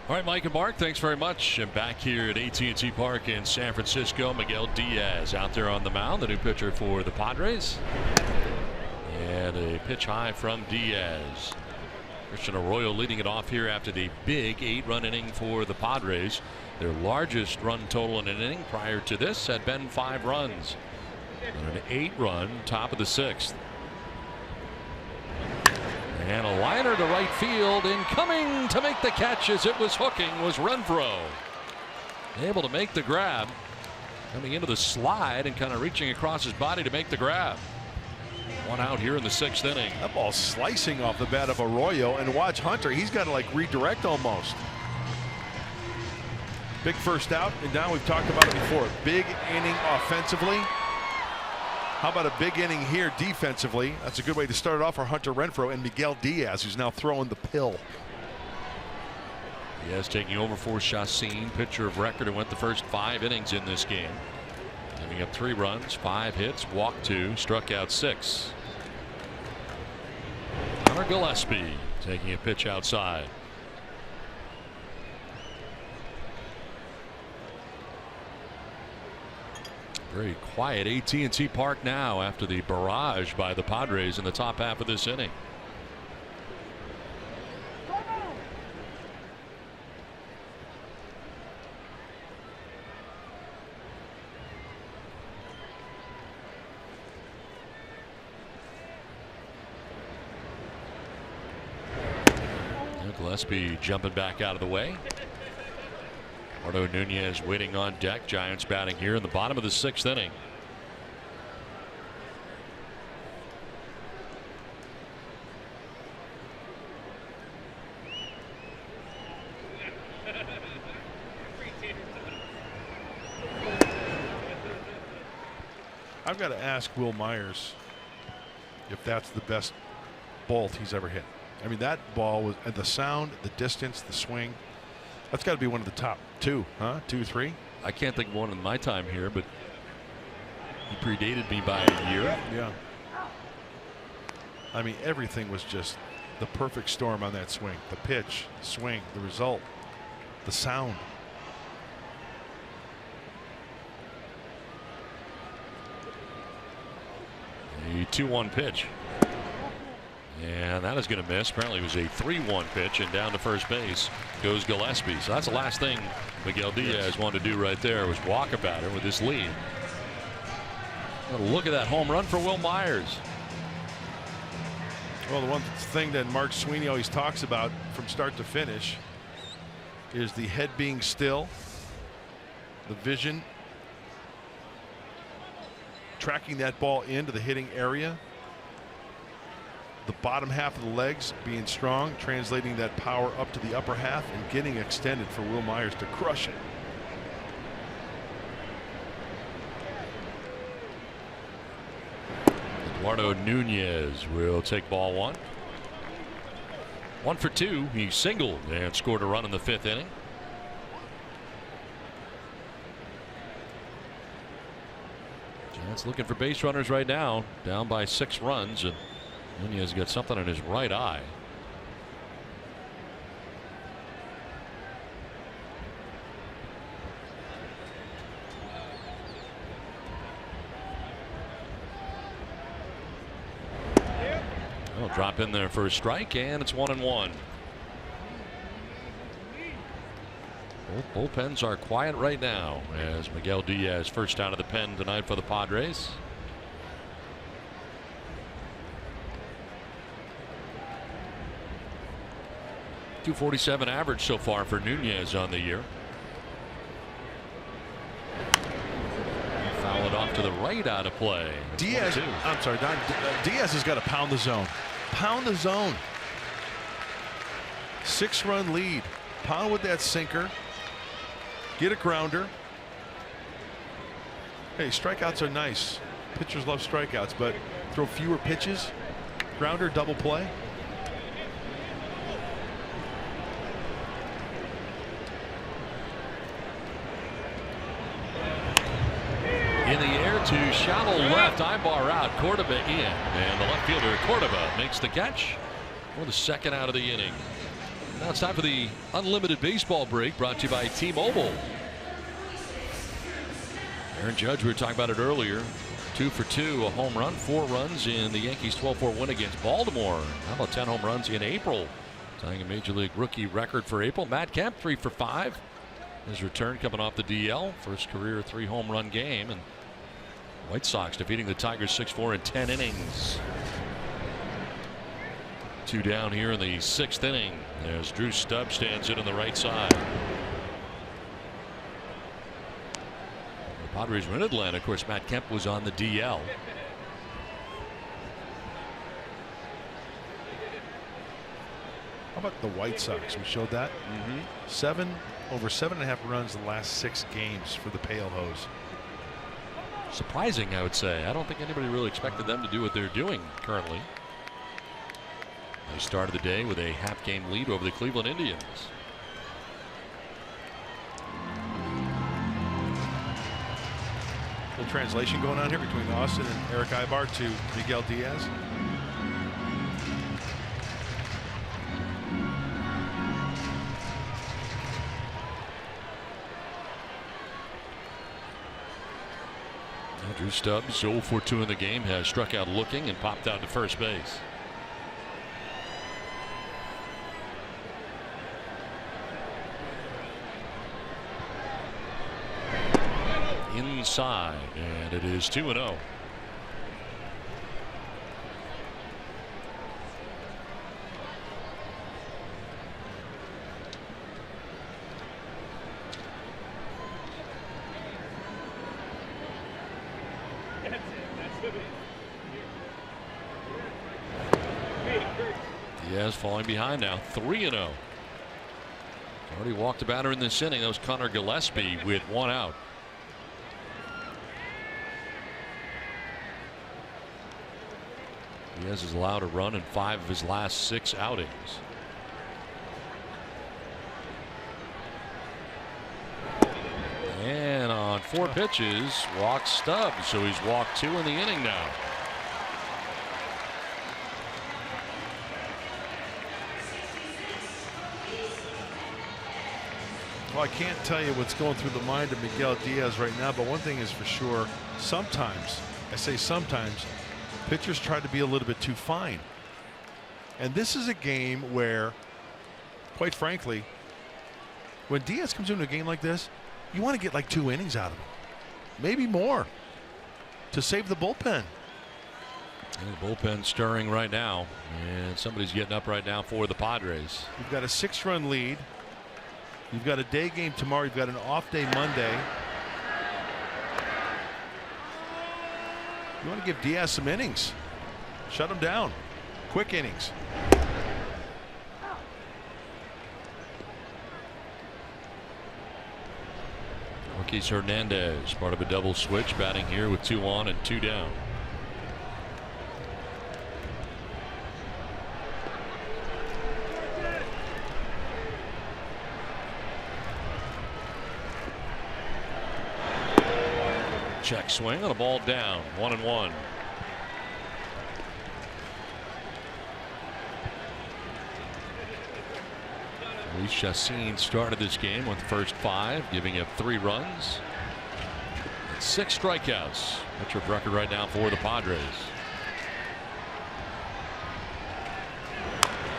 All right, Mike and Mark, thanks very much. And back here at AT&T Park in San Francisco, Miguel Diaz out there on the mound, the new pitcher for the Padres. And a pitch high from Diaz. Christian Arroyo leading it off here after the big 8-run inning for the Padres. Their largest run total in an inning prior to this had been 5 runs. And an 8-run top of the 6th. And a liner to right field, and coming to make the catch as it was hooking was Renfroe. Able to make the grab. Coming into the slide and kind of reaching across his body to make the grab. 1 out here in the 6th inning. That ball slicing off the bat of Arroyo, and watch Hunter. He's got to like redirect almost. Big first out, and now we've talked about it before. Big inning offensively. How about a big inning here defensively? That's a good way to start it off for Hunter Renfroe and Miguel Diaz, who's now throwing the pill. Diaz taking over for Chacin, pitcher of record, and went the first 5 innings in this game. Giving up 3 runs, 5 hits, walked 2, struck out 6. Connor Gillespie taking a pitch outside. Very quiet AT&T Park now after the barrage by the Padres in the top half of this inning. Gillespie jumping back out of the way. Eduardo Nunez waiting on deck. Giants batting here in the bottom of the 6th inning. I've got to ask Will Myers if that's the best bolt he's ever hit. I mean, that ball was, and the sound, the distance, the swing, that's got to be one of the top 2, huh? 2, 3. I can't think of one in my time here, but he predated me by a year. Yeah. I mean, everything was just the perfect storm on that swing. The pitch, swing, the result, the sound. A 2-1 pitch. And that is going to miss. Apparently it was a 3-1 pitch, and down to first base goes Gillespie. So that's the last thing Miguel Diaz wanted to do right there, was walk about it with this lead. Look at that home run for Will Myers. Well, the one thing that Mark Sweeney always talks about from start to finish is the head being still, the vision, tracking that ball into the hitting area, the bottom half of the legs being strong, translating that power up to the upper half and getting extended for Will Myers to crush it. Eduardo Nunez will take ball 1. 1 for 2. He singled and scored a run in the 5th inning. Giants looking for base runners right now, down by 6 runs, and Nunez got something in his right eye. They'll drop in there for a strike, and it's 1-1. Both bullpens are quiet right now as Miguel Diaz first out of the pen tonight for the Padres. .247 average so far for Nunez on the year. Foul it off to the right, out of play. Diaz, I'm sorry, Don, Diaz has got to pound the zone. Pound the zone. 6-run lead. Pound with that sinker. Get a grounder. Hey, strikeouts are nice. Pitchers love strikeouts, but throw fewer pitches. Grounder, double play. In the air to shallow left, Ibar out, Córdoba in, and the left fielder Córdoba makes the catch for the 2nd out of the inning. Now it's time for the unlimited baseball break, brought to you by T-Mobile. Aaron Judge, we were talking about it earlier. 2 for 2, a home run, 4 runs in the Yankees' 12-4 win against Baltimore. How about 10 home runs in April? Tying a Major League rookie record for April. Matt Kemp, 3 for 5. His return coming off the DL. First career 3 home run game. And White Sox defeating the Tigers 6-4 in 10 innings. 2 down here in the 6th inning as Drew Stubbs stands in on the right side. The Padres were in Atlanta. Of course, Matt Kemp was on the DL. How about the White Sox? We showed that. Over 7.5 runs in the last 6 games for the Pale Hose. Surprising, I would say. I don't think anybody really expected them to do what they're doing currently. They started the day with a half-game lead over the Cleveland Indians. A little translation going on here between Austin and Eric Ibar to Miguel Diaz. Drew Stubbs, 0 for 2 in the game, has struck out looking and popped out to first base. Inside, and it is 2-0. Diaz falling behind now, 3-0. Already walked a batter in this inning. That was Connor Gillespie with 1 out. Diaz has allowed a run in 5 of his last 6 outings. And on 4 pitches, walks Stubbs, so he's walked 2 in the inning now. Well, I can't tell you what's going through the mind of Miguel Diaz right now, but one thing is for sure, sometimes, I say sometimes, pitchers try to be a little bit too fine. And this is a game where, quite frankly, when Diaz comes into a game like this, you want to get like 2 innings out of him, maybe more, to save the bullpen. And the bullpen stirring right now, and somebody's getting up right now for the Padres. You've got a 6-run lead. You've got a day game tomorrow. You've got an off day Monday. You want to give Diaz some innings. Shut him down. Quick innings. Marquis Hernandez, part of a double switch, batting here with 2 on and 2 down. Check swing on a ball down, 1-1. Luis Chassin started this game with the first 5, giving up 3 runs and 6 strikeouts. That's your record right now for the Padres.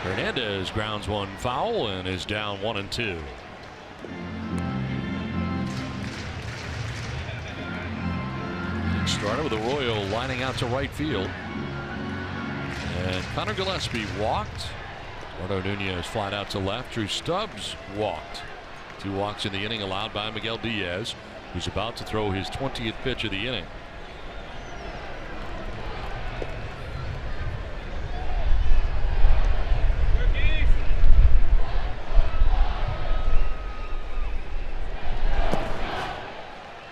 Hernandez grounds 1 foul and is down 1-2. Started with Arroyo lining out to right field. And Connor Gillespie walked. Eduardo Nunez flat out to left. Drew Stubbs walked. 2 walks in the inning allowed by Miguel Diaz, who's about to throw his 20th pitch of the inning.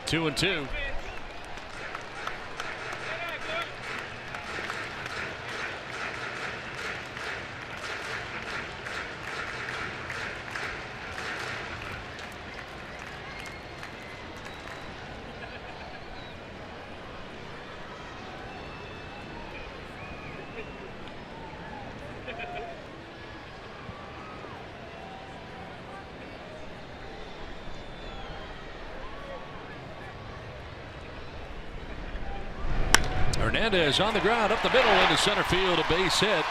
Two and 2. Hernandez on the ground, up the middle into center field, a base hit.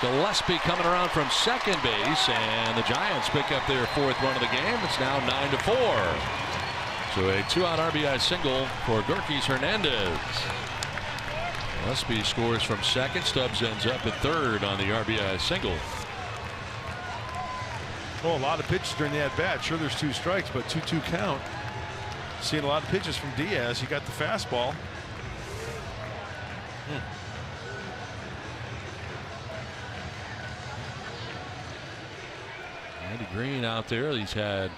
Gillespie coming around from second base, and the Giants pick up their 4th run of the game. It's now 9-4. So a 2-out RBI single for Gurkey's Hernandez. Gillespie scores from second. Stubbs ends up at third on the RBI single. Well, a lot of pitches during the at-bat. Sure, there's 2 strikes, but 2-2 count. Seeing a lot of pitches from Diaz. He got the fastball. Andy Green out there. He's had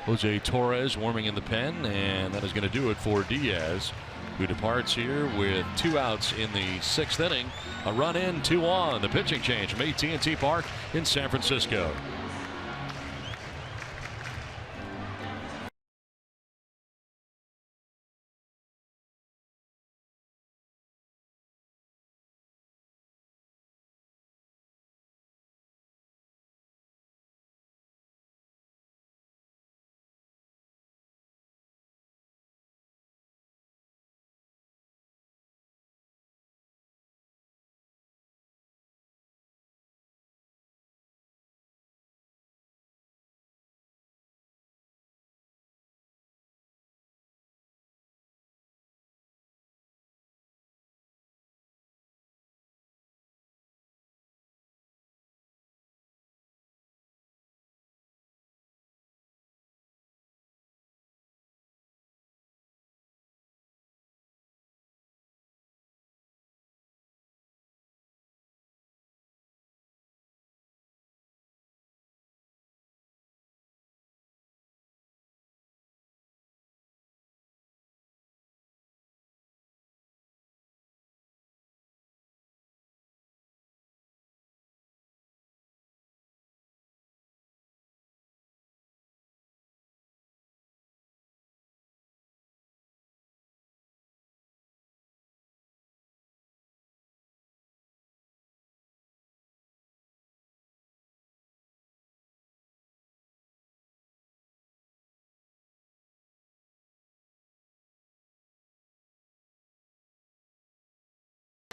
Jose Torres warming in the pen, and that is going to do it for Diaz, who departs here with 2 outs in the 6th inning. A run in, 2 on. The pitching change from AT&T Park in San Francisco.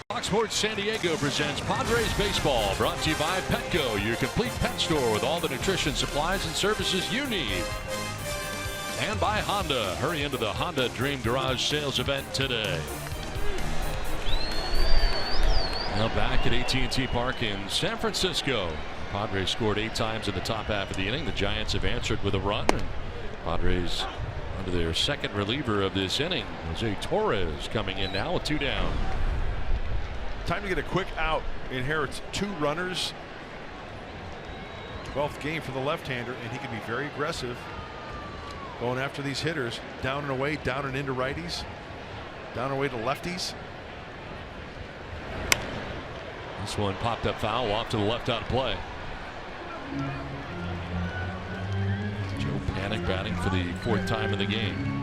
Fox Sports San Diego presents Padres Baseball, brought to you by Petco, your complete pet store with all the nutrition, supplies, and services you need. And by Honda. Hurry into the Honda Dream Garage sales event today. Now back at AT&T Park in San Francisco. Padres scored 8 times in the top half of the inning. The Giants have answered with a run. And Padres under their 2nd reliever of this inning. Jose Torres coming in now with 2 down. Time to get a quick out. Inherits 2 runners. 12th game for the left-hander, and he can be very aggressive going after these hitters. Down and away, down and into righties, down and away to lefties. This one popped up foul off to the left out of play. Joe Panik batting for the 4th time in the game.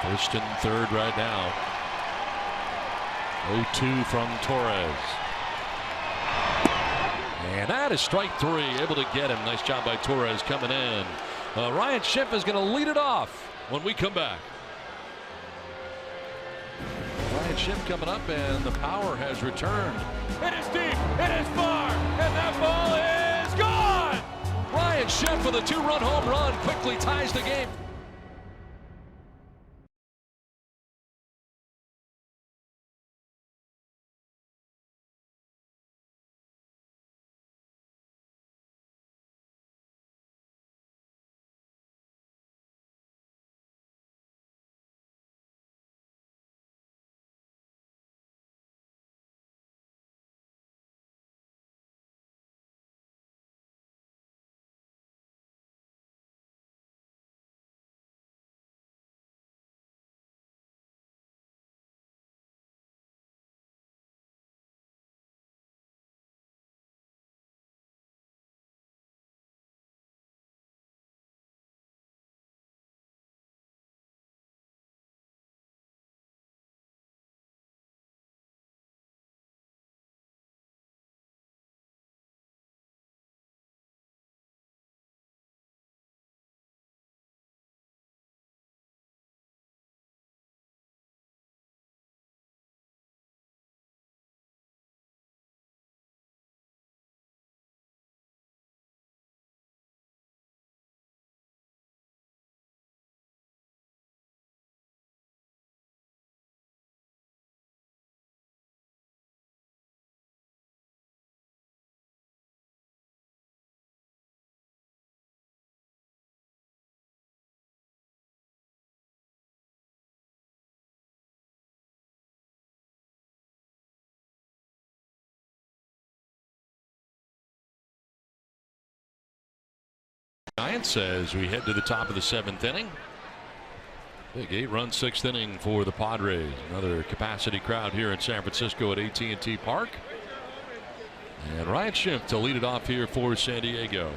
First and 3rd right now. 0-2 from Torres. And that is strike 3. Able to get him. Nice job by Torres coming in. Ryan Schiff is going to lead it off when we come back. Ryan Schiff coming up, and the power has returned. It is deep, it is far, and that ball is gone! Ryan Schiff with a 2-run home run quickly ties the game. Giants as we head to the top of the 7th inning. Big 8-run 6th inning for the Padres. Another capacity crowd here in San Francisco at AT&T Park. And Ryan Schimpf to lead it off here for San Diego.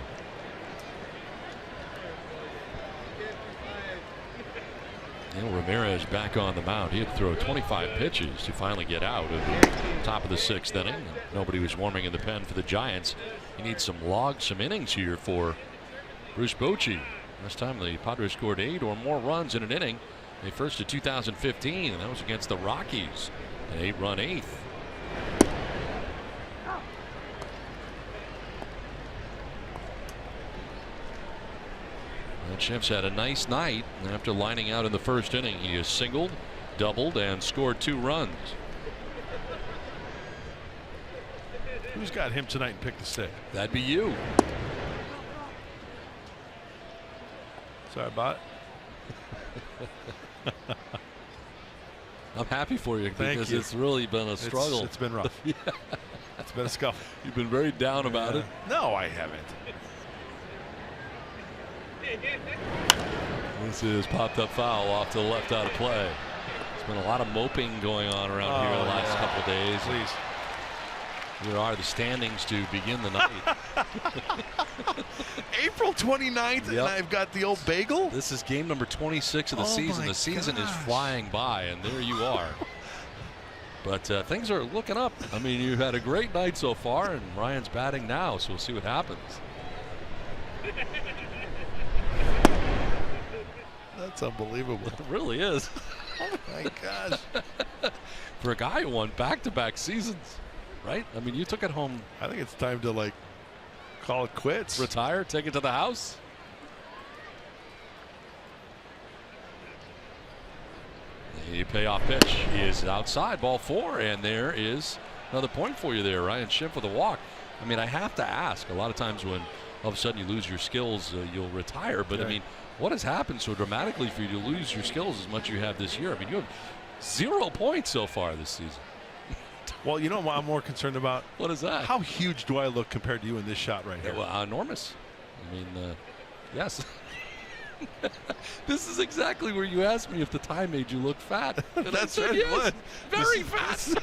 Ramirez back on the mound. He had to throw 25 pitches to finally get out of the top of the 6th inning. Nobody was warming in the pen for the Giants. He needs some innings here for Bruce Bochy. Last time the Padres scored 8 or more runs in an inning. They first in 2015, and that was against the Rockies, an 8-run 8th. And Schimpf's had a nice night. After lining out in the 1st inning, he has singled, doubled, and scored 2 runs. Who's got him tonight and picked the stick? That'd be you. Sorry about it. I'm happy for you because it's really been a struggle. It's been rough. Yeah. It's been a scuffle. You've been very down about it. No, I haven't. This is popped up foul off to the left out of play. There's been a lot of moping going on around here the last couple of days. Please. Here are the standings to begin the night. April 29th, and I've got the old bagel. This is game number 26 of the season. The season is flying by, and there you are. But things are looking up. I mean, you've had a great night so far, and Ryan's batting now, so we'll see what happens. That's unbelievable. It really is. Oh, my gosh. For a guy who won back-to-back seasons. Right? I mean, you took it home. I think it's time to, like, call it quits. Retire, take it to the house. The payoff pitch is outside, ball 4, and there is another point for you there. Ryan Schimpf with a walk. I mean, I have to ask. A lot of times when all of a sudden you lose your skills, you'll retire. But, I mean, what has happened so dramatically for you to lose your skills as much as you have this year? I mean, you have 0 points so far this season. Well, you know what I'm more concerned about? What is that? How huge do I look compared to you in this shot right here? Well, enormous. I mean, yes. This is exactly where you asked me if the tie made you look fat. And That's I said, right. yes, very fat.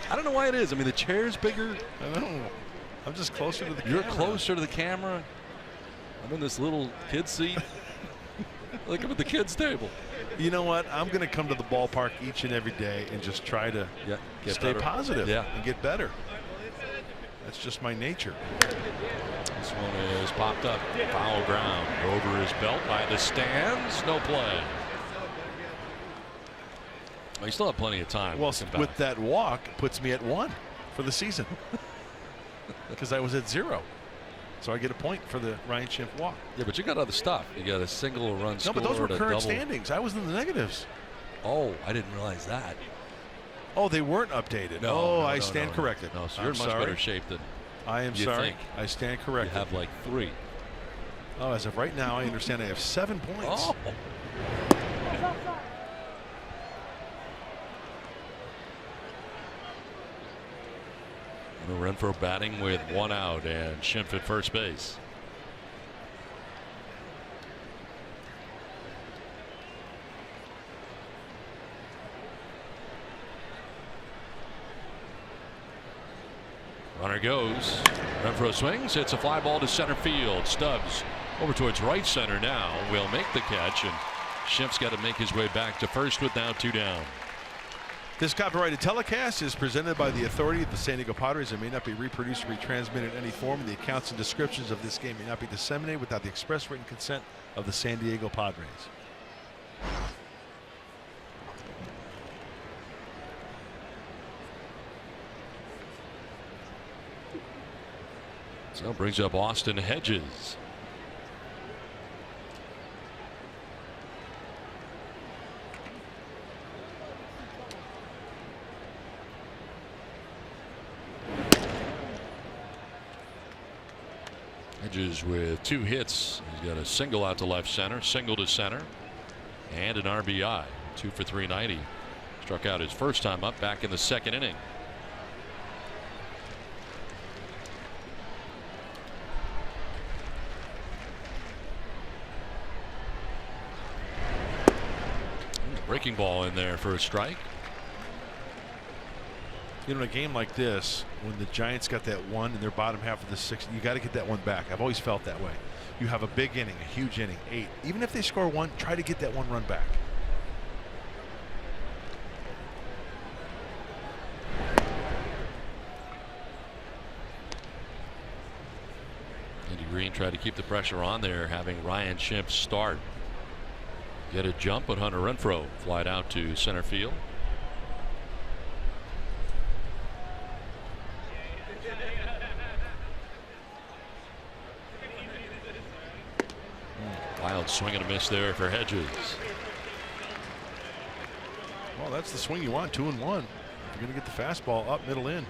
I don't know why it is. I mean, the chair's bigger. I know. I'm just closer to the camera. You're closer to the camera. I'm in this little kid seat. Like I'm at the kids' table. You know what? I'm going to come to the ballpark each and every day and just try to stay positive and get better. That's just my nature. This one is popped up. Foul ground over his belt by the stands. No play. Well, you still have plenty of time. Well, with that walk, puts me at 1 for the season because I was at 0. So I get a point for the Ryan Schimpf walk. Yeah, but you got other stuff. You got a single run score. No, but those were current double. standings. I was in the negatives. Oh, I didn't realize that. Oh, they weren't updated. No, I stand corrected. No, so you're in much better shape than I am you sorry. think. I stand corrected. You have like 3. Oh, as of right now, I understand I have 7 points. Oh. Renfroe batting with 1 out and Schimpf at first base. Runner goes. Renfroe swings. It's a fly ball to center field. Stubbs over towards right center now. Will make the catch, and Schimpf's got to make his way back to first with now 2 down. This copyrighted telecast is presented by the authority of the San Diego Padres and may not be reproduced or retransmitted in any form. The accounts and descriptions of this game may not be disseminated without the express written consent of the San Diego Padres. So it brings up Austin Hedges. Hedges with 2 hits. He's got a single out to left center, single to center, and an RBI. 2 for 390. Struck out his first time up back in the 2nd inning. breaking ball in there for a strike. You know, in a game like this, when the Giants got that one in their bottom half of the sixth, you got to get that one back. I've always felt that way. You have a big inning, a huge inning, 8. Even if they score 1, try to get that 1 run back. Andy Green tried to keep the pressure on there, having Ryan Schimpf start. Get a jump, but Hunter Renfroe flied out to center field. Wild swing and a miss there for Hedges. Well, that's the swing you want, 2-1. You're going to get the fastball up, middle in.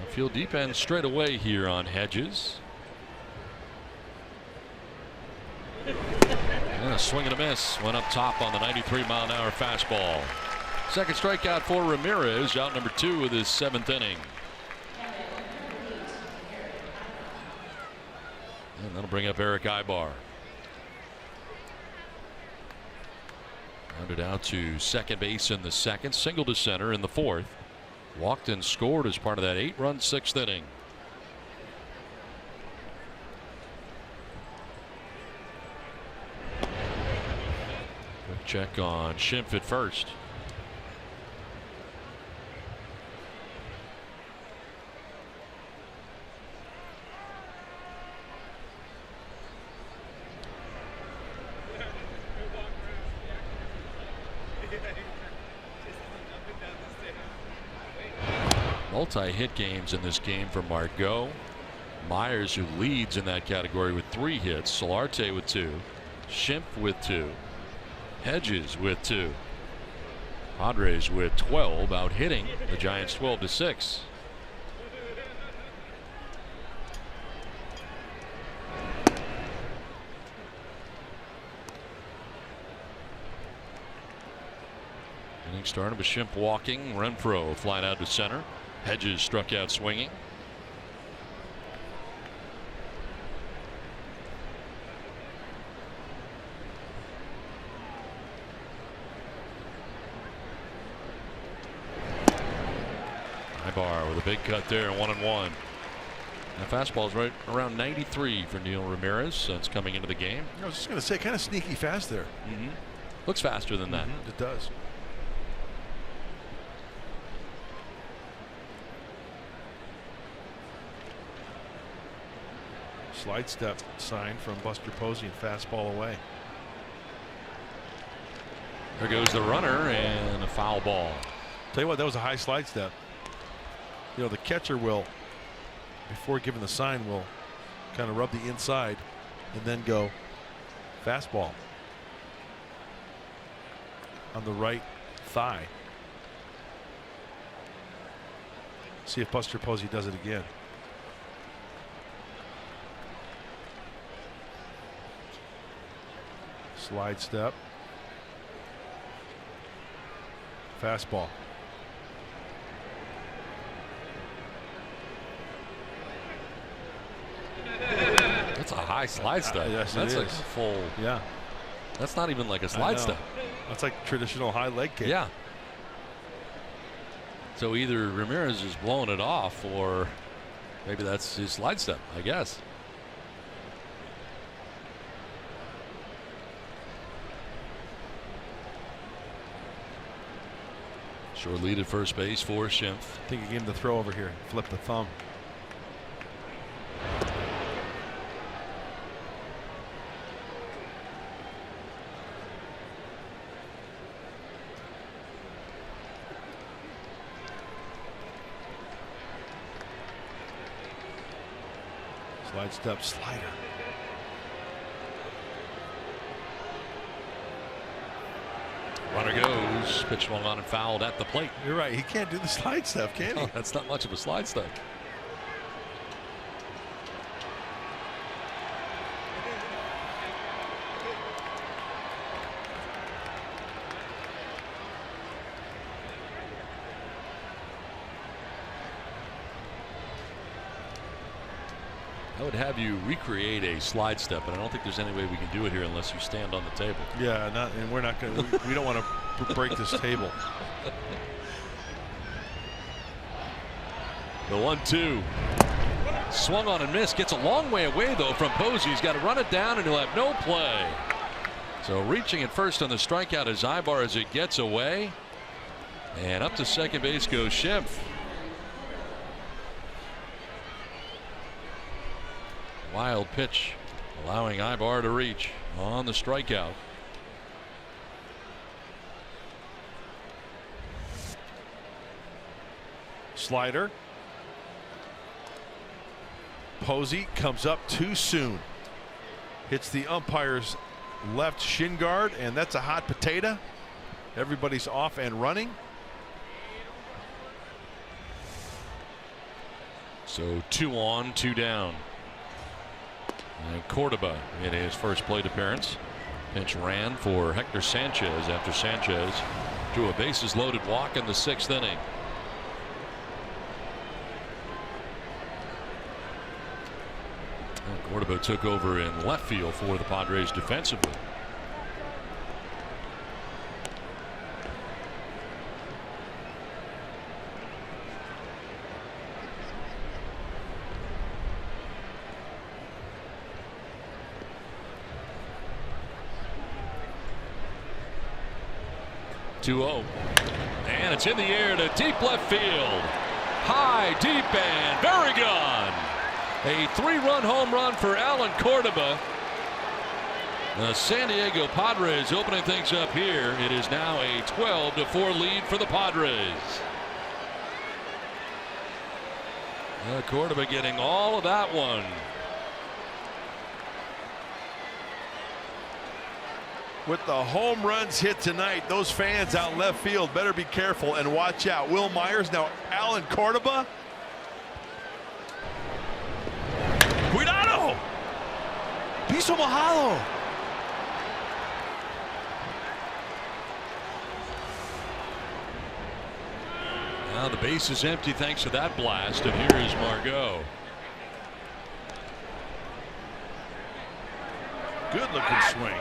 Field deep end straight away here on Hedges. And a swing and a miss. Went up top on the 93-mile-an-hour fastball. Second strikeout for Ramirez, out number 2 with his 7th inning. And that'll bring up Eric Ibar. Rounded out to second base in the second, single to center in the fourth. Walked and scored as part of that 8-run 6th inning. Quick check on Schimpf at first. Multi-hit games in this game for Margot. Myers, who leads in that category with 3 hits. Solarte with 2. Schimpf with 2. Hedges with 2. Padres with 12, out hitting the Giants 12-6. Inning started with Schimpf walking. Renfroe flying out to center. Hedges struck out swinging. Ibar with a big cut there, 1-1. That fastball is right around 93 for Neil Ramirez since coming into the game. I was just going to say, kind of sneaky fast there. Looks faster than that. It does. Slide step sign from Buster Posey and fastball away. There goes the runner and a foul ball. Tell you what, that was a high slide step. You know, the catcher will, before giving the sign, will kind of rub the inside and then go fastball on the right thigh. See if Buster Posey does it again. Slide step. Fastball. That's a high slide step. Yes, that's like is. full. Yeah. That's not even like a slide step. That's like traditional high leg kick. Yeah. So either Ramirez is blowing it off, or maybe that's his slide step, I guess. Short lead at first base for Schimpf. I think he gave him the throw over here. Flip the thumb. Slide step slider. Runner goes. Pitch swung on and fouled at the plate. You're right. He can't do the slide step, can he? No, that's not much of a slide step. I would have you recreate a slide step, but I don't think there's any way we can do it here unless you stand on the table. Yeah, and we're not going to. We don't want to break this table. The 1-2. Swung on and missed. Gets a long way away, though, from Posey. He's got to run it down, and he'll have no play. So reaching at first on the strikeout is Ibar as it gets away. And up to second base goes Schimpf. Wild pitch, allowing Ibar to reach on the strikeout. Slider. Posey comes up too soon. Hits the umpire's left shin guard, and that's a hot potato. Everybody's off and running. So 2 on, 2 down. And Cordoba in his first plate appearance. Pinch ran for Hector Sanchez after Sanchez drew a bases loaded walk in the 6th inning. Cordoba took over in left field for the Padres defensively. And it's in the air to deep left field. High, deep, and very gone. A 3-run home run for Alan Cordoba. The San Diego Padres opening things up here. It is now a 12-4 lead for the Padres. Cordoba getting all of that one. With the home runs hit tonight, those fans out left field better be careful and watch out. Will Myers, now Alan Cordoba. Cuidado! Piso mojado. Now the base is empty thanks to that blast, and here is Margot. Good looking swing.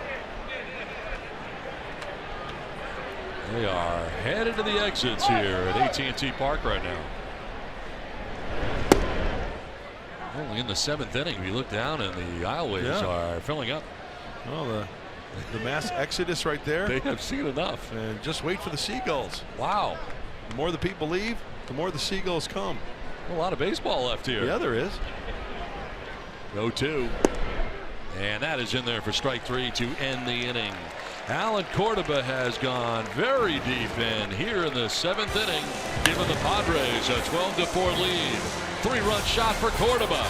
They are headed to the exits here at AT&T Park right now. Only in the 7th inning. If you look down and the aisleways are filling up. Well, the mass exodus right there. They have seen enough. And just wait for the seagulls. Wow. The more the people leave, the more the seagulls come. A lot of baseball left here. Yeah, there is. 0-2. And that is in there for strike 3 to end the inning. Alan Cordoba has gone very deep in here in the 7th inning, giving the Padres a 12-4 lead. 3-run shot for Cordoba.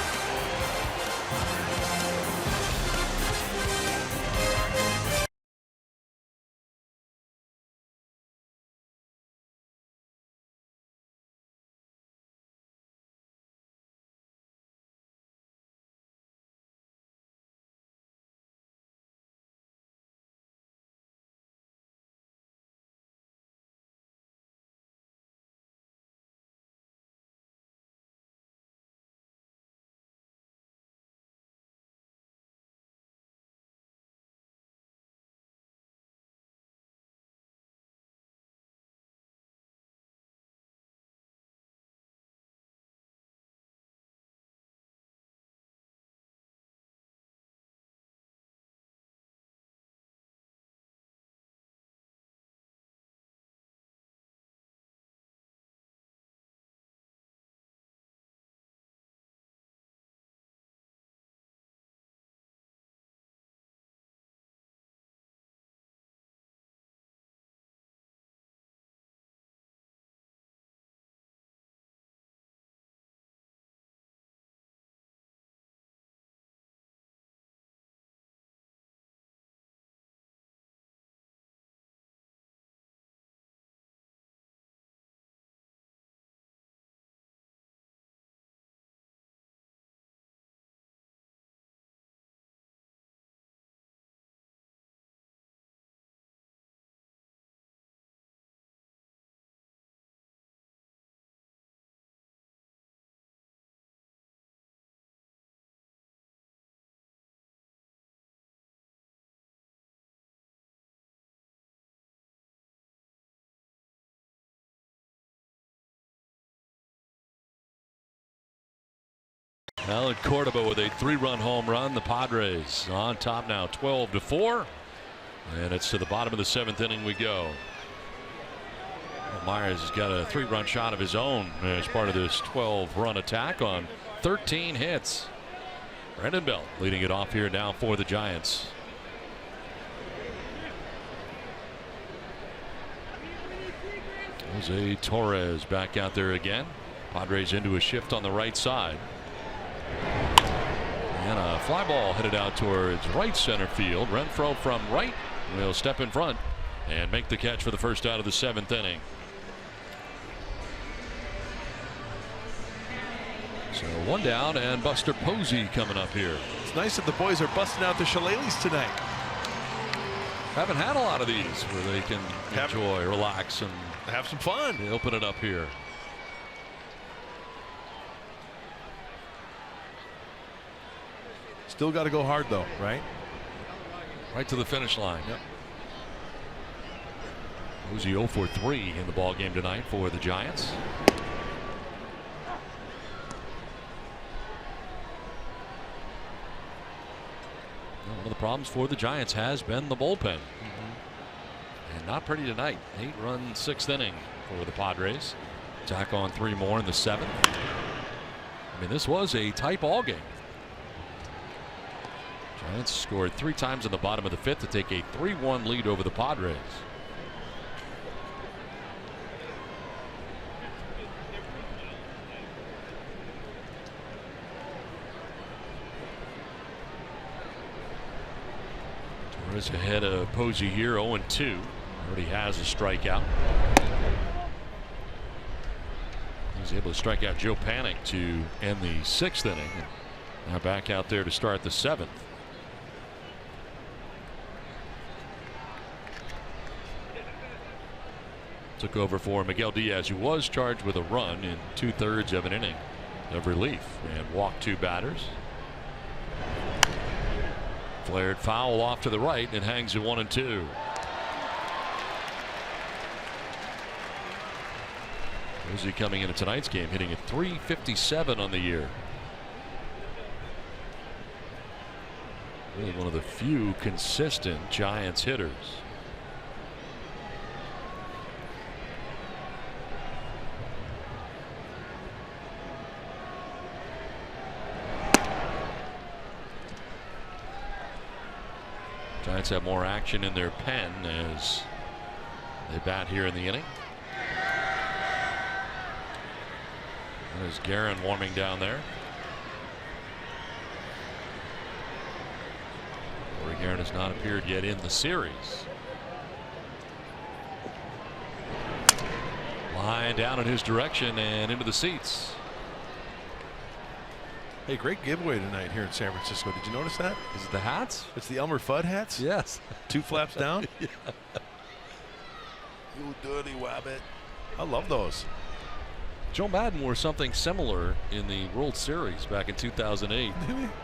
Alan Córdoba with a 3-run home run. The Padres on top now 12-4. And it's to the bottom of the 7th inning we go. Well, Myers has got a 3-run shot of his own as part of this 12-run attack on 13 hits. Brandon Belt leading it off here now for the Giants. Jose Torres back out there again. Padres into a shift on the right side. And a fly ball headed out towards right center field. Renfroe from right will step in front and make the catch for the first out of the 7th inning. So 1 down, and Buster Posey coming up here. It's nice that the boys are busting out the shillelaghs tonight. Haven't had a lot of these where they can enjoy, relax, and have some fun. They open it up here. Still got to go hard though, right? Right to the finish line. Yep. Posey 0 for 3 in the ball game tonight for the Giants. One of the problems for the Giants has been the bullpen. And not pretty tonight. 8-run 6th inning for the Padres. Tack on 3 more in the 7th. I mean, this was a tight ball game. Giants scored 3 times in the bottom of the 5th to take a 3-1 lead over the Padres. Torres ahead of Posey here, 0-2. Already has a strikeout. He was able to strike out Joe Panik to end the 6th inning. Now back out there to start the 7th. Took over for Miguel Diaz, who was charged with a run in 2/3 of an inning of relief, and walked 2 batters. Flared foul off to the right and hangs at 1-2. Posey coming into tonight's game hitting at .357 on the year. Really one of the few consistent Giants hitters. Giants have more action in their pen as they bat here in the inning. There's Guerin warming down there. Corey Guerin has not appeared yet in the series. Line down in his direction and into the seats. Hey, great giveaway tonight here in San Francisco. Did you notice that? Is it the hats? It's the Elmer Fudd hats? Yes. 2 flaps down? Yeah. You dirty wabbit. I love those. Joe Madden wore something similar in the World Series back in 2008.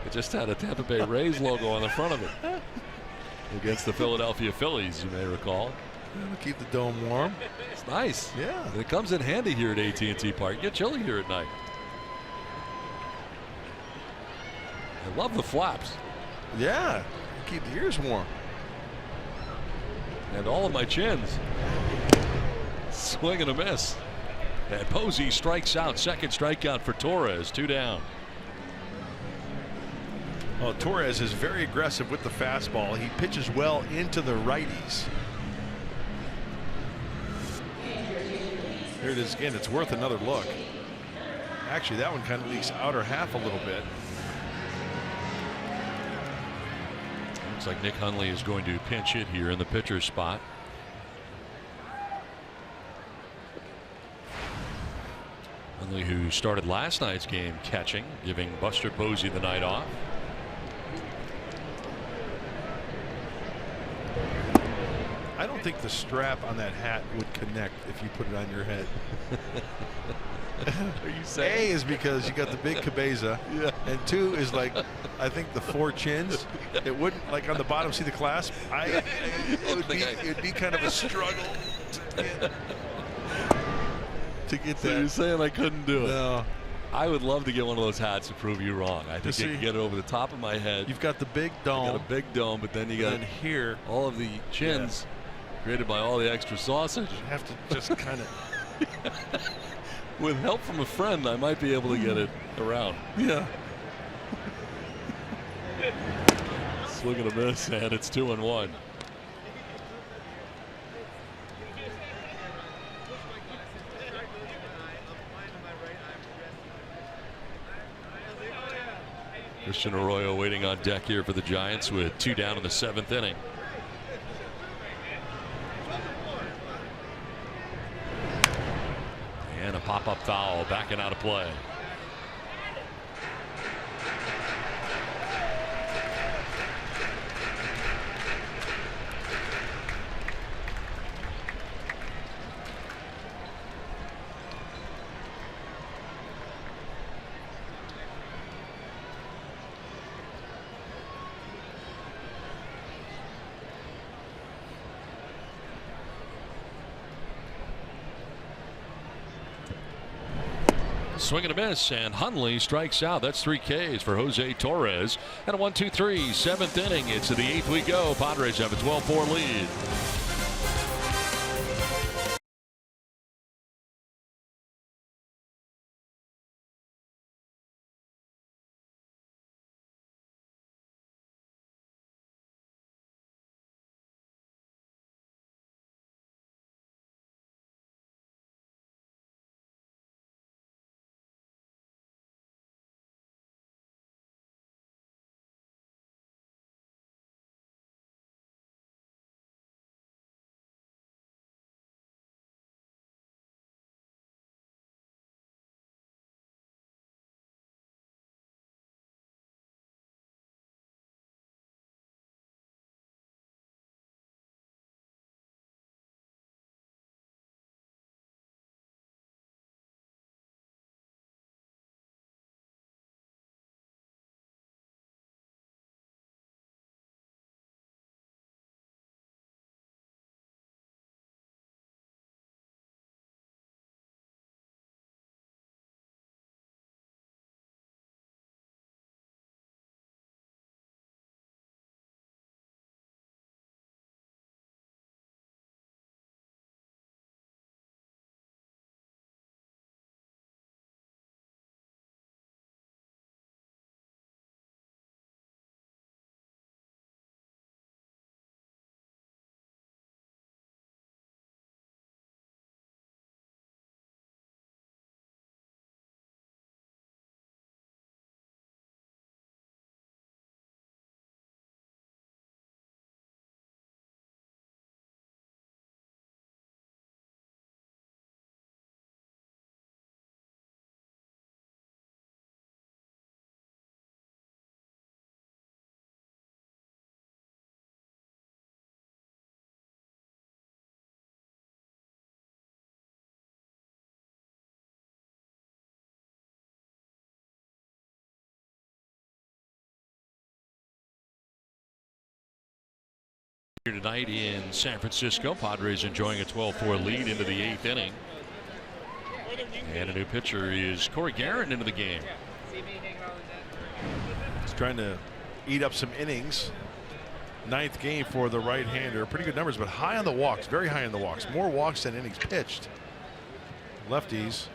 It just had a Tampa Bay Rays logo on the front of it. Against the Philadelphia Phillies, you may recall. It'll keep the dome warm. It's nice. Yeah. And it comes in handy here at AT&T Park. Get chilly here at night. I love the flaps. Yeah. Keep the ears warm. And all of my chins. Swing and a miss. And Posey strikes out. Second strikeout for Torres. 2 down. Well, Torres is very aggressive with the fastball. He pitches well into the righties. Here it is again. It's worth another look. Actually, that one kind of leaks outer half a little bit. Looks like Nick Hundley is going to pinch hit here in the pitcher's spot. Hundley, who started last night's game catching, giving Buster Posey the night off. I don't think the strap on that hat would connect if you put it on your head. Are you saying? A is because you got the big cabeza, Yeah. and 2 is like, I think the 4 chins. It wouldn't, like on the bottom, see the clasp? It'd be kind of a struggle to get So that. you're saying I couldn't do it? No. I would love to get one of those hats to prove you wrong. I think you can get it over the top of my head. You've got the big dome. You got a big dome, but then you got here all of the chins created by all the extra sausage. You have to just kind of. With help from a friend, I might be able to get it around. Yeah. Swing and a miss, and it's 2-1. Christian Arroyo waiting on deck here for the Giants with 2 down in the 7th inning. And a pop-up foul, backing out of play. Swing and a miss, and Hundley strikes out. That's 3 Ks for Jose Torres. And a 1-2-3, 7th inning. It's to the 8th we go. Padres have a 12-4 lead. Here tonight in San Francisco, Padres enjoying a 12-4 lead into the 8th inning. And a new pitcher is Corey Guerin into the game. He's trying to eat up some innings. 9th game for the right-hander. Pretty good numbers, but high on the walks. Very high on the walks. More walks than innings pitched. Lefties.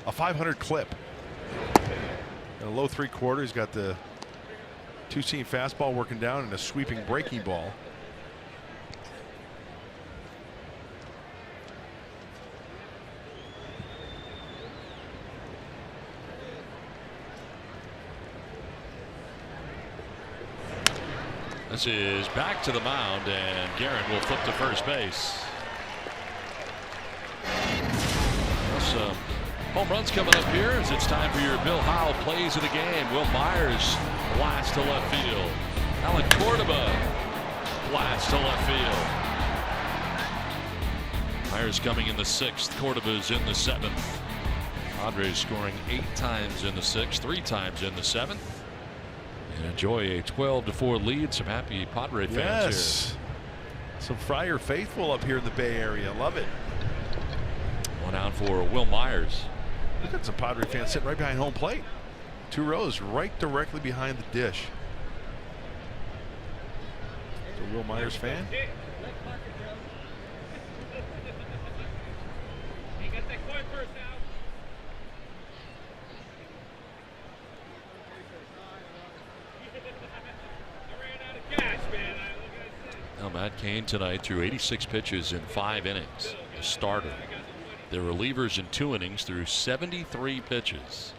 A 500 clip. And a low 3/4. He's got the 2-seam fastball working down and a sweeping breaking ball. This is back to the mound, and Guerin will flip to first base. Some home runs coming up here as it's time for your Bill Howell plays of the game. Will Myers blast to left field. Alan Cordoba blast to left field. Myers coming in the 6th. Cordoba's in the 7th. Padres scoring 8 times in the 6th, 3 times in the 7th. And enjoy a 12-4 lead. Some happy Padre fans here. Some Friar faithful up here in the Bay Area. Love it. One out for Will Myers. Look at some Padre fans sitting right behind home plate. 2 rows right directly behind the dish. It's a Will Myers fan. Now Matt Cain tonight threw 86 pitches in 5 innings. The starter. The relievers in 2 innings threw 73 pitches.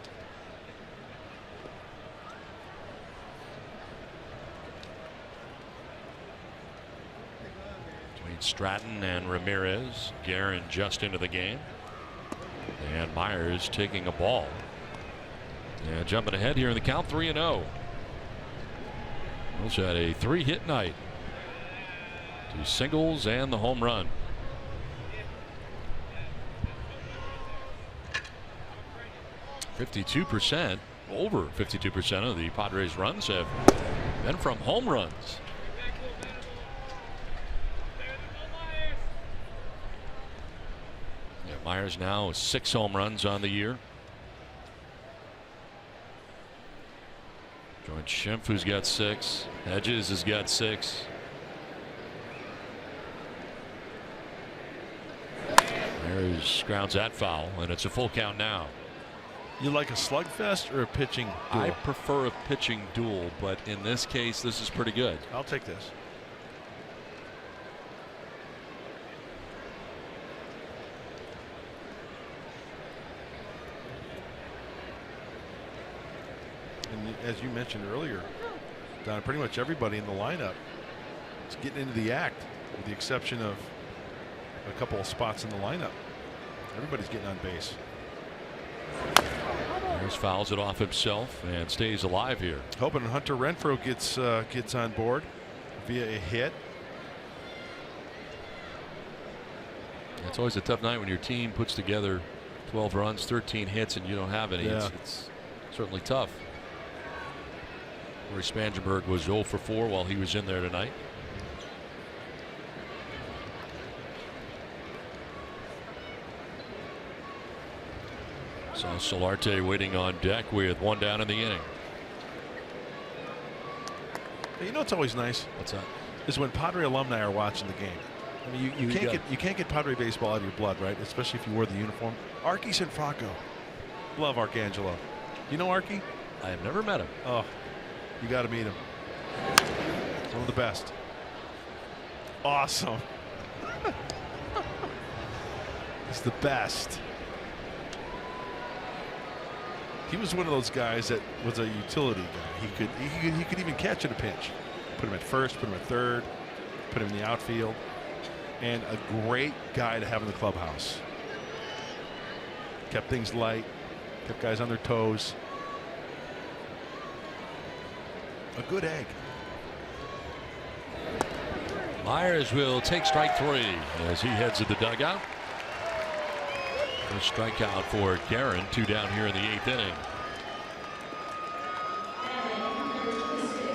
Between Stratton and Ramirez, Guerin just into the game, and Myers taking a ball. And jumping ahead here in the count, 3-0. Wells had a 3-hit night. 2 singles and the home run. Over 52% of the Padres runs have been from home runs. Yeah, Myers now 6 home runs on the year. Joins Schimpf, who's got 6. Hedges has got 6. Myers grounds that foul, and it's a full count now. You like a slugfest or a pitching duel? I prefer a pitching duel, but in this case, this is pretty good. I'll take this. And as you mentioned earlier, Don, pretty much everybody in the lineup is getting into the act, with the exception of a couple of spots in the lineup. Everybody's getting on base. Myers fouls it off himself and stays alive here. Hoping Hunter Renfroe gets on board via a hit. It's always a tough night when your team puts together 12 runs, 13 hits, and you don't have any. Yeah. It's certainly tough. Corey Spangenberg was 0 for 4 while he was in there tonight. So Solarte waiting on deck with 1 down in the inning. You know, it's always nice. What's that? Is when Padre alumni are watching the game. I mean, you can't get Padre baseball out of your blood, right? Especially if you wore the uniform. Archie Sanfranco. Love Arcangelo. You know Archie? I have never met him. Oh, you got to meet him. One of the best. Awesome. He's the best. He was one of those guys that was a utility guy. He could even catch in a pinch. Put him at first, put him at third, put him in the outfield, and a great guy to have in the clubhouse. Kept things light, kept guys on their toes. A good egg. Myers will take strike 3 as he heads to the dugout. First strikeout for Guerin. 2 down here in the 8th inning.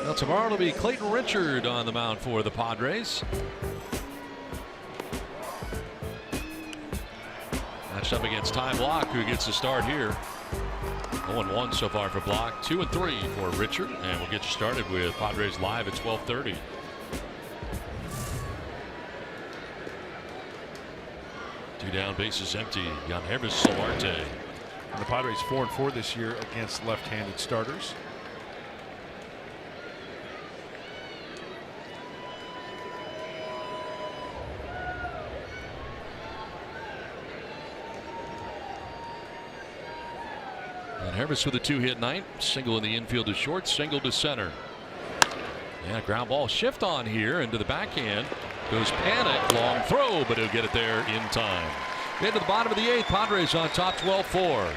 Now tomorrow it'll be Clayton Richard on the mound for the Padres. Matched up against Ty Block, who gets the start here. 0-1 so far for Block. 2-3 for Richard, and we'll get you started with Padres Live at 12:30. Two down, bases empty. Yangervis Solarte. And the Padres 4-4 this year against left-handed starters. Yangervis with a 2-hit night. Single in the infield to short, single to center. Yeah, ground ball shift on here into the backhand. Goes Panic, long throw, but he'll get it there in time. Into the bottom of the 8th, Padres on top 12-4.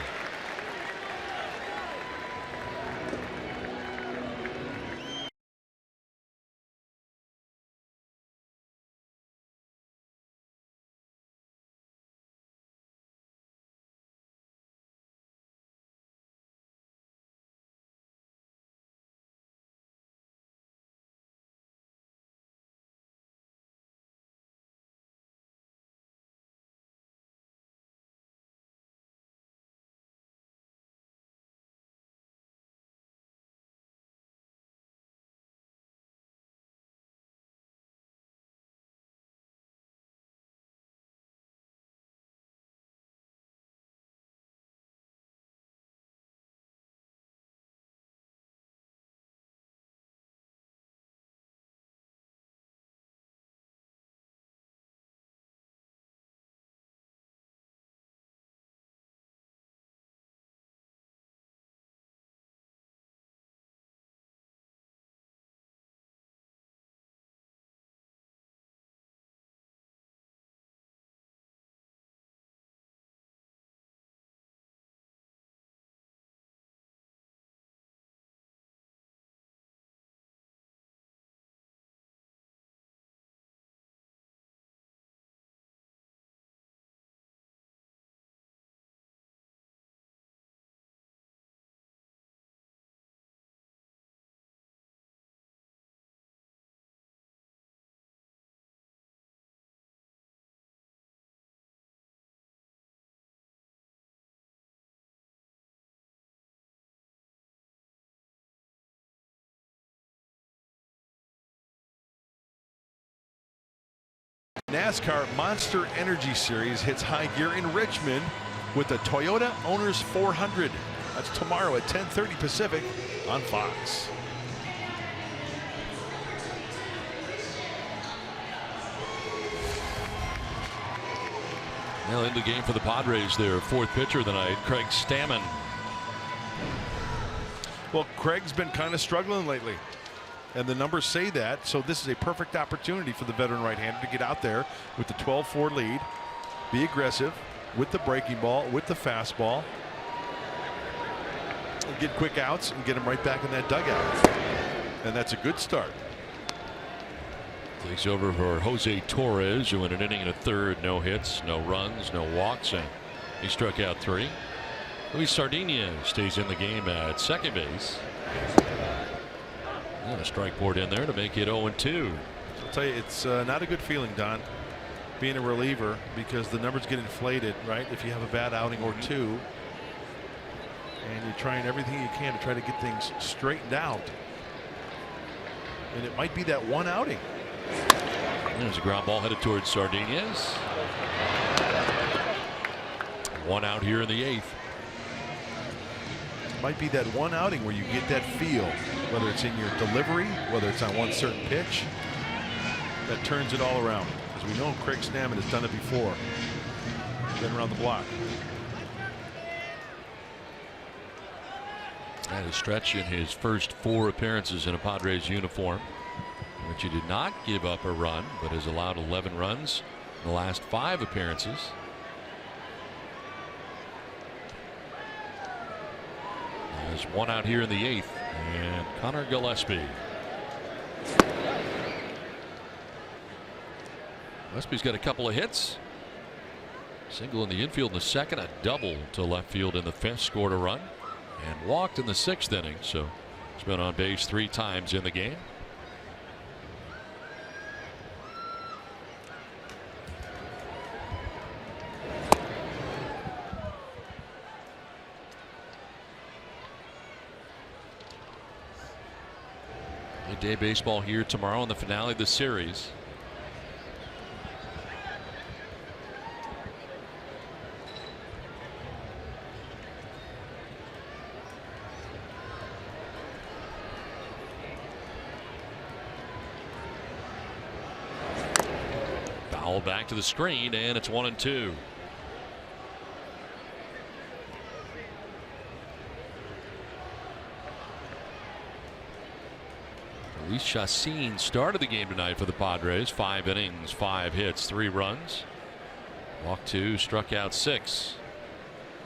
NASCAR Monster Energy Series hits high gear in Richmond with the Toyota Owners 400. That's tomorrow at 10:30 Pacific on Fox. Well, in the game for the Padres, their fourth pitcher of the night, Craig Stammen. Well, Craig's been kind of struggling lately, and the numbers say that. So this is a perfect opportunity for the veteran right-hander to get out there with the 12-4 lead, be aggressive with the breaking ball, with the fastball, and get quick outs and get him right back in that dugout. And that's a good start. Takes over for Jose Torres, who in an inning and a third, no hits, no runs, no walks, and he struck out 3. Luis Sardinha stays in the game at second base. And a strike board in there to make it 0-2. I'll tell you, it's not a good feeling, Don, being a reliever, because the numbers get inflated, right? If you have a bad outing or two, and you're trying everything you can to try to get things straightened out. And it might be that one outing. There's a ground ball headed towards Sardinha's. 1 out here in the 8th. Might be that one outing where you get that feel, whether it's in your delivery, whether it's on one certain pitch, that turns it all around. As we know, Craig Stammen has done it before. Been around the block. Had a stretch in his first 4 appearances in a Padres uniform, in which he did not give up a run, but has allowed 11 runs in the last 5 appearances. There's 1 out here in the 8th, and Connor Gillespie. Gillespie's got a couple of hits. Single in the infield in the 2nd, a double to left field in the 5th, scored a run, and walked in the 6th inning. So he's been on base 3 times in the game. Midday baseball here tomorrow in the finale of the series. Foul back to the screen, and it's 1-2. Luis Chacín started the game tonight for the Padres. 5 innings, 5 hits, 3 runs. Walked 2, struck out 6.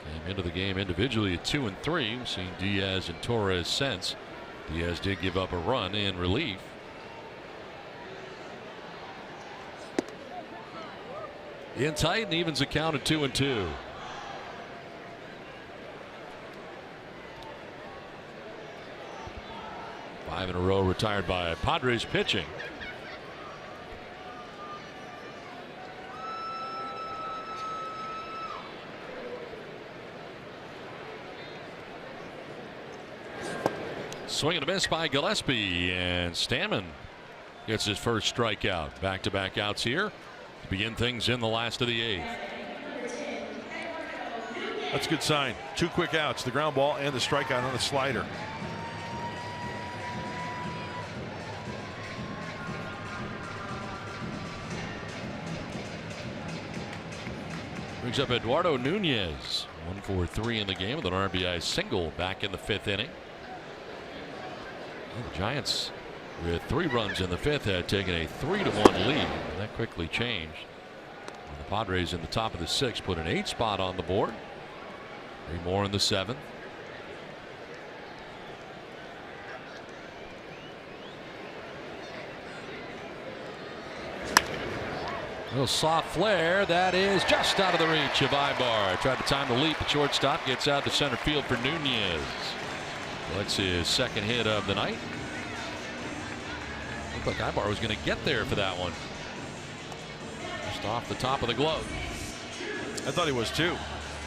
Came into the game individually at 2 and 3. We've seen Diaz and Torres since. Diaz did give up a run in relief. In tight and evens the count at 2-2. Five in a row retired by Padres pitching. Swing and a miss by Gillespie, and Stammen gets his first strikeout. Back-to-back outs here to begin things in the last of the 8th. That's a good sign. 2 quick outs, the ground ball and the strikeout on the slider. Brings up Eduardo Nunez. 1-for-3 in the game with an RBI single back in the 5th inning. Well, the Giants, with 3 runs in the 5th, had taken a 3-1 lead. And that quickly changed. And the Padres in the top of the 6th put an 8 spot on the board. 3 more in the 7th. A little soft flare that is just out of the reach of Ibar. Tried to time the leap at shortstop, gets out to center field for Nunez. That's his 2nd hit of the night. Looked like Ibar was going to get there for that one. Just off the top of the glove. I thought he was too.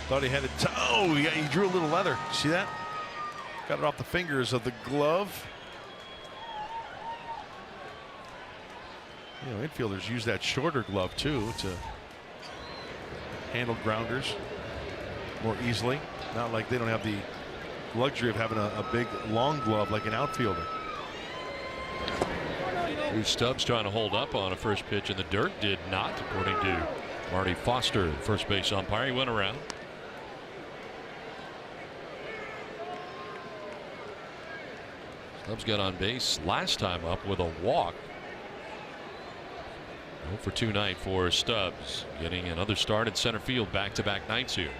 Thought he had it. Oh, yeah, he drew a little leather. See that? Got it off the fingers of the glove. You know, infielders use that shorter glove too to handle grounders more easily. Not like they don't have the luxury of having a big long glove like an outfielder. Here's Stubbs trying to hold up on a first pitch in the dirt. Did not, according to Marty Foster, first base umpire. He went around. Stubbs got on base last time up with a walk. 0 for 2 night for Stubbs, getting another start at center field, back-to-back nights here.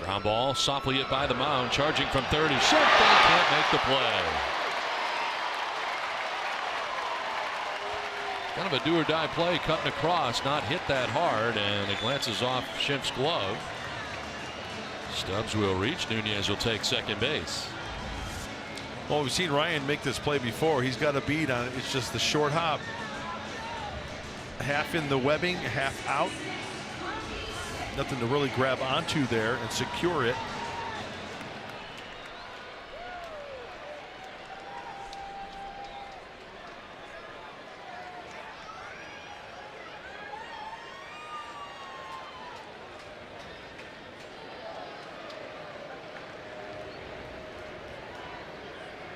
Ground ball softly hit by the mound, charging from third. He's shut down, can't make the play. Kind of a do-or-die play, cutting across, not hit that hard, and it glances off Schimpf's glove. Stubbs will reach. Nunez will take second base. Well, we've seen Ryan make this play before. He's got a beat on it. It's just the short hop. Half in the webbing, half out. Nothing to really grab onto there and secure it.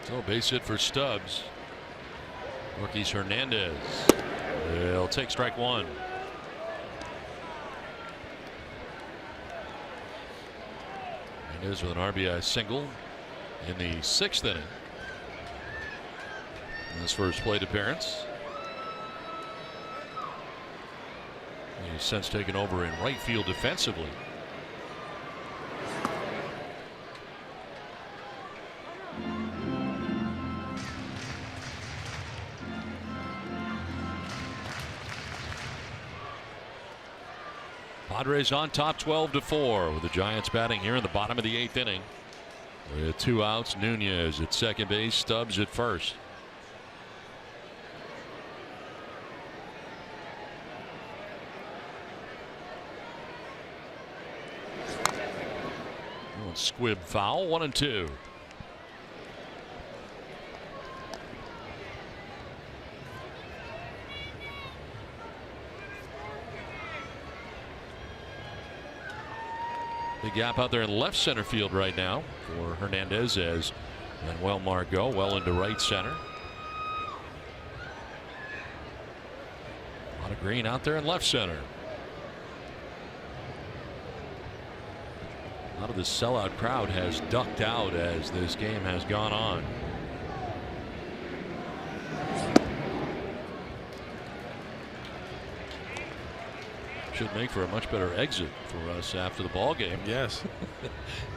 So base hit for Stubbs. Rookies Hernandez. He'll take strike one. Hernandez with an RBI single in the 6th inning. In his first plate appearance. He's since taken over in right field defensively. Padres on top 12-4 with the Giants batting here in the bottom of the 8th inning. With 2 outs, Nunez at second base, Stubbs at first. Squib foul, 1-2. Big gap out there in left center field right now for Hernandez as Manuel Margot well into right center. A lot of green out there in left center. A lot of the sellout crowd has ducked out as this game has gone on. Should make for a much better exit for us after the ball game. Yes.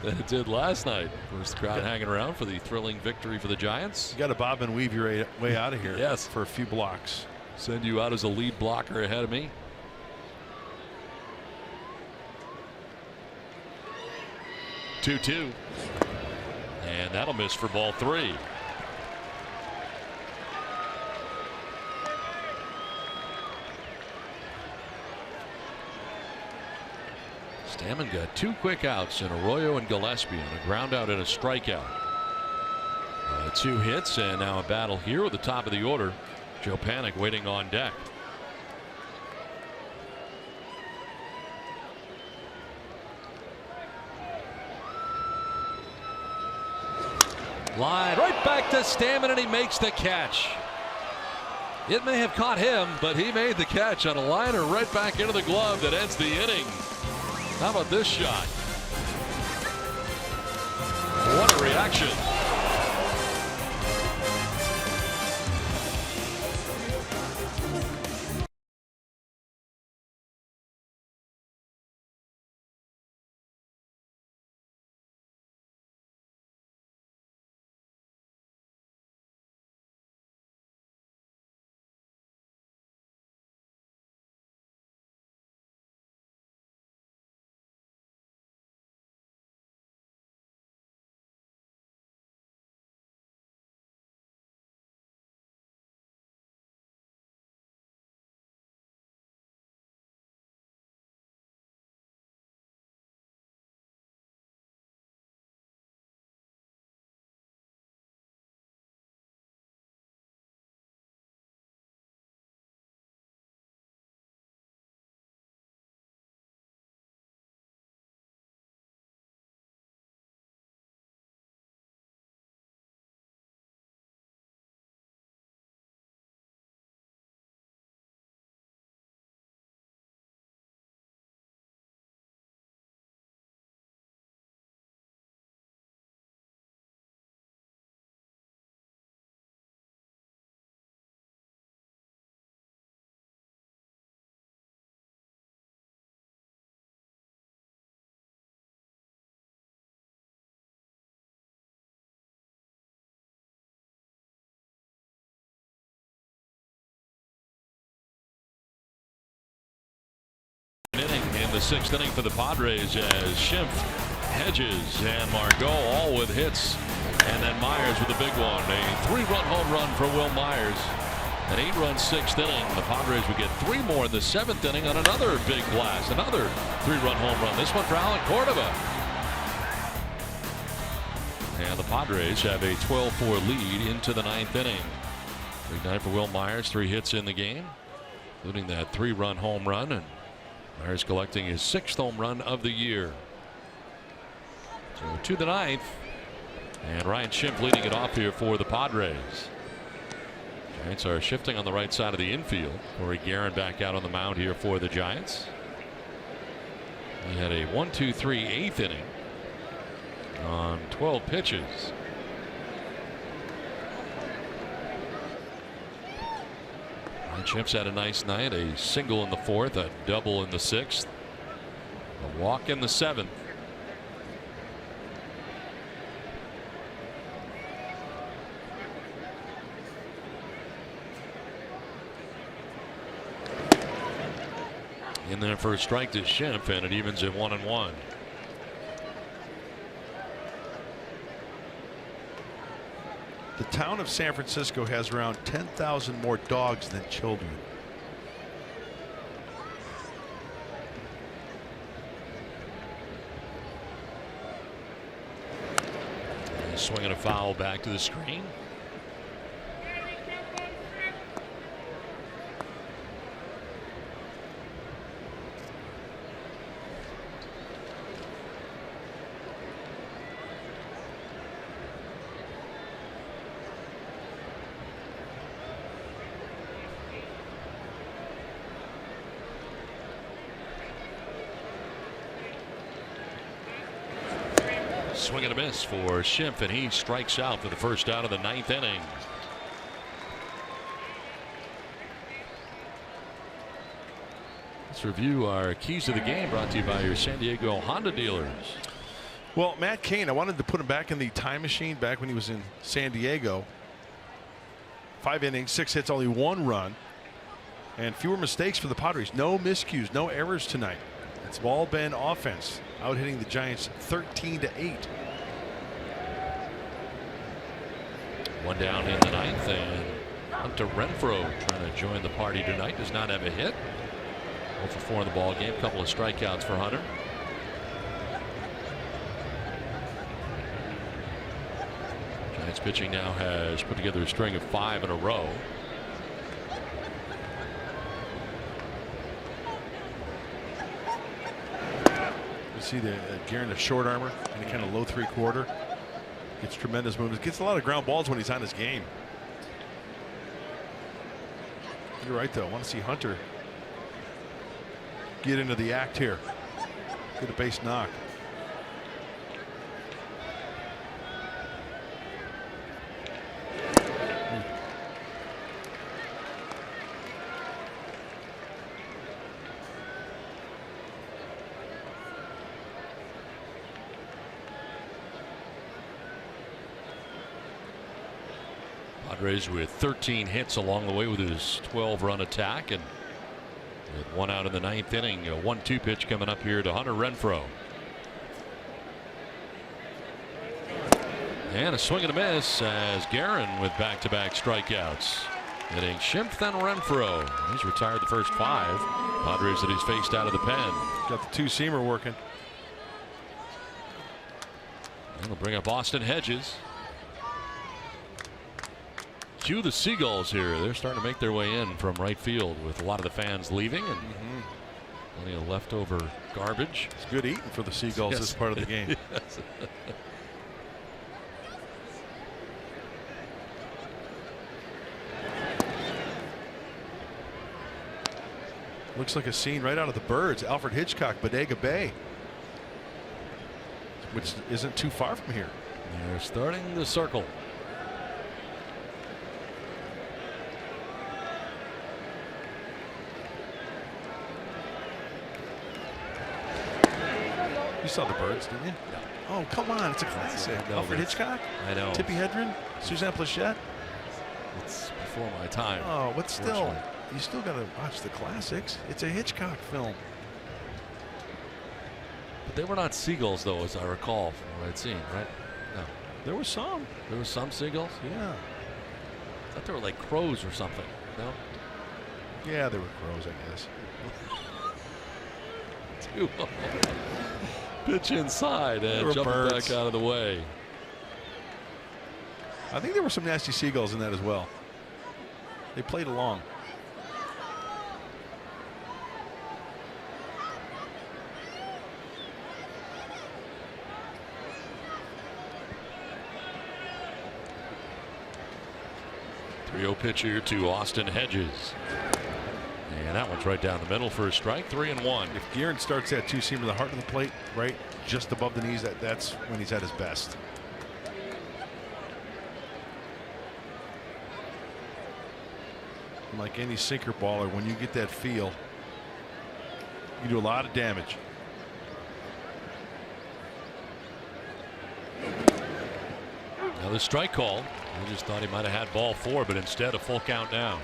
Than it did last night. Of course, the crowd hanging around for the thrilling victory for the Giants. You got to bob and weave your way out of here. Yes. For a few blocks. Send you out as a lead blocker ahead of me. Two. And that'll miss for ball 3. Stammen got 2 quick outs in Arroyo and Gillespie on a ground out and a strikeout. 2 hits and now a battle here with the top of the order. Joe Panik waiting on deck. Line right back to Stammen, and he makes the catch. It may have caught him, but he made the catch on a liner right back into the glove that ends the inning. How about this shot? What a reaction. Inning in the 6th inning for the Padres as Schimpf, Hedges, and Margot all with hits, and then Myers with a big one. A 3-run home run for Will Myers. An 8-run 6th inning. The Padres would get 3 more in the 7th inning on another big blast, another 3-run home run. This one for Alan Cordova. And the Padres have a 12-4 lead into the 9th inning. Big night for Will Myers, 3 hits in the game, including that 3-run home run, and Myers collecting his 6th home run of the year. So to the 9th, and Ryan Schimpf leading it off here for the Padres. Giants are shifting on the right side of the infield. Corey Guerin back out on the mound here for the Giants. He had a 1-2-3 8th inning on 12 pitches. Ryan Schimpf's had a nice night. A single in the 4th, a double in the 6th, a walk in the 7th. In there for a strike to Schimpf, and it evens at 1-1. The town of San Francisco has around 10,000 more dogs than children. Swinging a foul back to the screen. Swing and a miss for Schimpf, and he strikes out for the first out of the 9th inning. Let's review our keys to the game, brought to you by your San Diego Honda dealers. Well, Matt Cain, I wanted to put him back in the time machine back when he was in San Diego. 5 innings, 6 hits, only 1 run, and fewer mistakes for the Padres. No miscues, no errors tonight. It's all been offense, out hitting the Giants 13-8. 1 down in the 9th, and Hunter Renfroe trying to join the party tonight. Does not have a hit. 0 for 4 in the ball game. Couple of strikeouts for Hunter. Giants pitching now has put together a string of 5 in a row. You see the Guerin, the short armor, and kind of low 3/4. Gets tremendous movements. Gets a lot of ground balls when he's on his game. You're right, though. I want to see Hunter get into the act here. Get a base knock. Padres with 13 hits along the way with his 12-run attack, and with 1 out in the 9th inning, a 1-2 pitch coming up here to Hunter Renfroe. And a swing and a miss as Guerin with back-to-back strikeouts. Hitting Schimpf, then Renfroe. He's retired the first 5 Padres that he's faced out of the pen. Got the 2-seamer working. And they'll bring up Austin Hedges. Cue the Seagulls here. They're starting to make their way in from right field with a lot of the fans leaving and plenty of leftover garbage. It's good eating for the Seagulls Yes. this part of the game. Yes. Looks like a scene right out of the Birds. Alfred Hitchcock, Bodega Bay, which isn't too far from here. They're starting the circle. You saw the Birds, didn't you? Yeah. Oh, come on. It's a classic. No, Alfred Hitchcock? I know. Tippi Hedren? Suzanne Plachette? It's before my time. Oh, but still, you still got to watch the classics. It's a Hitchcock film. But they were not seagulls, though, as I recall from what I'd seen, right? No. There were some. There were some seagulls? Yeah. I thought they were like crows or something. No? Yeah, they were crows, I guess. 2-0. Pitch inside and jumping back out of the way. I think there were some nasty seagulls in that as well. They played along. Pitch here to Austin Hedges. And that one's right down the middle for a strike. 3-1. If Guerin starts that two-seamer, the heart of the plate, right, just above the knees, that's when he's at his best. Like any sinker baller, when you get that feel, you do a lot of damage. Another strike call. I just thought he might have had ball 4, but instead a full count down.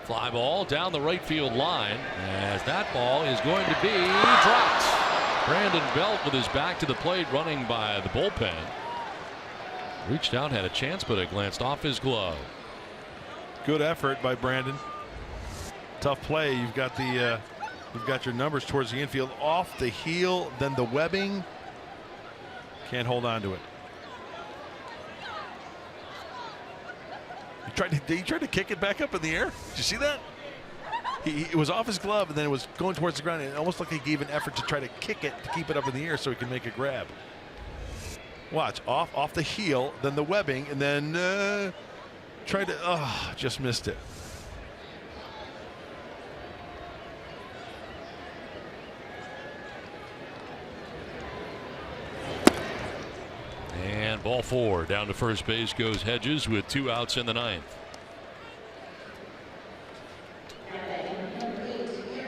Fly ball down the right field line as that ball is going to be dropped. Brandon Belt with his back to the plate running by the bullpen. Reached out, had a chance, but it glanced off his glove. Good effort by Brandon. Tough play. You've got your numbers towards the infield, off the heel, then the webbing. Can't hold on to it. He tried to kick it back up in the air. Did you see that? It was off his glove and then it was going towards the ground. It almost looked like he gave an effort to try to kick it to keep it up in the air so he can make a grab. Watch, off the heel, then the webbing, and then tried to just missed it. And ball 4. Down to first base goes Hedges with 2 outs in the 9th.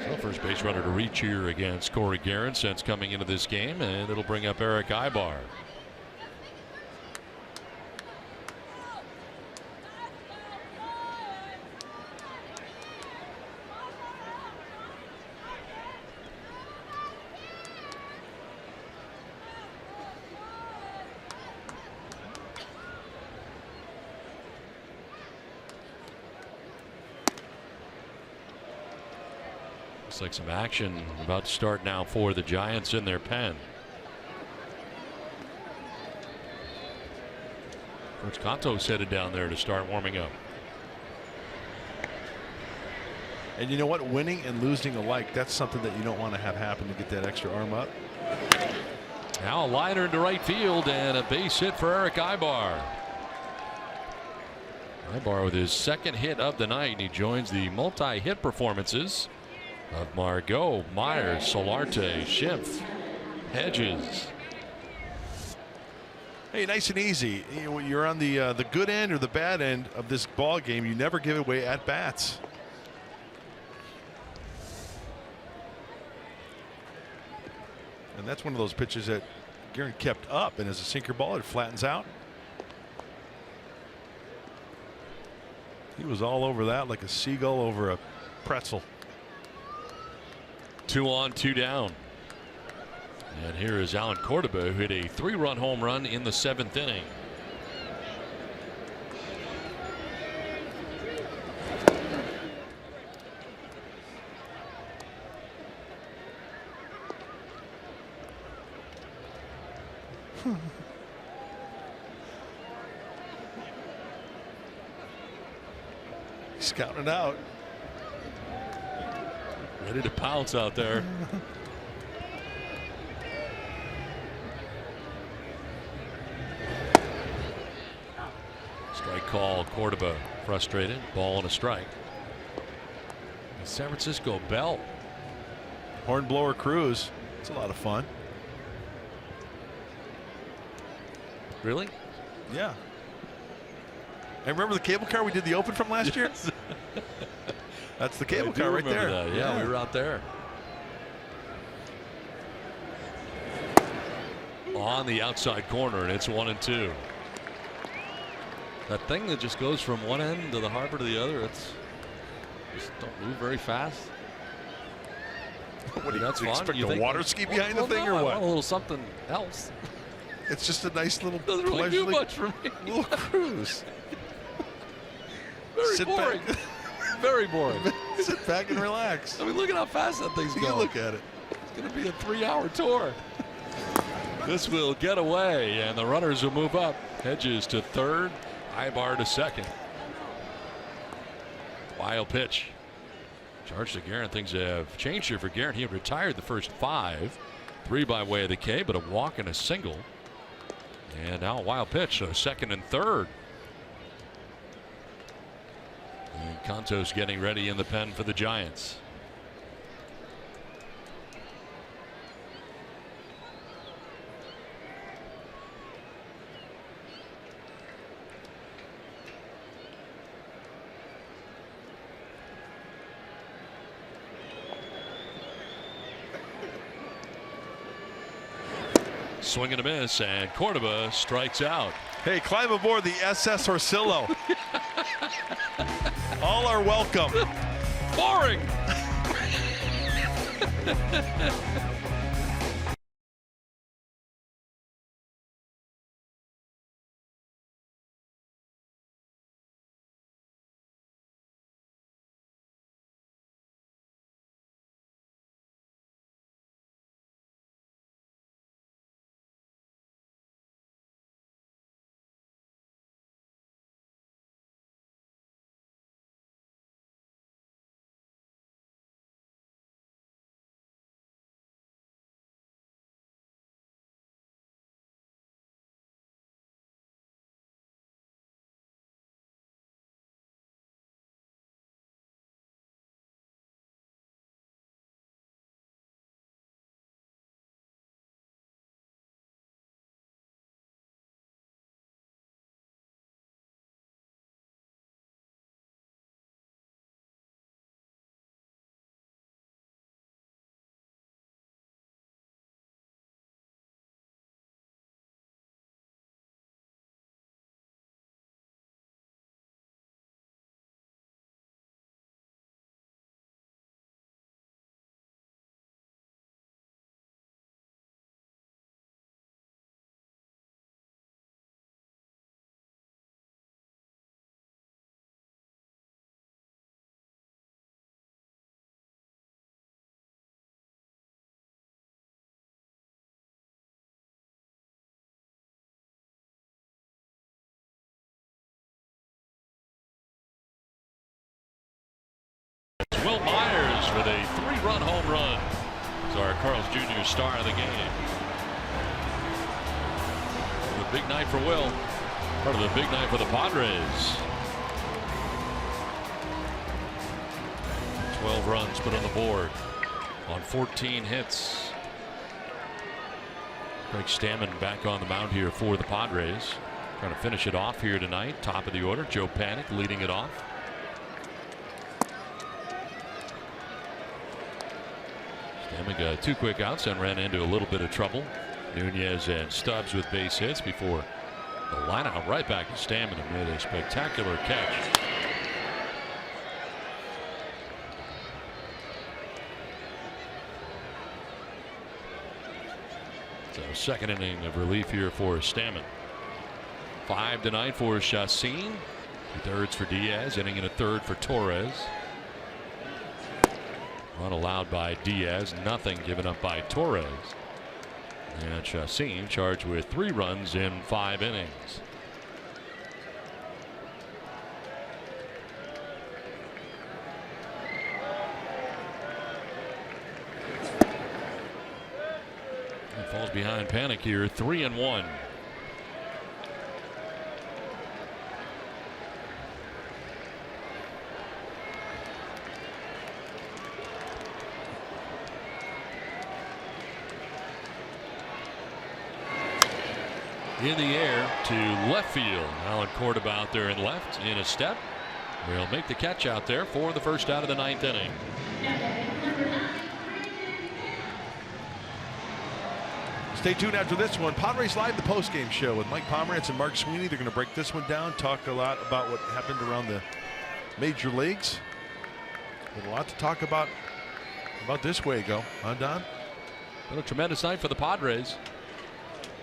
So first base runner to reach here against Corey Guerin since coming into this game, and it'll bring up Eric Ibar. Looks like some action about to start now for the Giants in their pen. Coach Conto's headed down there to start warming up. And you know what? Winning and losing alike, that's something that you don't want to have happen to get that extra arm up. Now a liner into right field and a base hit for Eric Ibar. Ibar with his second hit of the night. He joins the multi-hit performances of Margot, Myers, Solarte, Schimpf, Hedges. Hey, nice and easy. You're on the good end or the bad end of this ball game. You never give away at bats. And that's one of those pitches that Guerin kept up, and as a sinker ball, it flattens out. He was all over that like a seagull over a pretzel. 2 on, 2 down. And here is Alan Cordoba, who hit a 3-run home run in the 7th inning. He's counting it out. Ready to pounce out there. Strike call. Cordoba frustrated. Ball and a strike. San Francisco Bell. Hornblower Cruz. It's a lot of fun. Really? Yeah. And remember the cable car we did the Open from last year? That's the cable car right there. That. Yeah, we were out there. On the outside corner, and it's 1-2. That thing that just goes from one end of the harbor to the other, it's just don't move very fast. What do you expect you a water ski behind the thing or what? A little something else. It's just a nice little doesn't really do much for me. Little cruise. Very boring. Very boring. Sit back and relax. I mean, look at how fast that thing's going. Look at it. It's going to be a 3-hour tour. This will get away, and the runners will move up. Hedges to third, Ibar to second. Wild pitch. Charge to Guerin. Things have changed here for Guerin. He had retired the first 5. 3 by way of the K, but a walk and a single. And now a wild pitch, so second and third. And Contos getting ready in the pen for the Giants. Swing and a miss, and Córdoba strikes out. Hey, climb aboard the SS Orsillo. All are welcome. Boring. Will Myers with a 3-run home run. It's our Carl's Jr. star of the game. A big night for Will. Part of the big night for the Padres. 12 runs put on the board on 14 hits. Craig Stammen back on the mound here for the Padres. Trying to finish it off here tonight. Top of the order. Joe Panik leading it off. Stammen got 2 quick outs and ran into a little bit of trouble. Nunez and Stubbs with base hits before the line out right back to Stammen and made a spectacular catch. So second inning of relief here for Stammen. 5 tonight for Chacín. 2/3 for Diaz. Inning and a third for Torres. Run allowed by Diaz. Nothing given up by Torres. And Chacín charged with 3 runs in 5 innings. He falls behind Panik here. 3-1. In the air to left field. Alan Córdoba out there in left in a step. will make the catch out there for the first out of the 9th inning. Stay tuned after this one. Padres Live, the postgame show with Mike Pomerantz and Mark Sweeney. They're going to break this one down, talk a lot about what happened around the major leagues. There's a lot to talk about this Wago, huh, Don? Been a tremendous night for the Padres,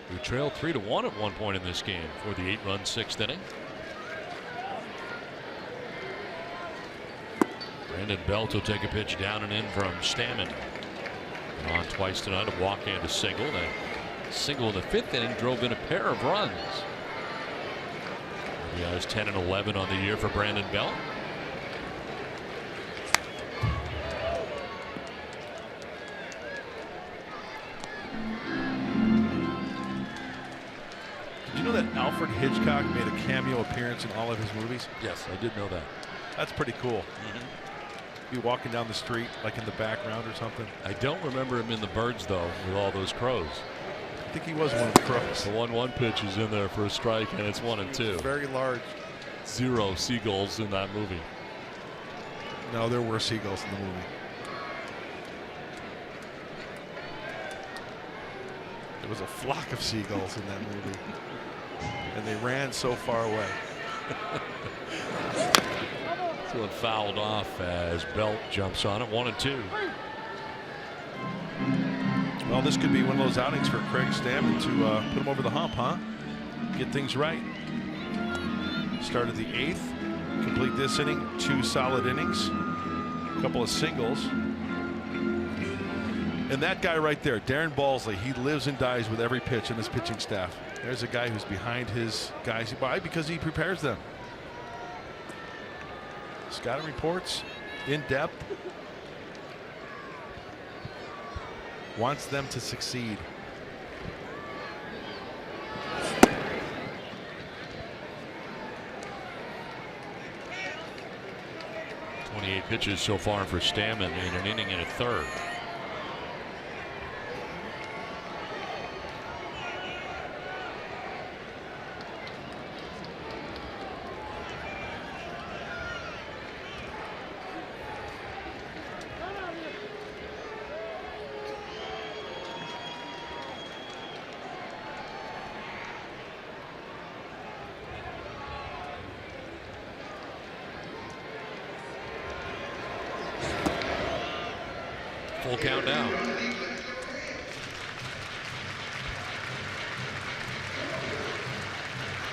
who trailed 3-1 at one point in this game for the 8-run 6th inning. Brandon Belt will take a pitch down and in from Stammen. And on twice tonight, a walk and a single. That single in the 5th inning drove in a pair of runs. He has 10 and 11 on the year for Brandon Belt. Did you know that Alfred Hitchcock made a cameo appearance in all of his movies? Yes, I did know that. That's pretty cool. Be walking down the street like in the background or something. I don't remember him in the Birds though, with all those crows. I think he was one of the crows. The 1-1 pitch is in there for a strike, and it's 1-2. Very large. 0 seagulls in that movie. No, there were seagulls in the movie. There was a flock of seagulls in that movie, and they ran so far away. This one fouled off as Belt jumps on it. 1-2. Well, this could be one of those outings for Craig Stammen to put him over the hump, huh? Get things right. Started the 8th. Complete this inning. 2 solid innings. A couple of singles. And that guy right there, Darren Balsley, he lives and dies with every pitch in his pitching staff. There's a guy who's behind his guys. Why? Because he prepares them. Scouting reports, in depth. Wants them to succeed. .28 pitches so far for Stammen in an inning and a third. Full count now.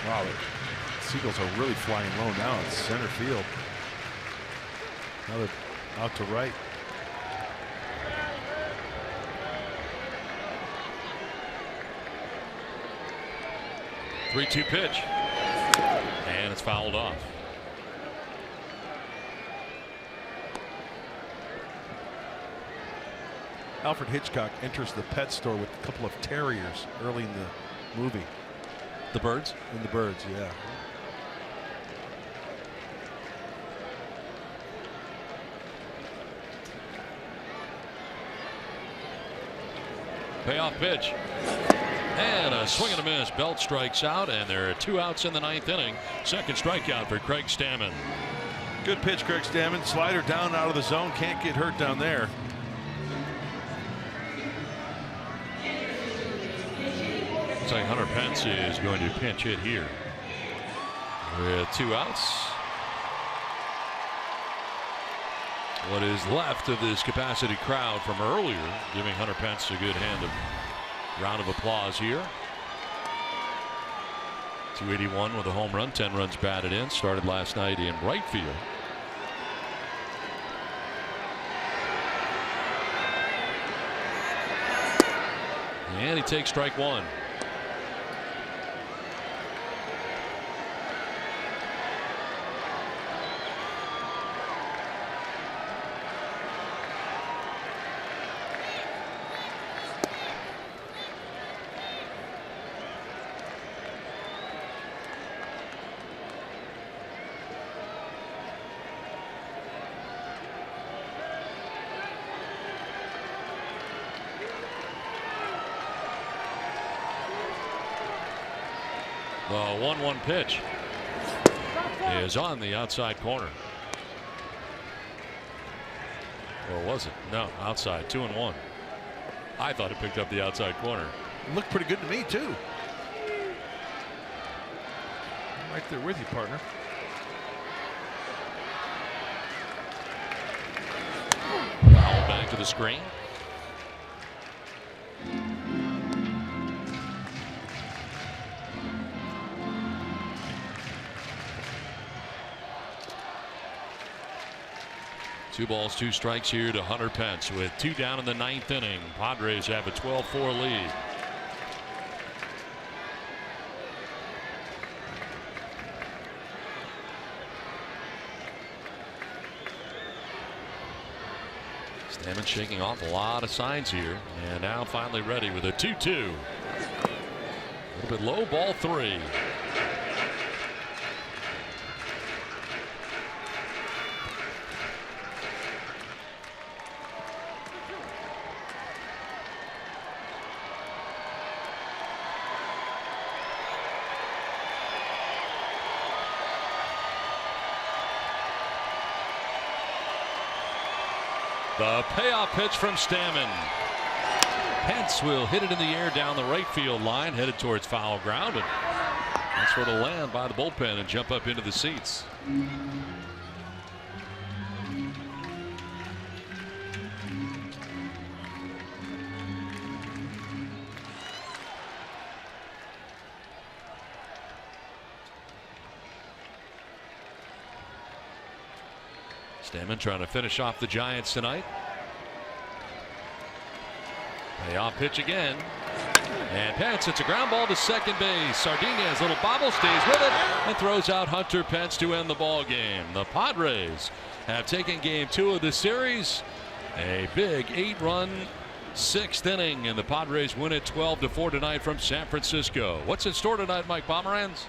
Wow, the Seagulls are really flying low now in center field. Now they're out to right. Three-two pitch, and it's fouled off. Alfred Hitchcock enters the pet store with a couple of terriers early in the movie. The Birds? In the Birds, yeah. Payoff pitch. And a swing and a miss. Belt strikes out, and there are 2 outs in the 9th inning. Second strikeout for Craig Stammen. Good pitch, Craig Stammen. Slider down out of the zone. Can't get hurt down there. Looks like Hunter Pence is going to pinch hit here with 2 outs. What is left of this capacity crowd from earlier, giving Hunter Pence a good round of applause here. 281 with a home run, 10 runs batted in. Started last night in right field. And he takes strike 1. The 1-1 pitch. is on the outside corner. Or was it? No, outside. 2-1. I thought it picked up the outside corner. It looked pretty good to me, too. I'm right there with you, partner. Foul back to the screen. Two balls, two strikes here to Hunter Pence with 2 down in the 9th inning. Padres have a 12-4 lead. Stammen shaking off a lot of signs here, and now finally ready with a 2-2. A little bit low, ball 3. The payoff pitch from Stammen. Pence will hit it in the air down the right field line, headed towards foul ground, and that's where it'll land by the bullpen and jump up into the seats. Stammen trying to finish off the Giants tonight. Payoff pitch again. And Pence, it's a ground ball to second base. Sardinha's little bobble stays with it and throws out Hunter Pence to end the ball game. The Padres have taken game 2 of the series. A big 8-run 6th inning, and the Padres win it 12-4 tonight from San Francisco. What's in store tonight, Mike Pomeranz?